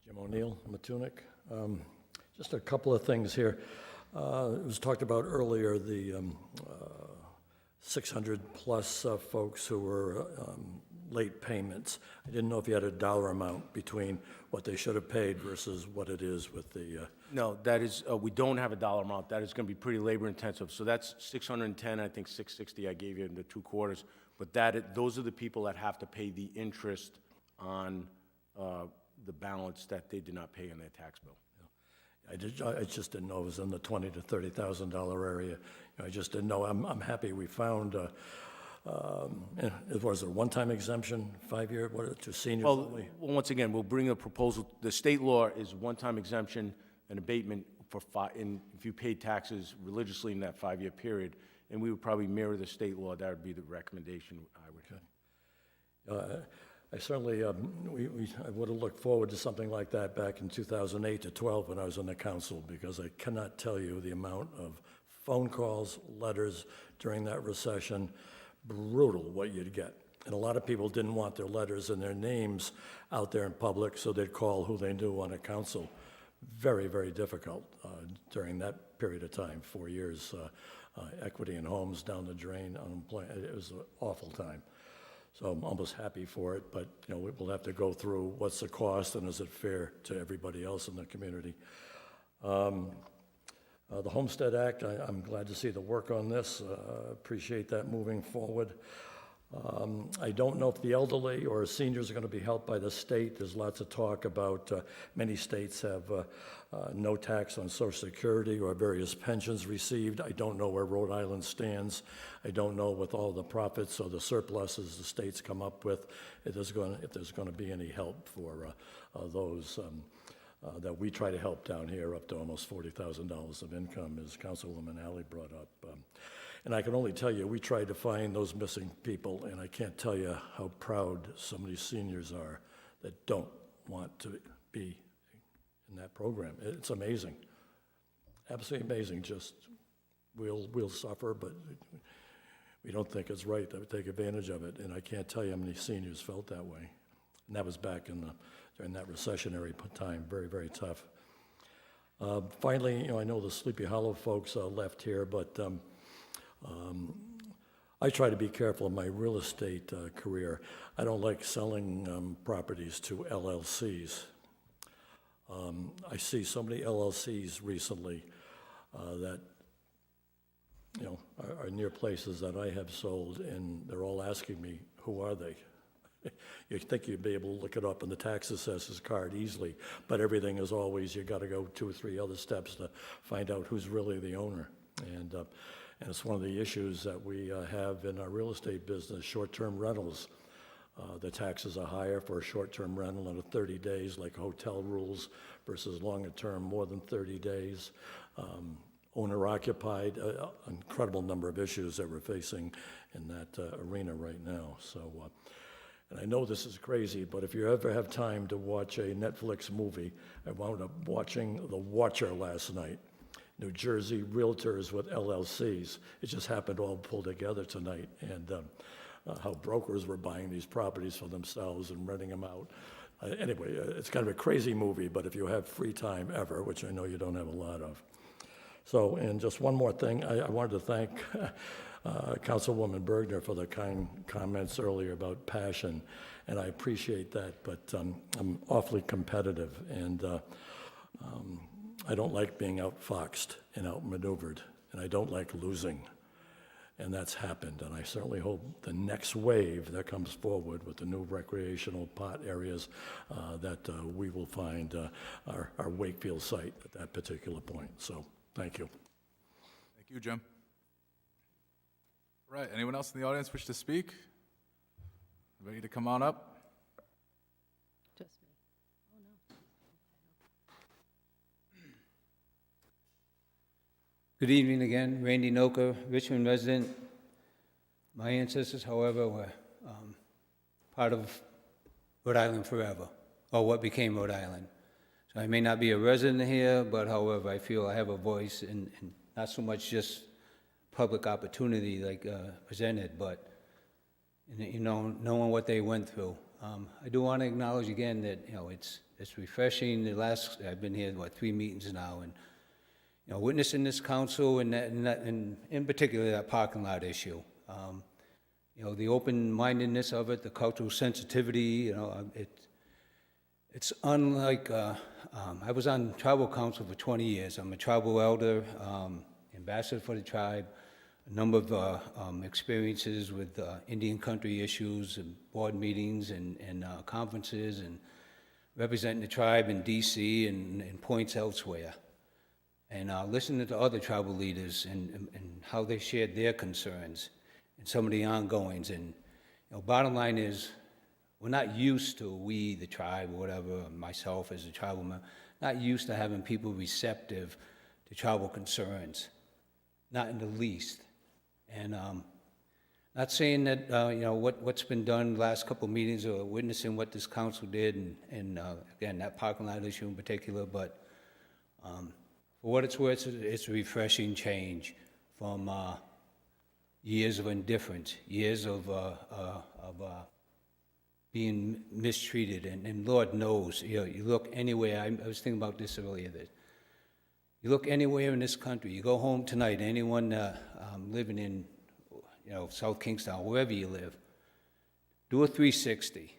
Jim O'Neill, Matunic. Just a couple of things here. It was talked about earlier, the 600-plus folks who were late payments. I didn't know if you had a dollar amount between what they should have paid versus what it is with the, No, that is, we don't have a dollar amount. That is going to be pretty labor intensive. So that's 610, I think 660 I gave you in the 2 quarters. But those are the people that have to pay the interest on the balance that they did not pay on their tax bill. I just didn't know it was in the $20,000 to $30,000 area. I just didn't know. I'm happy we found, was it a one-time exemption, 5-year, what, to seniors only? Well, once again, we'll bring a proposal. The state law is one-time exemption and abatement for if you paid taxes religiously in that 5-year period, and we would probably mirror the state law. That would be the recommendation I would have. I certainly, I would have looked forward to something like that back in 2008 to 12 when I was on the council, because I cannot tell you the amount of phone calls, letters during that recession. Brutal what you'd get. And a lot of people didn't want their letters and their names out there in public, so they'd call who they knew on a council. Very, very difficult during that period of time, 4 years. Equity in homes down the drain, unemployment. It was an awful time. So I'm almost happy for it, but we'll have to go through what's the cost and is it fair to everybody else in the community. The Homestead Act, I'm glad to see the work on this. Appreciate that moving forward. I don't know if the elderly or seniors are going to be helped by the state. There's lots of talk about many states have no tax on Social Security or various pensions received. I don't know where Rhode Island stands. I don't know with all the profits or the surpluses the states come up with if there's going to be any help for those that we try to help down here up to almost $40,000 of income, as Councilwoman Alley brought up. And I can only tell you, we tried to find those missing people, and I can't tell you how proud some of these seniors are that don't want to be in that program. It's amazing, absolutely amazing. Just we'll suffer, but we don't think it's right to take advantage of it. And I can't tell you how many seniors felt that way. And that was back during that recessionary time, very, very tough. Finally, I know the Sleepy Hollow folks left here, but I try to be careful in my real estate career. I don't like selling properties to LLCs. I see so many LLCs recently that are near places that I have sold, and they're all asking me, who are they? You think you'd be able to look it up in the tax assessor's card easily, but everything is always, you got to go 2 or 3 other steps to find out who's really the owner. And it's one of the issues that we have in our real estate business, short-term rentals. The taxes are higher for a short-term rental under 30 days, like hotel rules, versus longer-term, more than 30 days. Owner-occupied, an incredible number of issues that we're facing in that arena right now. So, and I know this is crazy, but if you ever have time to watch a Netflix movie, I wound up watching The Watcher last night. New Jersey realtors with LLCs. It just happened all pulled together tonight, and how brokers were buying these properties for themselves and renting them out. Anyway, it's kind of a crazy movie, but if you have free time ever, which I know you don't have a lot of. So, and just one more thing, I wanted to thank Councilwoman Bergner for the kind comments earlier about passion, and I appreciate that, but I'm awfully competitive, and I don't like being outfoxed and outmaneuvered, and I don't like losing, and that's happened, and I certainly hope the next wave that comes forward with the new recreational pot areas, that we will find our Wakefield site at that particular point. So, thank you. Thank you, Jim. All right, anyone else in the audience wish to speak? Ready to come on up? Just me. Oh, no. Good evening again. Randy Noka, Richmond resident. My ancestors, however, were part of Rhode Island forever, or what became Rhode Island. So I may not be a resident here, but however, I feel I have a voice in not so much just public opportunity like presented, but knowing what they went through. I do want to acknowledge again that it's refreshing. I've been here 3 meetings now, and witnessing this council and in particular that parking lot issue. you know, the open-mindedness of it, the cultural sensitivity, you know, it's unlike, I was on tribal council for 20 years. I'm a tribal elder, ambassador for the tribe, a number of experiences with Indian country issues and board meetings and conferences and representing the tribe in DC and points elsewhere. And listening to other tribal leaders and how they shared their concerns and some of the ongoings. And, you know, bottom line is, we're not used to, we, the tribe, or whatever, myself as a tribal member, not used to having people receptive to tribal concerns, not in the least. And not saying that, you know, what's been done the last couple of meetings or witnessing what this council did, and again, that parking lot issue in particular, but for what it's worth, it's a refreshing change from years of indifference, years of being mistreated, and Lord knows, you know, you look anywhere, I was thinking about this earlier, that you look anywhere in this country, you go home tonight, anyone living in, you know, South Kingstown, wherever you live, do a 360,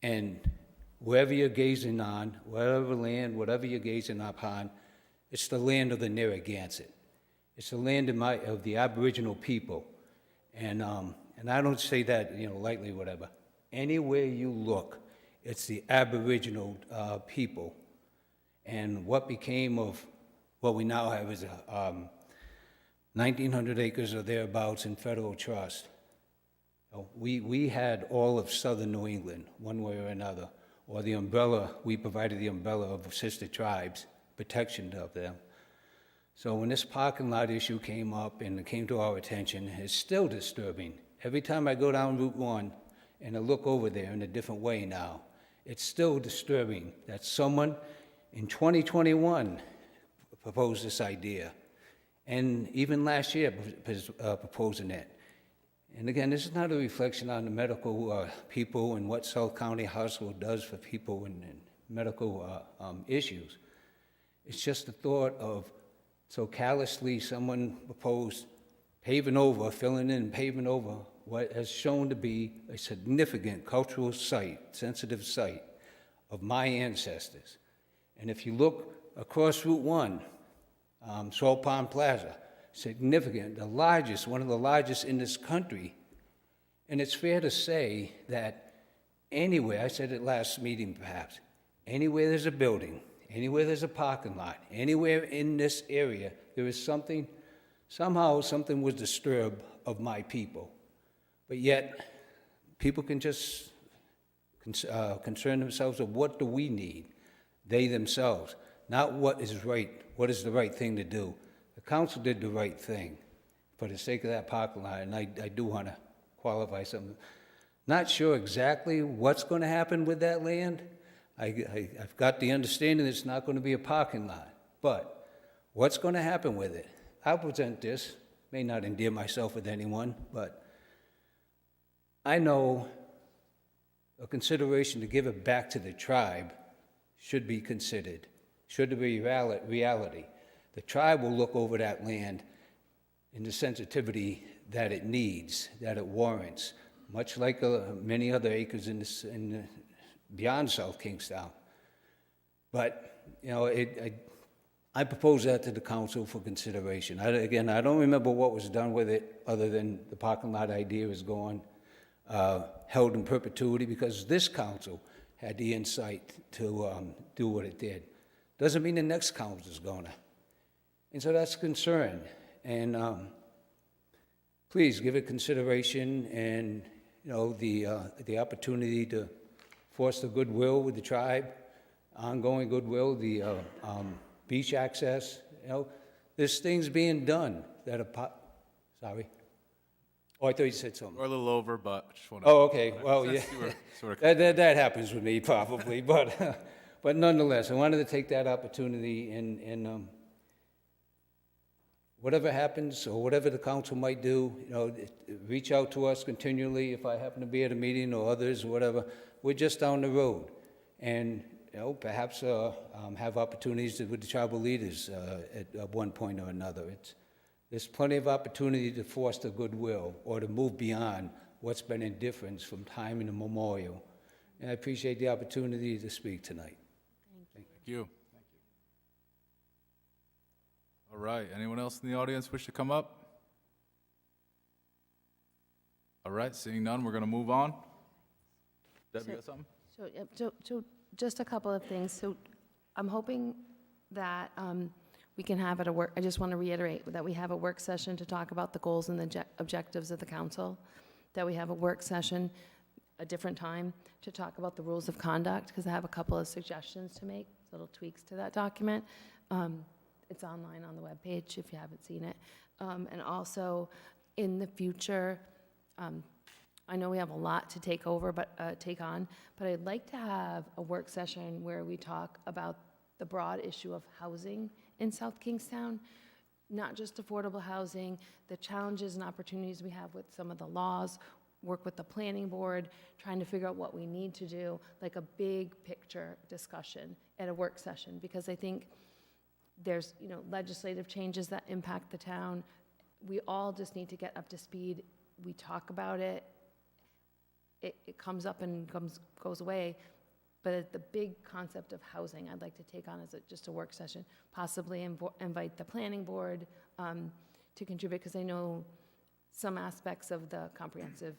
and wherever you're gazing on, whatever land, whatever you're gazing upon, it's the land of the Narragansett. It's the land of the Aboriginal people, and I don't say that, you know, lightly, whatever. Anywhere you look, it's the Aboriginal people. And what became of what we now have is 1,900 acres or thereabouts in federal trust. We had all of southern New England, one way or another, or the umbrella, we provided the umbrella of sister tribes, protection of them. So when this parking lot issue came up and it came to our attention, it's still disturbing. Every time I go down Route 1 and I look over there in a different way now, it's still disturbing that someone in 2021 proposed this idea, and even last year proposing it. And again, this is not a reflection on the medical people and what South County Hospital does for people in medical issues. It's just the thought of so callously someone proposed paving over, filling in and paving over what has shown to be a significant cultural site, sensitive site of my ancestors. And if you look across Route 1, Salt Pond Plaza, significant, the largest, one of the largest in this country. And it's fair to say that anywhere, I said it last meeting perhaps, anywhere there's a building, anywhere there's a parking lot, anywhere in this area, there is something, somehow something was disturbed of my people. But yet, people can just concern themselves with what do we need, they themselves, not what is right, what is the right thing to do. The council did the right thing for the sake of that parking lot, and I do want to qualify something. Not sure exactly what's going to happen with that land. I've got the understanding it's not going to be a parking lot, but what's going to happen with it? I'll present this, may not endear myself with anyone, but I know a consideration to give it back to the tribe should be considered, should be reality. The tribe will look over that land in the sensitivity that it needs, that it warrants, much like many other acres beyond South Kingstown. But, you know, I propose that to the council for consideration. Again, I don't remember what was done with it other than the parking lot idea is gone, held in perpetuity because this council had the insight to do what it did. Doesn't mean the next council is going to. And so that's a concern. And please give it consideration and, you know, the opportunity to foster goodwill with the tribe, ongoing goodwill, the beach access. You know, there's things being done that are, sorry. Oh, I thought you said something. We're a little over, but just want to. Oh, okay. Well, yeah. Sort of that happens with me probably, but nonetheless, I wanted to take that opportunity and whatever happens or whatever the council might do, you know, reach out to us continually if I happen to be at a meeting or others or whatever. We're just down the road, and you know, perhaps have opportunities with the tribal leaders at one point or another. There's plenty of opportunity to foster goodwill or to move beyond what's been indifference from time immemorial. And I appreciate the opportunity to speak tonight. Thank you. All right, anyone else in the audience wish to come up? All right, seeing none, we're going to move on. Deb, you got something? So just a couple of things. So I'm hoping that we can have at a work, I just want to reiterate that we have a work session to talk about the goals and the objectives of the council, that we have a work session, a different time, to talk about the rules of conduct, because I have a couple of suggestions to make, little tweaks to that document. It's online on the webpage if you haven't seen it. And also, in the future, I know we have a lot to take on, but I'd like to have a work session where we talk about the broad issue of housing in South Kingstown, not just affordable housing, the challenges and opportunities we have with some of the laws, work with the planning board, trying to figure out what we need to do, like a big picture discussion at a work session, because I think there's, legislative changes that impact the town. We all just need to get up to speed. We talk about it. It comes up and goes away. But the big concept of housing, I'd like to take on as just a work session, possibly invite the planning board to contribute, because I know some aspects of the comprehensive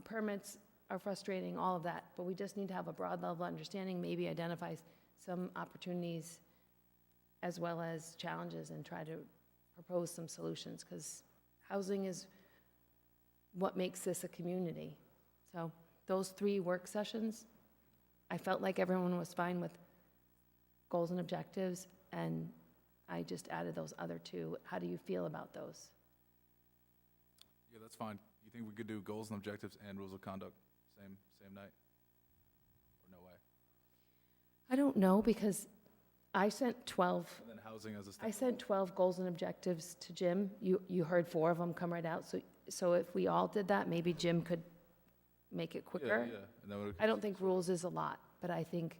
permits are frustrating, all of that. But we just need to have a broad level of understanding, maybe identify some opportunities as well as challenges, and try to propose some solutions, because housing is what makes this a community. So those 3 work sessions, I felt like everyone was fine with goals and objectives, and I just added those other 2. How do you feel about those? Yeah, that's fine. You think we could do goals and objectives and rules of conduct same night? Or no way? I don't know, because I sent 12. And then housing as a I sent 12 goals and objectives to Jim. You heard 4 of them come right out. So if we all did that, maybe Jim could make it quicker. Yeah. And then I don't think rules is a lot, but I think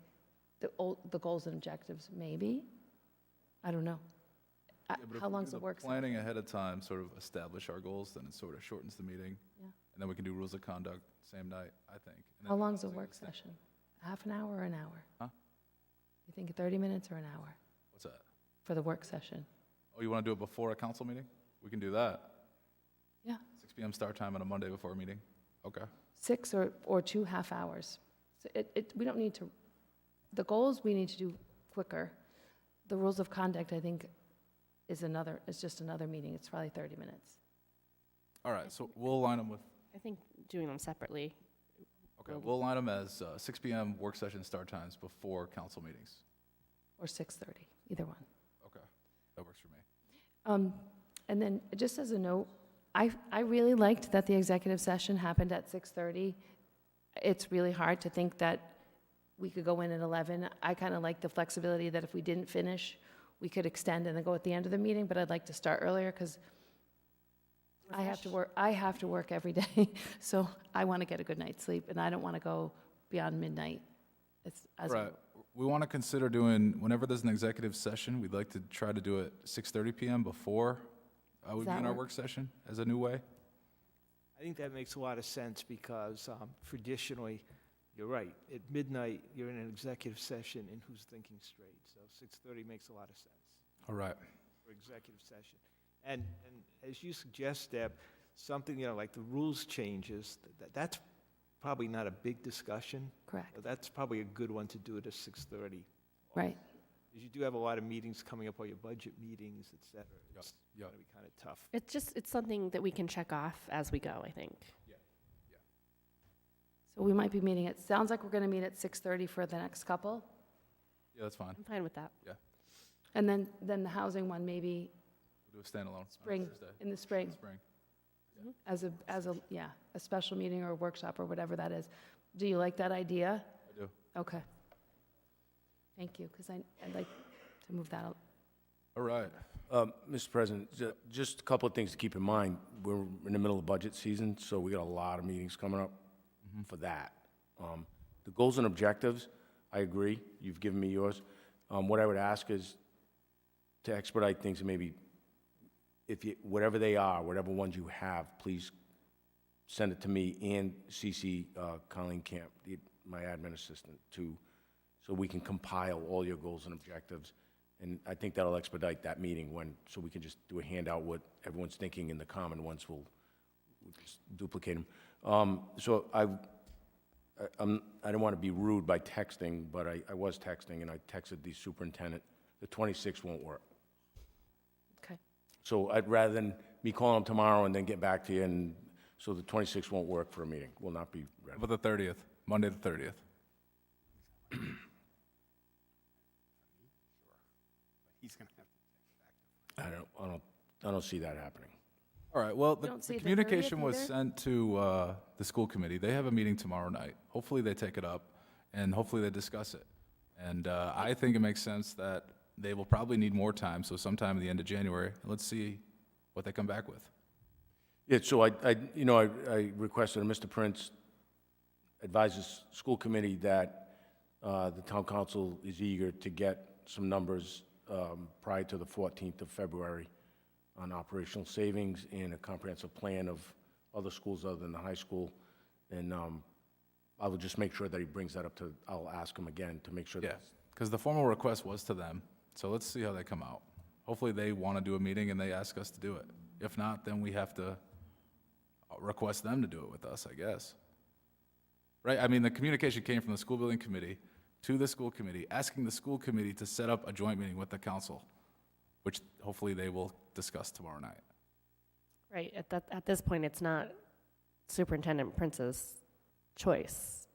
the goals and objectives, maybe. I don't know. How long's the work session? Planning ahead of time, sort of establish our goals, then it sort of shortens the meeting. Yeah. And then we can do rules of conduct same night, I think. And How then long's a housing work is the same. session? Half an hour or an hour? Huh? You think 30 minutes or an hour What's that? for the work session? Oh, you want to do it before a council meeting? We can do that. Yeah. 6 p.m. start time on a Monday before a meeting. Okay. 6 or 2 half hours. So we don't need to, the goals we need to do quicker. The rules of conduct, I think, is just another meeting. It's probably 30 minutes. All right, so we'll line them with, I think doing them separately. okay, we'll line them as 6 p.m. work session start times before council meetings. Or 6:30, either one. Okay, that works for me. And then, just as a note, I really liked that the executive session happened at 6:30. It's really hard to think that we could go in at 11. I kind of like the flexibility that if we didn't finish, we could extend and then go at the end of the meeting, but I'd like to start earlier, because I have to work every day, so I want to get a good night's sleep, and I don't want to go beyond midnight. Right. We want to consider doing, whenever there's an executive session, we'd like to try to do it 6:30 p.m. before we begin our work session as a new way. I think that makes a lot of sense, because traditionally, you're right, at midnight, you're in an executive session, and who's thinking straight? So 6:30 makes a lot of sense All right. for executive session. And as you suggest, Deb, something, like the rules changes, that's probably not a big discussion. Correct. But that's probably a good one to do it at 6:30. Right. Because you do have a lot of meetings coming up, all your budget meetings, et cetera. It's Yep. going to be kind of tough. It's something that we can check off as we go, I think. So we might be meeting sounds like we're going to meet at 6:30 for the next couple. Yeah, that's fine. I'm fine with that. And then the housing one, maybe We'll do a standalone on spring, Thursday. in the spring, Spring. as a special meeting or a workshop or whatever that is. Do you like that idea? I do. Okay. Thank you, because I'd like to move that up. All right. Mr. President, just a couple of things to keep in mind. We're in the middle of budget season, so we got a lot of meetings coming up for that. The goals and objectives, I agree. You've given me yours. What I would ask is to expedite things, and maybe if you, whatever they are, whatever ones you have, please send it to me and CC Colleen Camp, my admin assistant, so we can compile all your goals and objectives. And I think that'll expedite that meeting so we can just do a handout what everyone's thinking in the common ones. We'll just duplicate them. So I didn't want to be rude by texting, but I was texting, and I texted the superintendent. The 26th won't work. Okay. So I'd rather than me calling him tomorrow and then get back to you, and so the 26th won't work for a meeting. Will not be ready. How about the 30th, Monday the 30th? He's going to have to I don't see that happening. All right, well, You the don't see the communication 30th was either? sent to the school committee. They have a meeting tomorrow night. Hopefully, they take it up, and hopefully, they discuss it. And I think it makes sense that they will probably need more time, so sometime at the end of January. Let's see what they come back with. Yeah, so I requested, Mr. Prince advises school committee that the town council is eager to get some numbers prior to the 14th of February on operational savings and a comprehensive plan of other schools other than the high school. And I will just make sure that he brings that up I'll ask him again to make sure. Yeah, because the formal request was to them, so let's see how they come out. Hopefully, they want to do a meeting and they ask us to do it. If not, then we have to request them to do it with us, I guess. Right? I mean, the communication came from the school building committee to the school committee, asking the school committee to set up a joint meeting with the council, which hopefully they will discuss tomorrow night. Right, at this point, it's not Superintendent Prince's choice.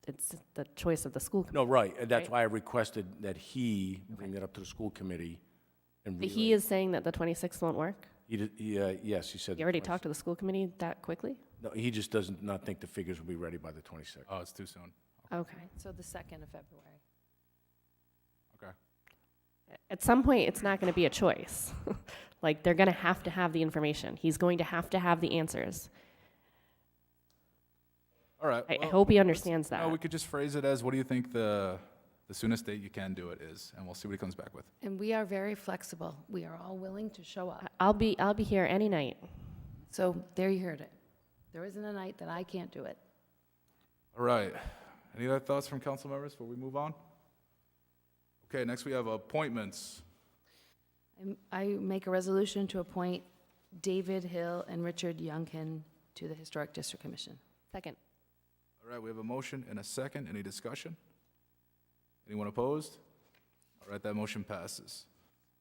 It's the choice of the school committee. No, right, and that's Right. why I requested that he bring that up to the school committee and But relay. he is saying that the 26th won't work? Yes, he said. You already talked to the school committee that quickly? No, he just does not think the figures will be ready by the 26th. Oh, it's too soon. Okay. So the 2nd of February. Okay. At some point, it's not going to be a choice. Like, they're going to have the information. He's going to have the answers. All right. I well, hope he understands No, that. we could just phrase it as, what do you think the soonest date you can do it is? And we'll see what he comes back with. And we are very flexible. We are all willing to show up. I'll be here any night. So there you heard it. There isn't a night that I can't do it. All right. Any other thoughts from council members before we move on? Okay, next we have appointments. I make a resolution to appoint David Hill and Richard Youngkin to the Historic District Commission. Second. All right, we have a motion and a second. Any discussion? Anyone opposed? All right, that motion passes.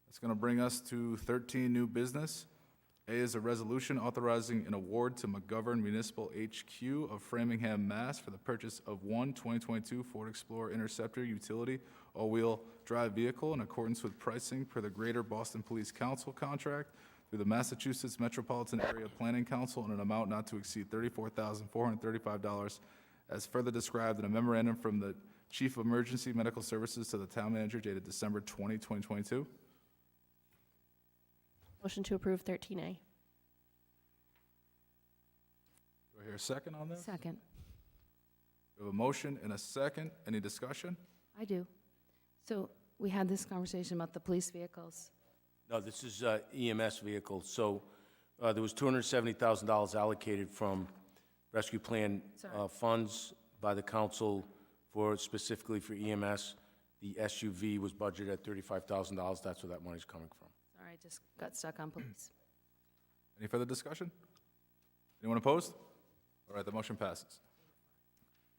That's going to bring us to 13 new business. A is a resolution authorizing an award to McGovern Municipal HQ of Framingham, Mass. for the purchase of one 2022 Ford Explorer Interceptor utility all-wheel drive vehicle in accordance with pricing per the Greater Boston Police Council contract through the Massachusetts Metropolitan Area Planning Council in an amount not to exceed $34,435 as further described in a memorandum from the Chief of Emergency Medical Services to the Town Manager dated December 20, 2022. Motion to approve 13A. Do I hear a second on this? Second. We have a motion and a second. Any discussion? I do. So we had this conversation about the police vehicles. No, this is EMS vehicles. So there was $270,000 allocated from rescue plan funds by the council specifically for EMS. The SUV was budgeted at $35,000. That's where that money's coming from. Sorry, I just got stuck on police. Any further discussion? Anyone opposed? All right, the motion passes.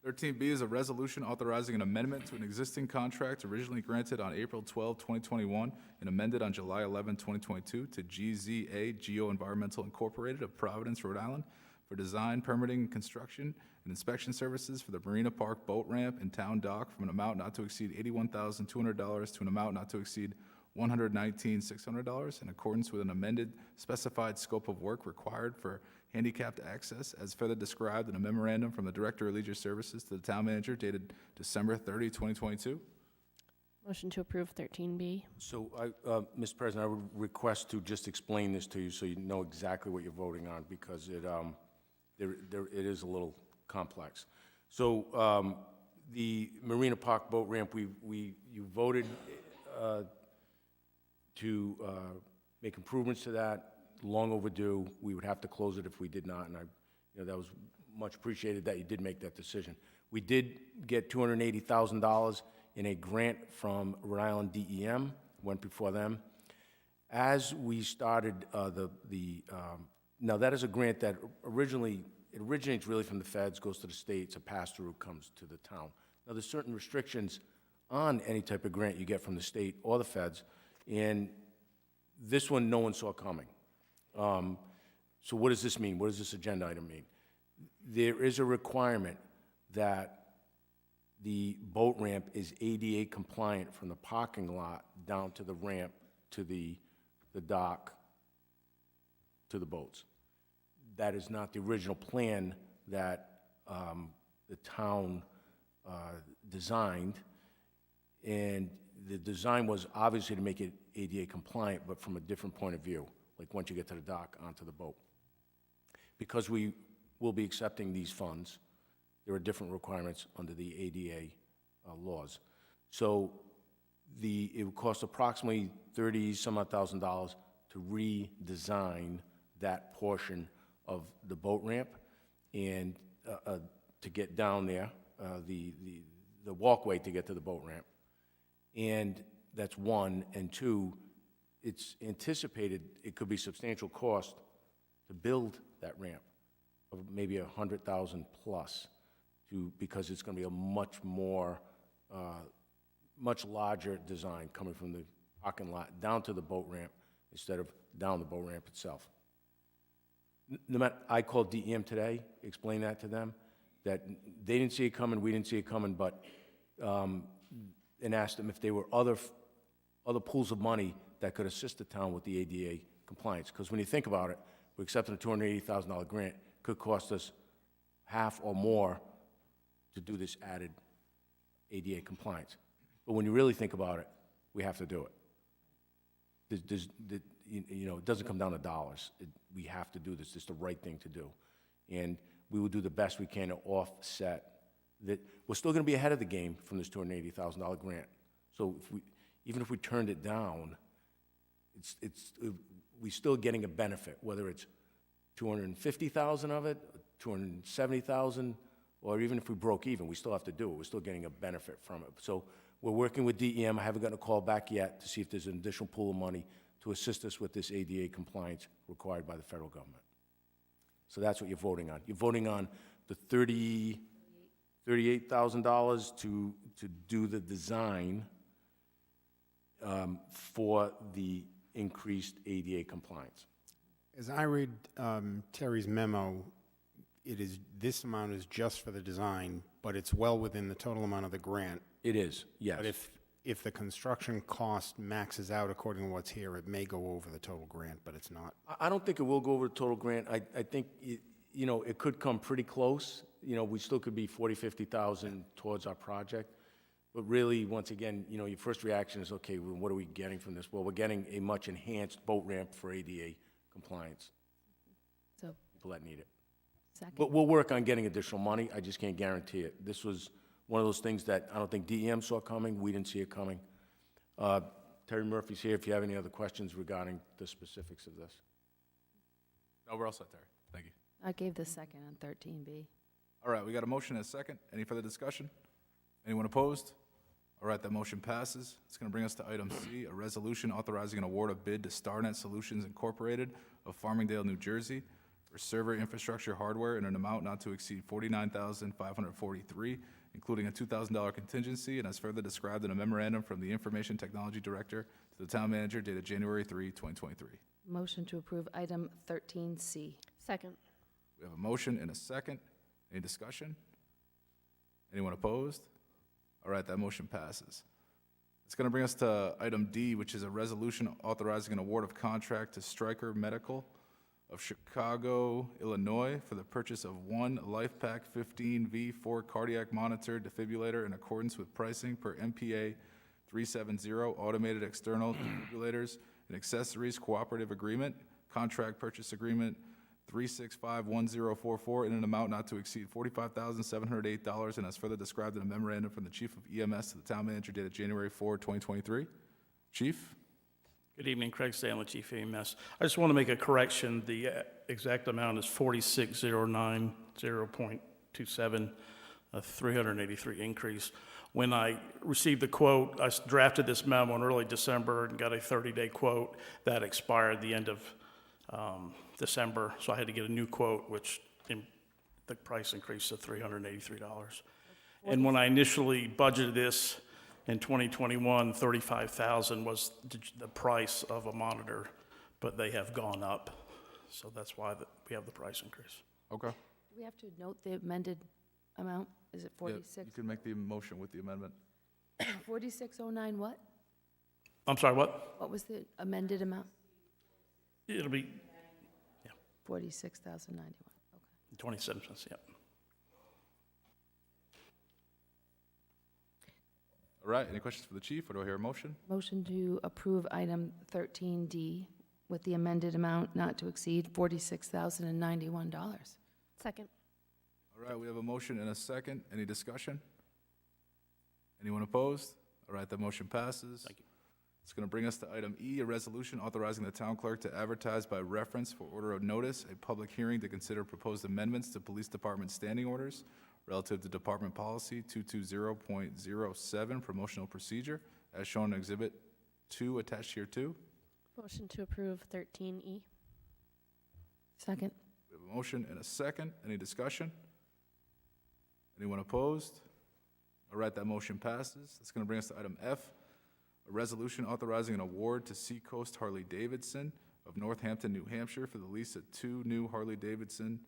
13B is a resolution authorizing an amendment to an existing contract originally granted on April 12, 2021, and amended on July 11, 2022, to GZA Geo Environmental Incorporated of Providence, Rhode Island, for design, permitting, construction, and inspection services for the Marina Park boat ramp and town dock from an amount not to exceed $81,200 to an amount not to exceed $119,600 in accordance with an amended specified scope of work required for handicapped access as further described in a memorandum from the Director of Leisure Services to the Town Manager dated December 30, 2022. Motion to approve 13B. So, Mr. President, I would request to just explain this to you so you know exactly what you're voting on, because it is a little complex. So, the Marina Park boat ramp, you voted to make improvements to that long overdue. We would have to close it if we did not, and that was much appreciated that you did make that decision. We did get $280,000 in a grant from Rhode Island DEM, went before them. As we started now that is a grant that it originates really from the feds, goes to the state, it's a pass-through, comes to the town. Now, there's certain restrictions on any type of grant you get from the state or the feds, and this one, no one saw coming. So what does this mean? What does this agenda item mean? There is a requirement that the boat ramp is ADA compliant from the parking lot down to the ramp to the dock to the boats. That is not the original plan that the town designed, and the design was obviously to make it ADA compliant, but from a different point of view, like once you get to the dock, onto the boat. Because we will be accepting these funds, there are different requirements under the ADA laws. So it would cost approximately $30-some-odd thousand to redesign that portion of the boat ramp and to get down there, the walkway to get to the boat ramp. And that's one. And two, it's anticipated it could be substantial cost to build that ramp of maybe $100,000 plus, because it's going to be a much larger design coming from the parking lot down to the boat ramp instead of down the boat ramp itself. I called DEM today, explained that to them, that they didn't see it coming, we didn't see it coming, but and asked them if there were other pools of money that could assist the town with the ADA compliance. Because when you think about it, we're accepting a $280,000 grant, could cost us half or more to do this added ADA compliance. But when you really think about it, we have to do it. It doesn't come down to dollars. We have to do this. It's the right thing to do. And we will do the best we can to offset that. We're still going to be ahead of the game from this $280,000 grant. So even if we turned it down, we're still getting a benefit, whether it's $250,000 of it, $270,000, or even if we broke even, we still have to do it. We're still getting a benefit from it. So we're working with DEM. I haven't gotten a call back yet to see if there's an additional pool of money to assist us with this ADA compliance required by the federal government. So that's what you're voting on. You're voting on the $38,000 to do the design for the increased ADA compliance. As I read Terry's memo, this amount is just for the design, but it's well within the total amount of the grant. It is, yes. But if the construction cost maxes out according to what's here, it may go over the total grant, but it's not. I don't think it will go over the total grant. I think, it could come pretty close. We still could be $40,000, $50,000 towards our project. But really, once again, your first reaction is, okay, well, what are we getting from this? Well, we're getting a much enhanced boat ramp for ADA compliance. So, people that need it. second. But we'll work on getting additional money. I just can't guarantee it. This was one of those things that I don't think DEM saw coming. We didn't see it coming. Terry Murphy's here if you have any other questions regarding the specifics of this. No, we're all set, Terry. Thank you. I gave the second on 13B. All right, we got a motion and a second. Any further discussion? Anyone opposed? All right, that motion passes. It's going to bring us to item C, a resolution authorizing an award of bid to StarNet Solutions Incorporated of Farmingdale, New Jersey, for server infrastructure hardware in an amount not to exceed $49,543, including a $2,000 contingency, and as further described in a memorandum from the Information Technology Director to the Town Manager dated January 3, 2023. Motion to approve item 13C. Second. We have a motion and a second. Any discussion? Anyone opposed? All right, that motion passes. It's going to bring us to item D, which is a resolution authorizing an award of contract to Stryker Medical of Chicago, Illinois, for the purchase of one LifePak 15V4 cardiac monitor defibrillator in accordance with pricing per MPA 370 automated external defibrillators and accessories cooperative agreement, contract purchase agreement 3651044 in an amount not to exceed $45,708, and as further described in a memorandum from the Chief of EMS to the Town Manager dated January 4, 2023. Chief? Good evening, Craig Stanley, Chief EMS. I just want to make a correction. The exact amount is 46090.27, a 383 increase. When I received the quote, I drafted this memo in early December and got a 30-day quote that expired the end of December, so I had to get a new quote, which the price increased to $383. And when I initially budgeted this in 2021, $35,000 was the price of a monitor, but they have gone up, so that's why we have the price increase. Okay. Do we have to note the amended amount? Is it Yeah, 46? you can make the motion with the amendment. 4609 what? I'm sorry, what? What was the amended amount? It'll be 46,091. Okay. 27 cents, yep. All right, any questions for the chief, or do I hear a motion? Motion to approve item 13D with the amended amount not to exceed $46,091. Second. All right, we have a motion and a second. Any discussion? Anyone opposed? All right, that motion passes. Thank you. It's going to bring us to item E, a resolution authorizing the town clerk to advertise by reference for order of notice, a public hearing to consider proposed amendments to police department standing orders relative to Department Policy 220.07, promotional procedure, as shown in Exhibit 2 attached here too. Motion to approve 13E. Second. We have a motion and a second. Any discussion? Anyone opposed? All right, that motion passes. That's going to bring us to item F, a resolution authorizing an award to Seacoast Harley-Davidson of Northampton, New Hampshire for the lease of 2 new Harley-Davidson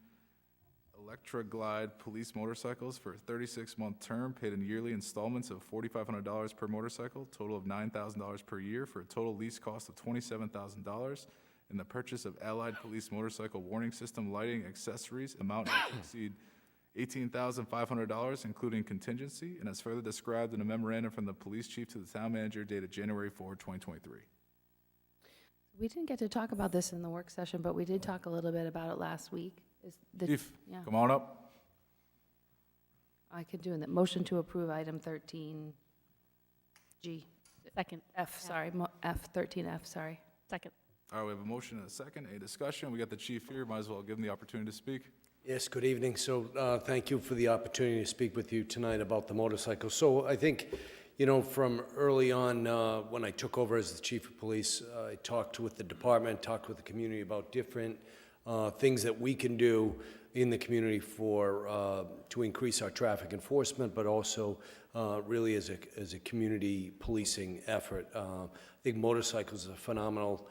Electra Glide police motorcycles for a 36-month term, paid in yearly installments of $4,500 per motorcycle, total of $9,000 per year, for a total lease cost of $27,000, and the purchase of Allied Police motorcycle warning system lighting accessories, amount not to exceed $18,500, including contingency, and as further described in a memorandum from the police chief to the town manager dated January 4, 2023. We didn't get to talk about this in the work session, but we did talk a little bit about it last week. Chief, Yeah, come on up. I could do that. Motion to approve item 13G. Second. F, sorry, F, 13F, sorry. Second. All right, we have a motion and a second. Any discussion? We got the chief here. Might as well give him the opportunity to speak. Yes, good evening. So thank you for the opportunity to speak with you tonight about the motorcycle. So I think, you know, from early on, when I took over as the chief of police, I talked with the department, talked with the community about different things that we can do in the community for to increase our traffic enforcement, but also really as a community policing effort. I think motorcycles are a phenomenal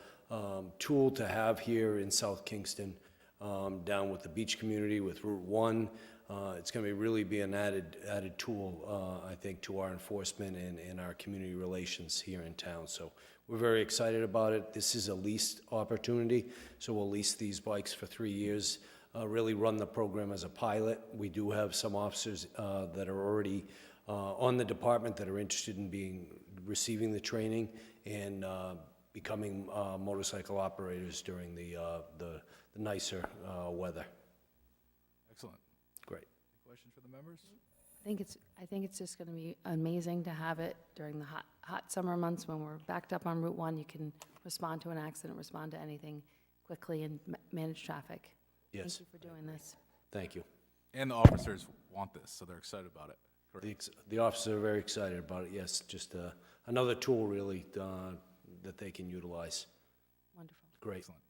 tool to have here in South Kingston, down with the beach community, with Route 1. It's going to really be an added tool, I think, to our enforcement and our community relations here in town. So we're very excited about it. This is a leased opportunity, so we'll lease these bikes for 3 years, really run the program as a pilot. We do have some officers that are already on the department that are interested in receiving the training and becoming motorcycle operators during the nicer weather. Excellent. Great. Any questions for the members? I think it's just going to be amazing to have it during the hot summer months when we're backed up on Route 1. You can respond to an accident, respond to anything quickly, and manage traffic. Yes. Thank you for doing this. Thank you. And the officers want this, so they're excited about it. The officers are very excited about it, yes. Just another tool, really, that they can utilize. Wonderful. Great. Excellent.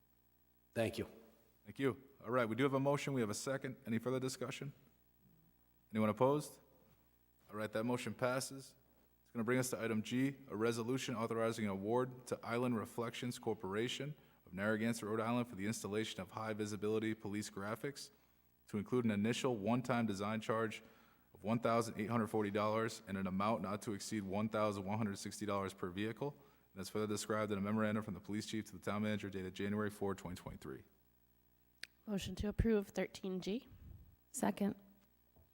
Thank you. Thank you. All right, we do have a motion. We have a second. Any further discussion? Anyone opposed? All right, that motion passes. It's going to bring us to item G, a resolution authorizing an award to Island Reflections Corporation of Narragansett, Rhode Island for the installation of high-visibility police graphics to include an initial one-time design charge of $1,840 and an amount not to exceed $1,160 per vehicle, and as further described in a memorandum from the police chief to the town manager dated January 4, 2023. Motion to approve 13G. Second.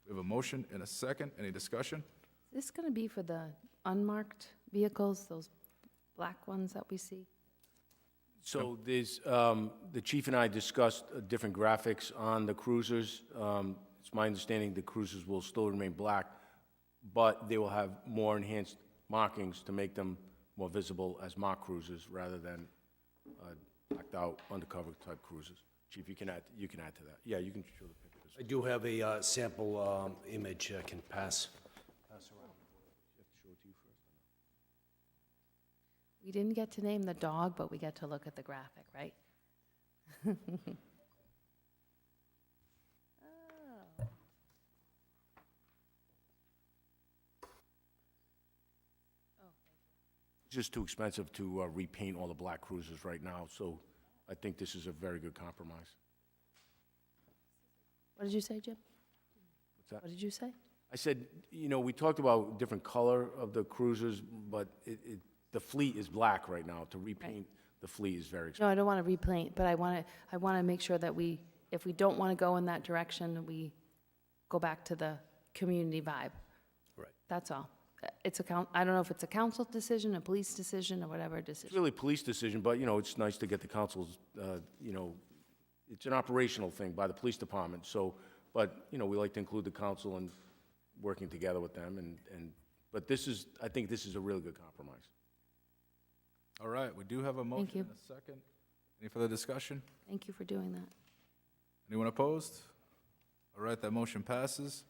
We have a motion and a second. Any discussion? Is this going to be for the unmarked vehicles, those black ones that we see? So there's, the chief and I discussed different graphics on the cruisers. It's my understanding the cruisers will still remain black, but they will have more enhanced markings to make them more visible as mock cruisers rather than blacked out undercover type cruisers. Chief, you can add to that. Yeah, you can show the pictures. I do have a sample image I can pass around. We didn't get to name the dog, but we get to look at the graphic, right? It's just too expensive to repaint all the black cruisers right now, so I think this is a very good compromise. What did you say, Jim? What's that? What did you say? I said, you know, we talked about different color of the cruisers, but the fleet is black right now. To repaint the fleet is very expensive. No, I don't want to repaint, but I want to make sure that if we don't want to go in that direction, we go back to the community vibe. Right. That's all. I don't know if it's a council decision, a police decision, or whatever It's decision. really a police decision, but, you know, it's nice to get the council's, you know, it's an operational thing by the police department, so, but, you know, we like to include the council in working together with them, but I think this is a really good compromise. All right, we do have a motion you. and a second. Any further discussion? Thank you for doing that. Anyone opposed? All right, that motion passes.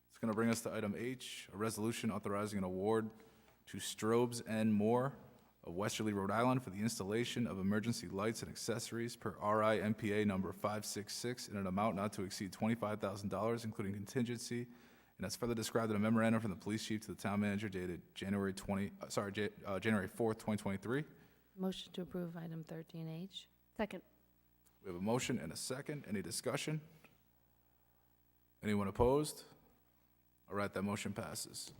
It's going to bring us to item H, a resolution authorizing an award to Strobes and More of Westerly, Rhode Island for the installation of emergency lights and accessories per RI MPA number 566 in an amount not to exceed $25,000, including contingency, and as further described in a memorandum from the police chief to the town manager dated January 4th, 2023. Motion to approve item 13H. Second. We have a motion and a second. Any discussion? Anyone opposed? All right, that motion passes.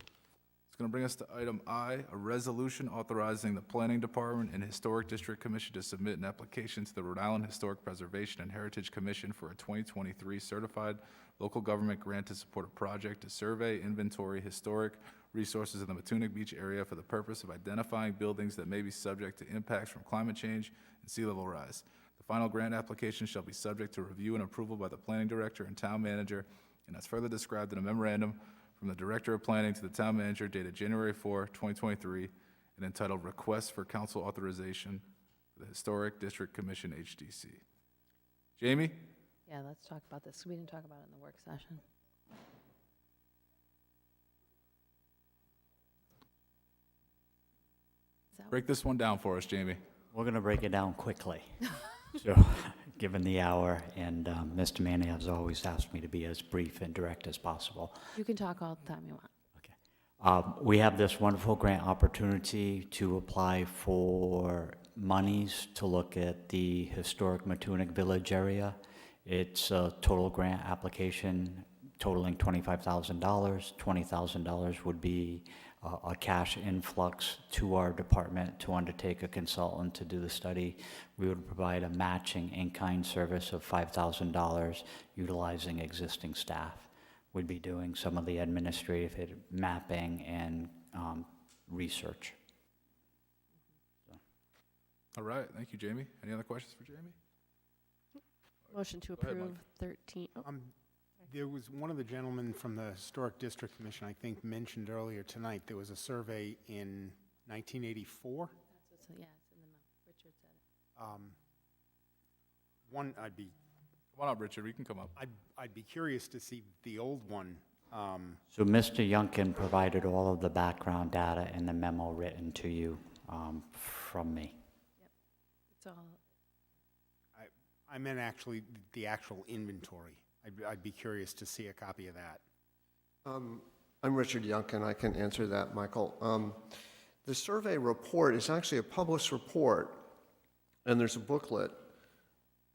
It's going to bring us to item I, a resolution authorizing the Planning Department and Historic District Commission to submit an application to the Rhode Island Historic Preservation and Heritage Commission for a 2023 certified local government grant to support a project to survey, inventory historic resources in the Matunic Beach area for the purpose of identifying buildings that may be subject to impacts from climate change and sea level rise. The final grant application shall be subject to review and approval by the planning director and town manager, and as further described in a memorandum from the Director of Planning to the Town Manager dated January 4, 2023, and entitled Request for Council Authorization for the Historic District Commission, HDC. Jamie? Yeah, let's talk about this. We didn't talk about it in the work session. Break this one down for us, Jamie. We're going to break it down quickly. So, given the hour, and Mr. Manny has always asked me to be as brief and direct as possible. You can talk all the time you want. We have this wonderful grant opportunity to apply for monies to look at the historic Matunic Village area. It's a total grant application totaling $25,000. $20,000 would be a cash influx to our department to undertake a consultant to do the study. We would provide a matching in-kind service of $5,000 utilizing existing staff. We'd be doing some of the administrative mapping and research. All right, thank you, Jamie. Any other questions for Jamie? Motion to Go ahead, approve 13. Oh, There was one of the gentlemen from the Historic District Commission, I think, mentioned earlier tonight, there was a survey in 1984. That's what's, yeah, it's in the memo. Richard said it. One, Come on up, Richard, we can come up. I'd be curious to see the old one. So Mr. Yunkin provided all of the background data in the memo written to you from me. It's all, I meant actually the actual inventory. I'd be curious to see a copy of that. I'm Richard Yunkin. I can answer that, Michael. The survey report is actually a published report, and there's a booklet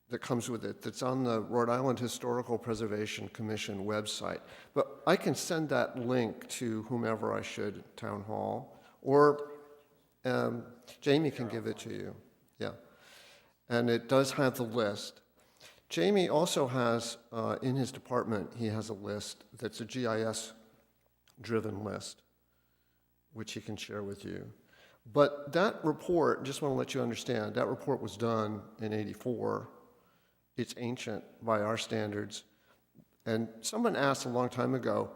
that comes with it that's on the Rhode Island Historical Preservation Commission website. But I can send that link to whomever I should at Town Hall, or Jamie can give it to you. Yeah. And it does have the list. Jamie also has, in his department, he has a list that's a GIS-driven list, which he can share with you. But that report, just want to let you understand, that report was done in '84. It's ancient by our standards. And someone asked a long time ago,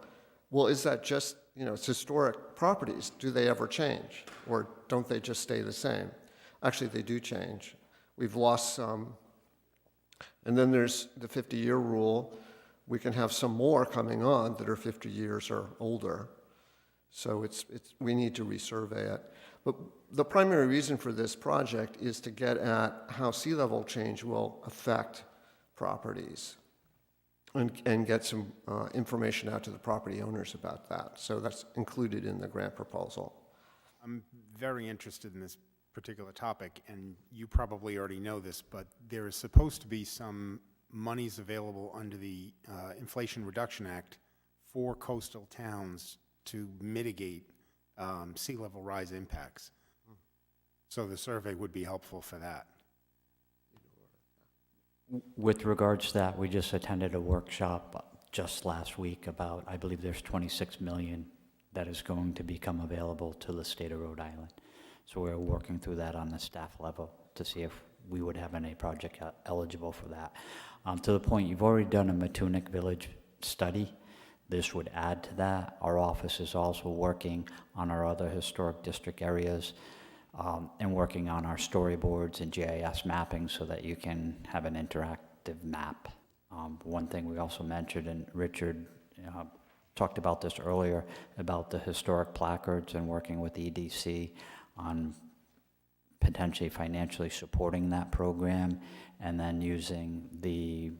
well, is that just, it's historic properties, do they ever change? Or don't they just stay the same? Actually, they do change. We've lost some. And then there's the 50-year rule. We can have some more coming on that are 50 years or older. So we need to resurvey it. But the primary reason for this project is to get at how sea level change will affect properties and get some information out to the property owners about that. So that's included in the grant proposal. I'm very interested in this particular topic, and you probably already know this, but there is supposed to be some monies available under the Inflation Reduction Act for coastal towns to mitigate sea level rise impacts. So the survey would be helpful for that. With regards to that, we just attended a workshop just last week about, I believe there's 26 million that is going to become available to the state of Rhode Island. So we're working through that on the staff level to see if we would have any project eligible for that. To the point, you've already done a Matunic Village study. This would add to that. Our office is also working on our other historic district areas and working on our storyboards and GIS mapping so that you can have an interactive map. One thing we also mentioned, and Richard talked about this earlier, about the historic placards and working with EDC on potentially financially supporting that program, and then using the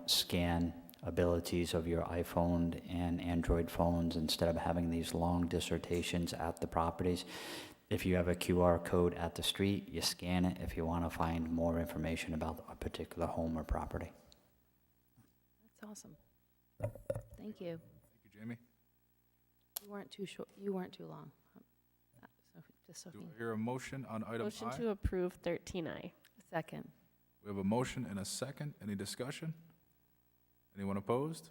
scan abilities of your iPhone and Android phones instead of having these long dissertations at the properties. If you have a QR code at the street, you scan it if you want to find more information about a particular home or property. That's awesome. Thank you. Thank you, Jamie. You weren't too short. You weren't too long. So Do I hear a motion on item Motion I? to approve 13I. Second. We have a motion and a second. Any discussion? Anyone opposed?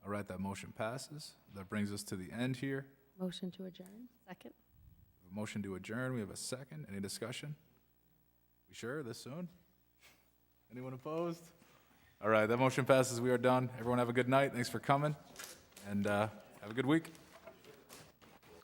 All right, that motion passes. That brings us to the end here. Motion to adjourn. Second. We have a motion to adjourn. We have a second. Any discussion? We sure this soon? Anyone opposed? All right, that motion passes. We are done. Everyone have a good night. Thanks for coming, and have a good week.